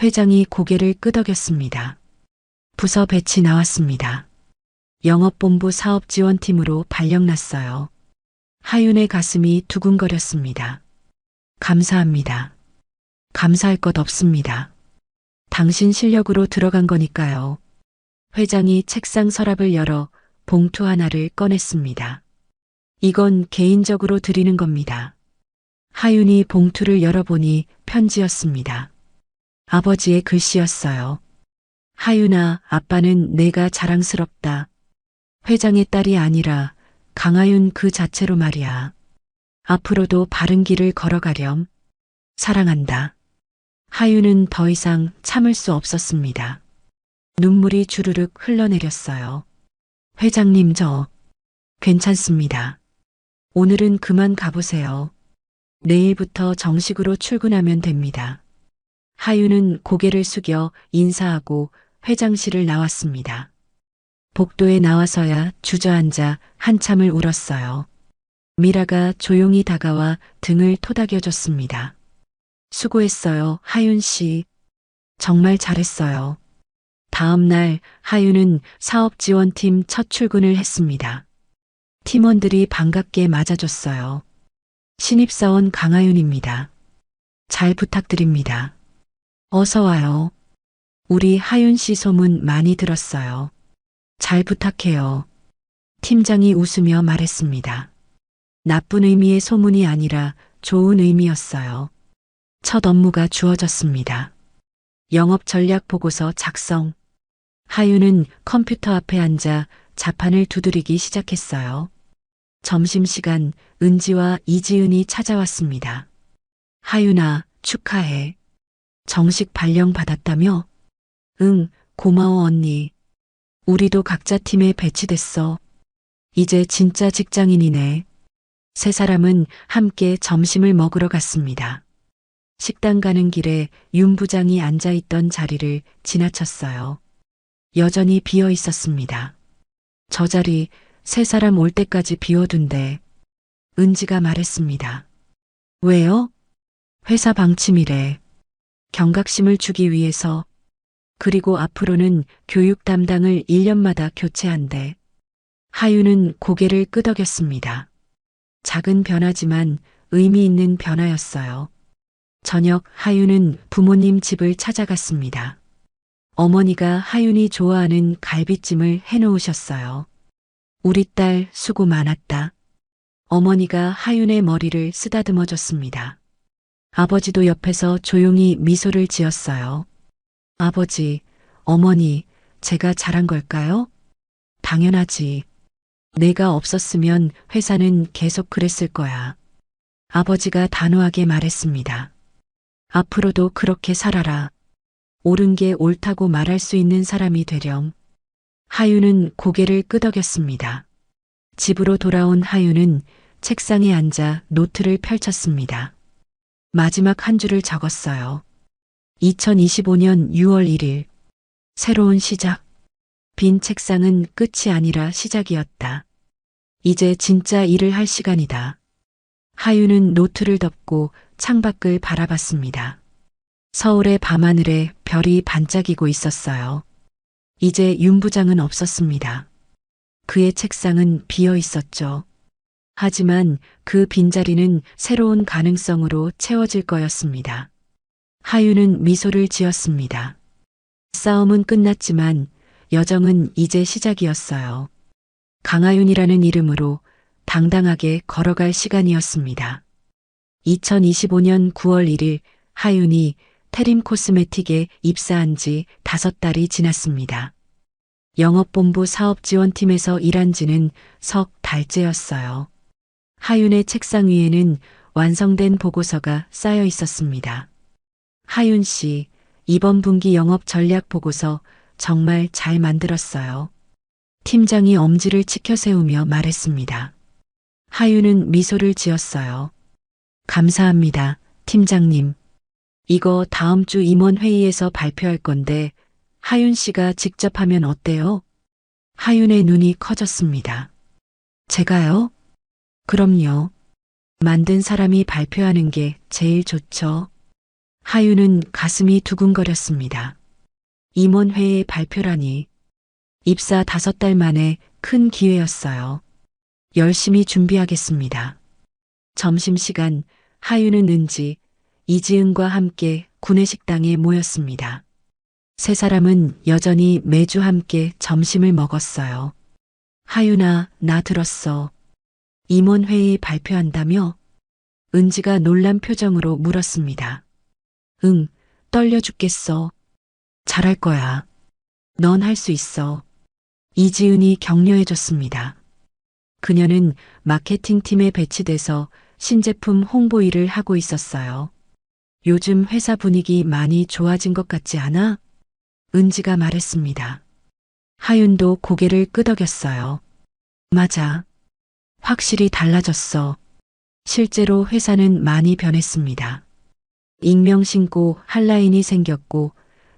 S3: 회장이 고개를 끄덕였습니다. 부서 배치 나왔습니다. 영업본부 사업지원팀으로 발령났어요. 하윤의 가슴이 두근거렸습니다. 감사합니다. 감사할 것 없습니다. 당신 실력으로 들어간 거니까요. 회장이 책상 서랍을 열어 봉투 하나를 꺼냈습니다. 이건 개인적으로 드리는 겁니다. 하윤이 봉투를 열어보니 편지였습니다. 아버지의 글씨였어요. 하윤아, 아빠는 내가 자랑스럽다. 회장의 딸이 아니라 강하윤 그 자체로 말이야. 앞으로도 바른 길을 걸어가렴. 사랑한다. 하윤은 더 이상 참을 수 없었습니다. 눈물이 주르륵 흘러내렸어요. 회장님, 저 괜찮습니다. 오늘은 그만 가보세요. 내일부터 정식으로 출근하면 됩니다. 하윤은 고개를 숙여 인사하고 회장실을 나왔습니다. 복도에 나와서야 주저앉아 한참을 울었어요. 미라가 조용히 다가와 등을 토닥여줬습니다. 수고했어요, 하윤 씨. 정말 잘했어요. 다음 날 하윤은 사업지원팀 첫 출근을 했습니다. 팀원들이 반갑게 맞아줬어요. 신입사원 강하윤입니다. 잘 부탁드립니다. 어서 와요. 우리 하윤 씨 소문 많이 들었어요. 잘 부탁해요. 팀장이 웃으며 말했습니다. 나쁜 의미의 소문이 아니라 좋은 의미였어요. 첫 업무가 주어졌습니다. 영업 전략 보고서 작성. 하윤은 컴퓨터 앞에 앉아 자판을 두드리기 시작했어요. 점심시간 은지와 이지은이 찾아왔습니다. 하윤아, 축하해. 정식 발령 받았다며? 응, 고마워 언니. 우리도 각자 팀에 배치됐어. 이제 진짜 직장인이네. 세 사람은 함께 점심을 먹으러 갔습니다. 식당 가는 길에 윤 부장이 앉아있던 자리를 지나쳤어요. 여전히 비어 있었습니다. 저 자리 세 사람 올 때까지 비워둔대. 은지가 말했습니다. 왜요? 회사 방침이래. 경각심을 주기 위해서. 그리고 앞으로는 교육 담당을 1년마다 교체한대. 하윤은 고개를 끄덕였습니다. 작은 변화지만 의미 있는 변화였어요. 저녁 하윤은 부모님 집을 찾아갔습니다. 어머니가 하윤이 좋아하는 갈비찜을 해놓으셨어요. 우리 딸 수고 많았다. 어머니가 하윤의 머리를 쓰다듬어 줬습니다. 아버지도 옆에서 조용히 미소를 지었어요. 아버지, 어머니, 제가 잘한 걸까요? 당연하지. 내가 없었으면 회사는 계속 그랬을 거야. 아버지가 단호하게 말했습니다. 앞으로도 그렇게 살아라. 옳은 게 옳다고 말할 수 있는 사람이 되렴. 하윤은 고개를 끄덕였습니다. 집으로 돌아온 하윤은 책상에 앉아 노트를 펼쳤습니다. 마지막 한 줄을 적었어요. 2025년 6월 1일. 새로운 시작. 빈 책상은 끝이 아니라 시작이었다. 이제 진짜 일을 할 시간이다. 하윤은 노트를 덮고 창밖을 바라봤습니다. 서울의 밤하늘에 별이 반짝이고 있었어요. 이제 윤 부장은 없었습니다. 그의 책상은 비어 있었죠. 하지만 그 빈자리는 새로운 가능성으로 채워질 거였습니다. 하윤은 미소를 지었습니다. 싸움은 끝났지만 여정은 이제 시작이었어요. 강하윤이라는 이름으로 당당하게 걸어갈 시간이었습니다. 2025년 9월 1일 하윤이 테림 코스메틱에 입사한 지 5달이 지났습니다. 영업본부 사업지원팀에서 일한 지는 석 달째였어요. 하윤의 책상 위에는 완성된 보고서가 쌓여 있었습니다. 하윤 씨, 이번 분기 영업 전략 보고서 정말 잘 만들었어요. 팀장이 엄지를 치켜세우며 말했습니다. 하윤은 미소를 지었어요. 감사합니다, 팀장님. 이거 다음 주 임원회의에서 발표할 건데 하윤 씨가 직접 하면 어때요? 하윤의 눈이 커졌습니다. 제가요? 그럼요. 만든 사람이 발표하는 게 제일 좋죠. 하윤은 가슴이 두근거렸습니다. 임원회의 발표라니. 입사 5달 만에 큰 기회였어요. 열심히 준비하겠습니다. 점심시간 하윤은 은지, 이지은과 함께 구내식당에 모였습니다. 세 사람은 여전히 매주 함께 점심을 먹었어요. 하윤아, 나 들었어. 임원회의 발표한다며? 은지가 놀란 표정으로 물었습니다. 응, 떨려 죽겠어. 잘할 거야. 넌 할 수 있어. 이지은이 격려해줬습니다. 그녀는 마케팅팀에 배치돼서 신제품 홍보 일을 하고 있었어요. 요즘 회사 분위기 많이 좋아진 것 같지 않아? 은지가 말했습니다. 하윤도 고개를 끄덕였어요. 맞아. 확실히 달라졌어. 실제로 회사는 많이 변했습니다. 익명 신고 한라인이 생겼고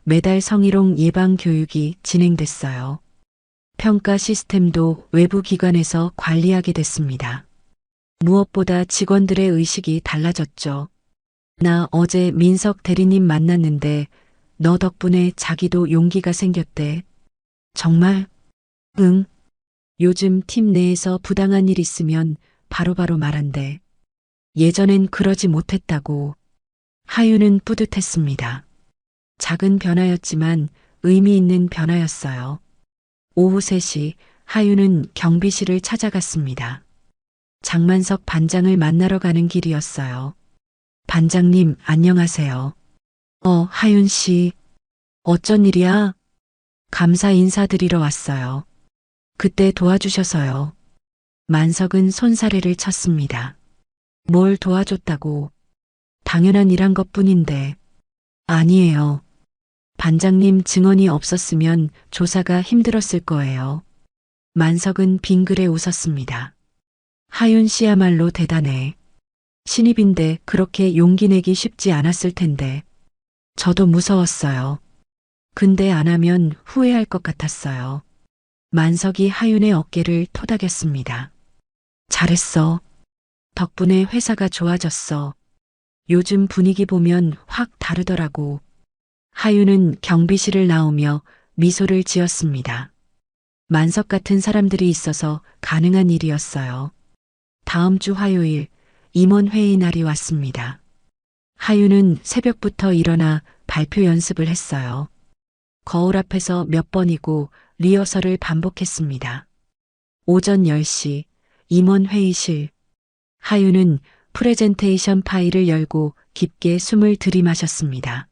S3: 매달 성희롱 예방 교육이 진행됐어요. 평가 시스템도 외부 기관에서 관리하게 됐습니다. 무엇보다 직원들의 의식이 달라졌죠. 나 어제 민석 대리님 만났는데 너 덕분에 자기도 용기가 생겼대. 정말? 응. 요즘 팀 내에서 부당한 일 있으면 바로바로 말한대. 예전엔 그러지 못했다고. 하윤은 뿌듯했습니다. 작은 변화였지만 의미 있는 변화였어요. 오후 3시 하윤은 경비실을 찾아갔습니다. 장만석 반장을 만나러 가는 길이었어요. 반장님, 안녕하세요. 하윤 씨. 어쩐 일이야? 감사 인사드리러 왔어요. 그때 도와주셔서요. 만석은 손사래를 쳤습니다. 뭘 도와줬다고? 당연한 일한 것뿐인데. 아니에요. 반장님 증언이 없었으면 조사가 힘들었을 거예요. 만석은 빙그레 웃었습니다. 하윤 씨야말로 대단해. 신입인데 그렇게 용기 내기 쉽지 않았을 텐데. 저도 무서웠어요. 근데 안 하면 후회할 것 같았어요. 만석이 하윤의 어깨를 토닥였습니다. 잘했어. 덕분에 회사가 좋아졌어. 요즘 분위기 보면 확 다르더라고. 하윤은 경비실을 나오며 미소를 지었습니다. 만석 같은 사람들이 있어서 가능한 일이었어요. 다음 주 화요일 임원회의 날이 왔습니다. 하윤은 새벽부터 일어나 발표 연습을 했어요. 거울 앞에서 몇 번이고 리허설을 반복했습니다. 오전 10시 임원회의실. 하윤은 프레젠테이션 파일을 열고 깊게 숨을 들이마셨습니다.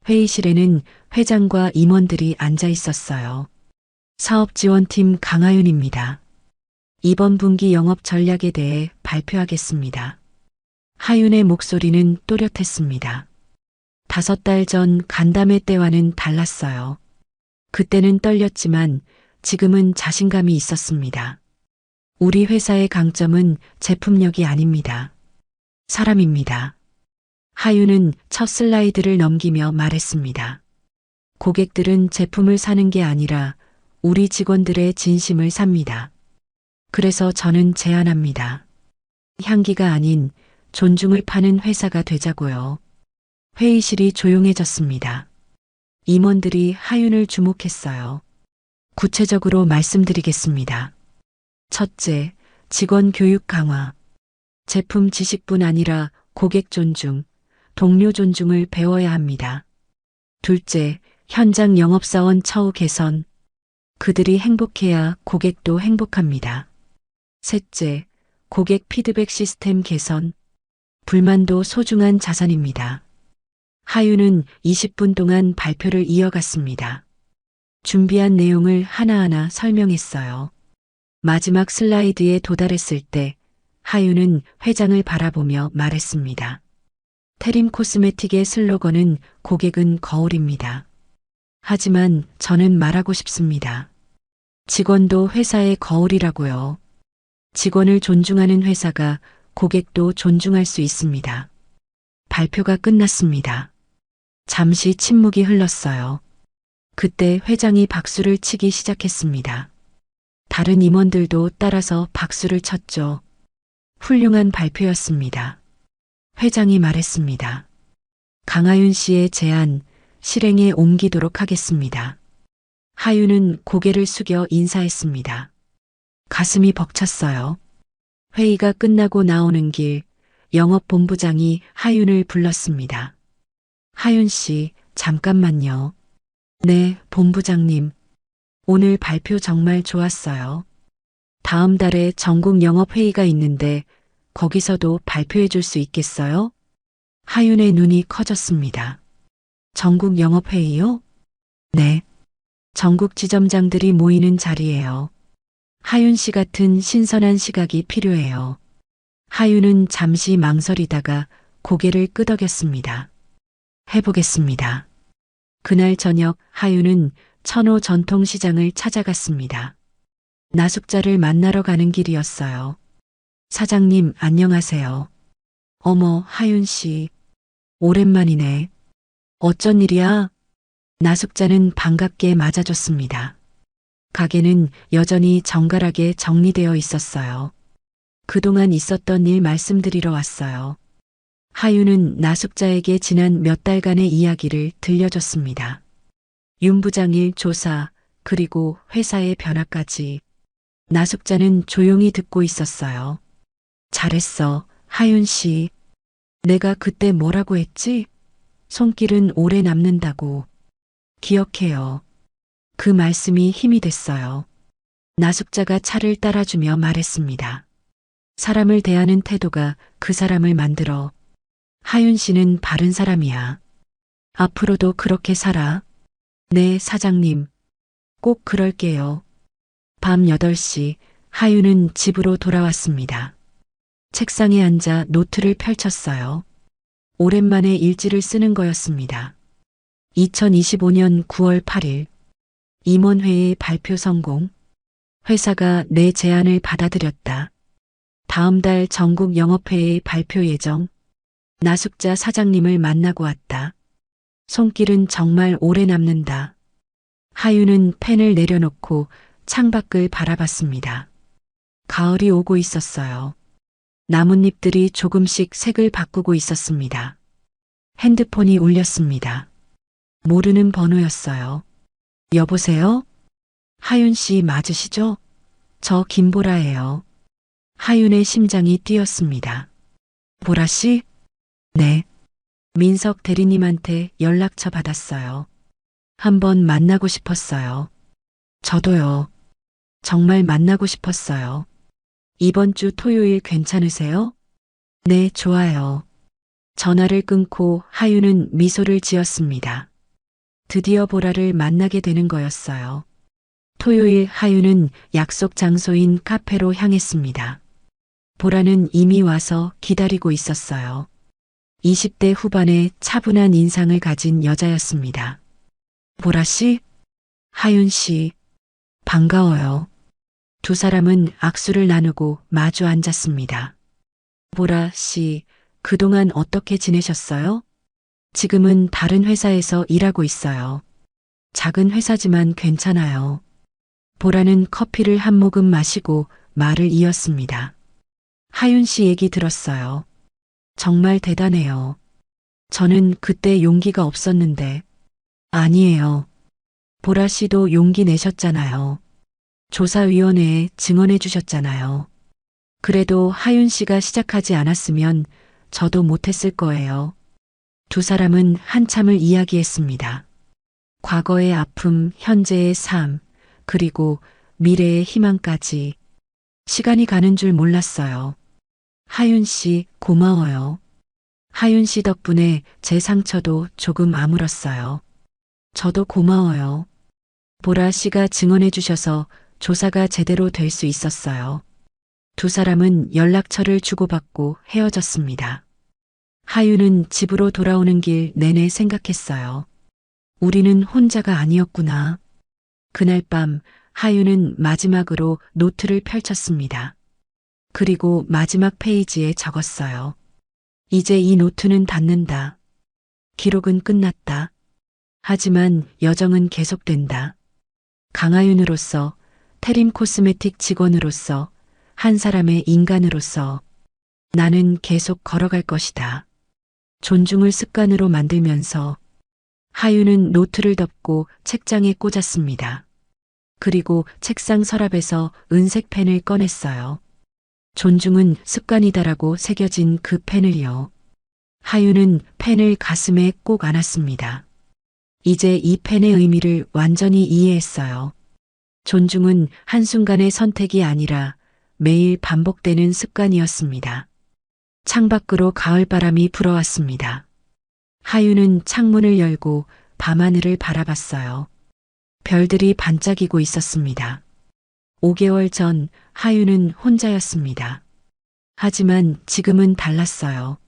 S3: 회의실에는 회장과 임원들이 앉아 있었어요. 사업지원팀 강하윤입니다. 이번 분기 영업 전략에 대해 발표하겠습니다. 하윤의 목소리는 또렷했습니다. 5달 전 간담회 때와는 달랐어요. 그때는 떨렸지만 지금은 자신감이 있었습니다. 우리 회사의 강점은 제품력이 아닙니다. 사람입니다. 하윤은 첫 슬라이드를 넘기며 말했습니다. 고객들은 제품을 사는 게 아니라 우리 직원들의 진심을 삽니다. 그래서 저는 제안합니다. 향기가 아닌 존중을 파는 회사가 되자고요. 회의실이 조용해졌습니다. 임원들이 하윤을 주목했어요. 구체적으로 말씀드리겠습니다. 첫째, 직원 교육 강화. 제품 지식뿐 아니라 고객 존중, 동료 존중을 배워야 합니다. 둘째, 현장 영업사원 처우 개선. 그들이 행복해야 고객도 행복합니다. 셋째, 고객 피드백 시스템 개선. 불만도 소중한 자산입니다. 하윤은 20분 동안 발표를 이어갔습니다. 준비한 내용을 하나하나 설명했어요. 마지막 슬라이드에 도달했을 때 하윤은 회장을 바라보며 말했습니다. 테림 코스메틱의 슬로건은 고객은 거울입니다. 하지만 저는 말하고 싶습니다. 직원도 회사의 거울이라고요. 직원을 존중하는 회사가 고객도 존중할 수 있습니다. 발표가 끝났습니다. 잠시 침묵이 흘렀어요. 그때 회장이 박수를 치기 시작했습니다. 다른 임원들도 따라서 박수를 쳤죠. 훌륭한 발표였습니다. 회장이 말했습니다. 강하윤 씨의 제안 실행에 옮기도록 하겠습니다. 하윤은 고개를 숙여 인사했습니다. 가슴이 벅찼어요. 회의가 끝나고 나오는 길 영업본부장이 하윤을 불렀습니다. 하윤 씨, 잠깐만요. 네, 본부장님. 오늘 발표 정말 좋았어요. 다음 달에 전국 영업회의가 있는데 거기서도 발표해 줄 수 있겠어요? 하윤의 눈이 커졌습니다. 전국 영업회의요? 네. 전국 지점장들이 모이는 자리예요. 하윤 씨 같은 신선한 시각이 필요해요. 하윤은 잠시 망설이다가 고개를 끄덕였습니다. 해보겠습니다. 그날 저녁 하윤은 천호 전통시장을 찾아갔습니다. 나숙자를 만나러 가는 길이었어요. 사장님, 안녕하세요. 어머, 하윤 씨. 오랜만이네. 어쩐 일이야? 나숙자는 반갑게 맞아줬습니다. 가게는 여전히 정갈하게 정리되어 있었어요. 그동안 있었던 일 말씀드리러 왔어요. 하윤은 나숙자에게 지난 몇 달간의 이야기를 들려줬습니다. 윤 부장 일 조사, 그리고 회사의 변화까지. 나숙자는 조용히 듣고 있었어요. 잘했어, 하윤 씨. 내가 그때 뭐라고 했지? 손길은 오래 남는다고. 기억해요. 그 말씀이 힘이 됐어요. 나숙자가 차를 따라주며 말했습니다. 사람을 대하는 태도가 그 사람을 만들어. 하윤 씨는 바른 사람이야. 앞으로도 그렇게 살아. 네, 사장님. 꼭 그럴게요. 밤 8시 하윤은 집으로 돌아왔습니다. 책상에 앉아 노트를 펼쳤어요. 오랜만에 일지를 쓰는 거였습니다. 2025년 9월 8일 임원회의 발표 성공. 회사가 내 제안을 받아들였다. 다음 달 전국 영업회의 발표 예정. 나숙자 사장님을 만나고 왔다. 손길은 정말 오래 남는다. 하윤은 펜을 내려놓고 창밖을 바라봤습니다. 가을이 오고 있었어요. 나뭇잎들이 조금씩 색을 바꾸고 있었습니다. 핸드폰이 울렸습니다. 모르는 번호였어요. 여보세요? 하윤 씨 맞으시죠? 저 김보라예요. 하윤의 심장이 뛰었습니다. 보라 씨? 네. 민석 대리님한테 연락처 받았어요. 한번 만나고 싶었어요. 저도요. 정말 만나고 싶었어요. 이번 주 토요일 괜찮으세요? 네, 좋아요. 전화를 끊고 하윤은 미소를 지었습니다. 드디어 보라를 만나게 되는 거였어요. 토요일 하윤은 약속 장소인 카페로 향했습니다. 보라는 이미 와서 기다리고 있었어요. 20대 후반의 차분한 인상을 가진 여자였습니다. 보라 씨? 하윤 씨. 반가워요. 두 사람은 악수를 나누고 마주 앉았습니다. 보라 씨, 그동안 어떻게 지내셨어요? 지금은 다른 회사에서 일하고 있어요. 작은 회사지만 괜찮아요. 보라는 커피를 한 모금 마시고 말을 이었습니다. 하윤 씨 얘기 들었어요. 정말 대단해요. 저는 그때 용기가 없었는데, 아니에요. 보라 씨도 용기 내셨잖아요. 조사위원회에 증언해 주셨잖아요. 그래도 하윤 씨가 시작하지 않았으면 저도 못했을 거예요. 두 사람은 한참을 이야기했습니다. 과거의 아픔, 현재의 삶, 그리고 미래의 희망까지. 시간이 가는 줄 몰랐어요. 하윤 씨, 고마워요. 하윤 씨 덕분에 제 상처도 조금 아물었어요. 저도 고마워요. 보라 씨가 증언해 주셔서 조사가 제대로 될 수 있었어요. 두 사람은 연락처를 주고받고 헤어졌습니다. 하윤은 집으로 돌아오는 길 내내 생각했어요. 우리는 혼자가 아니었구나. 그날 밤 하윤은 마지막으로 노트를 펼쳤습니다. 그리고 마지막 페이지에 적었어요. 이제 이 노트는 닫는다. 기록은 끝났다. 하지만 여정은 계속된다. 강하윤으로서, 테림 코스메틱 직원으로서, 한 사람의 인간으로서 나는 계속 걸어갈 것이다. 존중을 습관으로 만들면서 하윤은 노트를 덮고 책장에 꽂았습니다. 그리고 책상 서랍에서 은색 펜을 꺼냈어요. 존중은 습관이다라고 새겨진 그 펜을요. 하윤은 펜을 가슴에 꼭 안았습니다. 이제 이 펜의 의미를 완전히 이해했어요. 존중은 한순간의 선택이 아니라 매일 반복되는 습관이었습니다. 창밖으로 가을바람이 불어왔습니다. 하윤은 창문을 열고 밤하늘을 바라봤어요. 별들이 반짝이고 있었습니다. 5개월 전 하윤은 혼자였습니다. 하지만 지금은 달랐어요.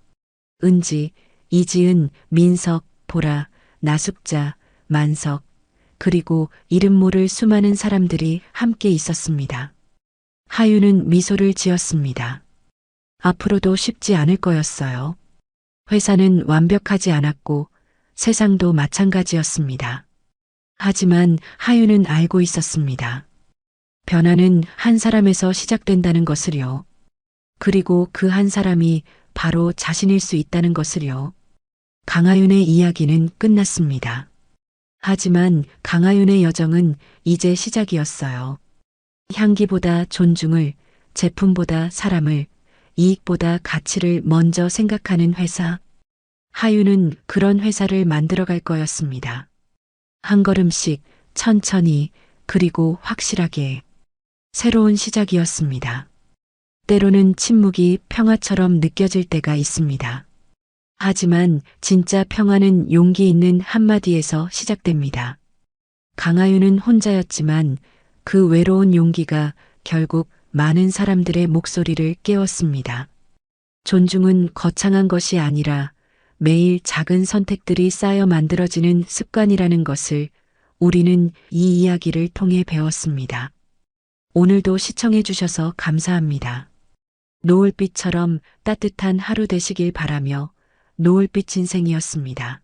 S3: 은지, 이지은, 민석, 보라, 나숙자, 만석, 그리고 이름 모를 수많은 사람들이 함께 있었습니다. 하윤은 미소를 지었습니다. 앞으로도 쉽지 않을 거였어요. 회사는 완벽하지 않았고 세상도 마찬가지였습니다. 하지만 하윤은 알고 있었습니다. 변화는 한 사람에서 시작된다는 것을요. 그리고 그 한 사람이 바로 자신일 수 있다는 것을요. 강하윤의 이야기는 끝났습니다. 하지만 강하윤의 여정은 이제 시작이었어요. 향기보다 존중을, 제품보다 사람을, 이익보다 가치를 먼저 생각하는 회사. 하윤은 그런 회사를 만들어갈 거였습니다. 한 걸음씩, 천천히, 그리고 확실하게. 새로운 시작이었습니다. 때로는 침묵이 평화처럼 느껴질 때가 있습니다. 하지만 진짜 평화는 용기 있는 한마디에서 시작됩니다. 강하윤은 혼자였지만 그 외로운 용기가 결국 많은 사람들의 목소리를 깨웠습니다. 존중은 거창한 것이 아니라 매일 작은 선택들이 쌓여 만들어지는 습관이라는 것을 우리는 이 이야기를 통해 배웠습니다. 오늘도 시청해 주셔서 감사합니다. 노을빛처럼 따뜻한 하루 되시길 바라며 노을빛 인생이었습니다.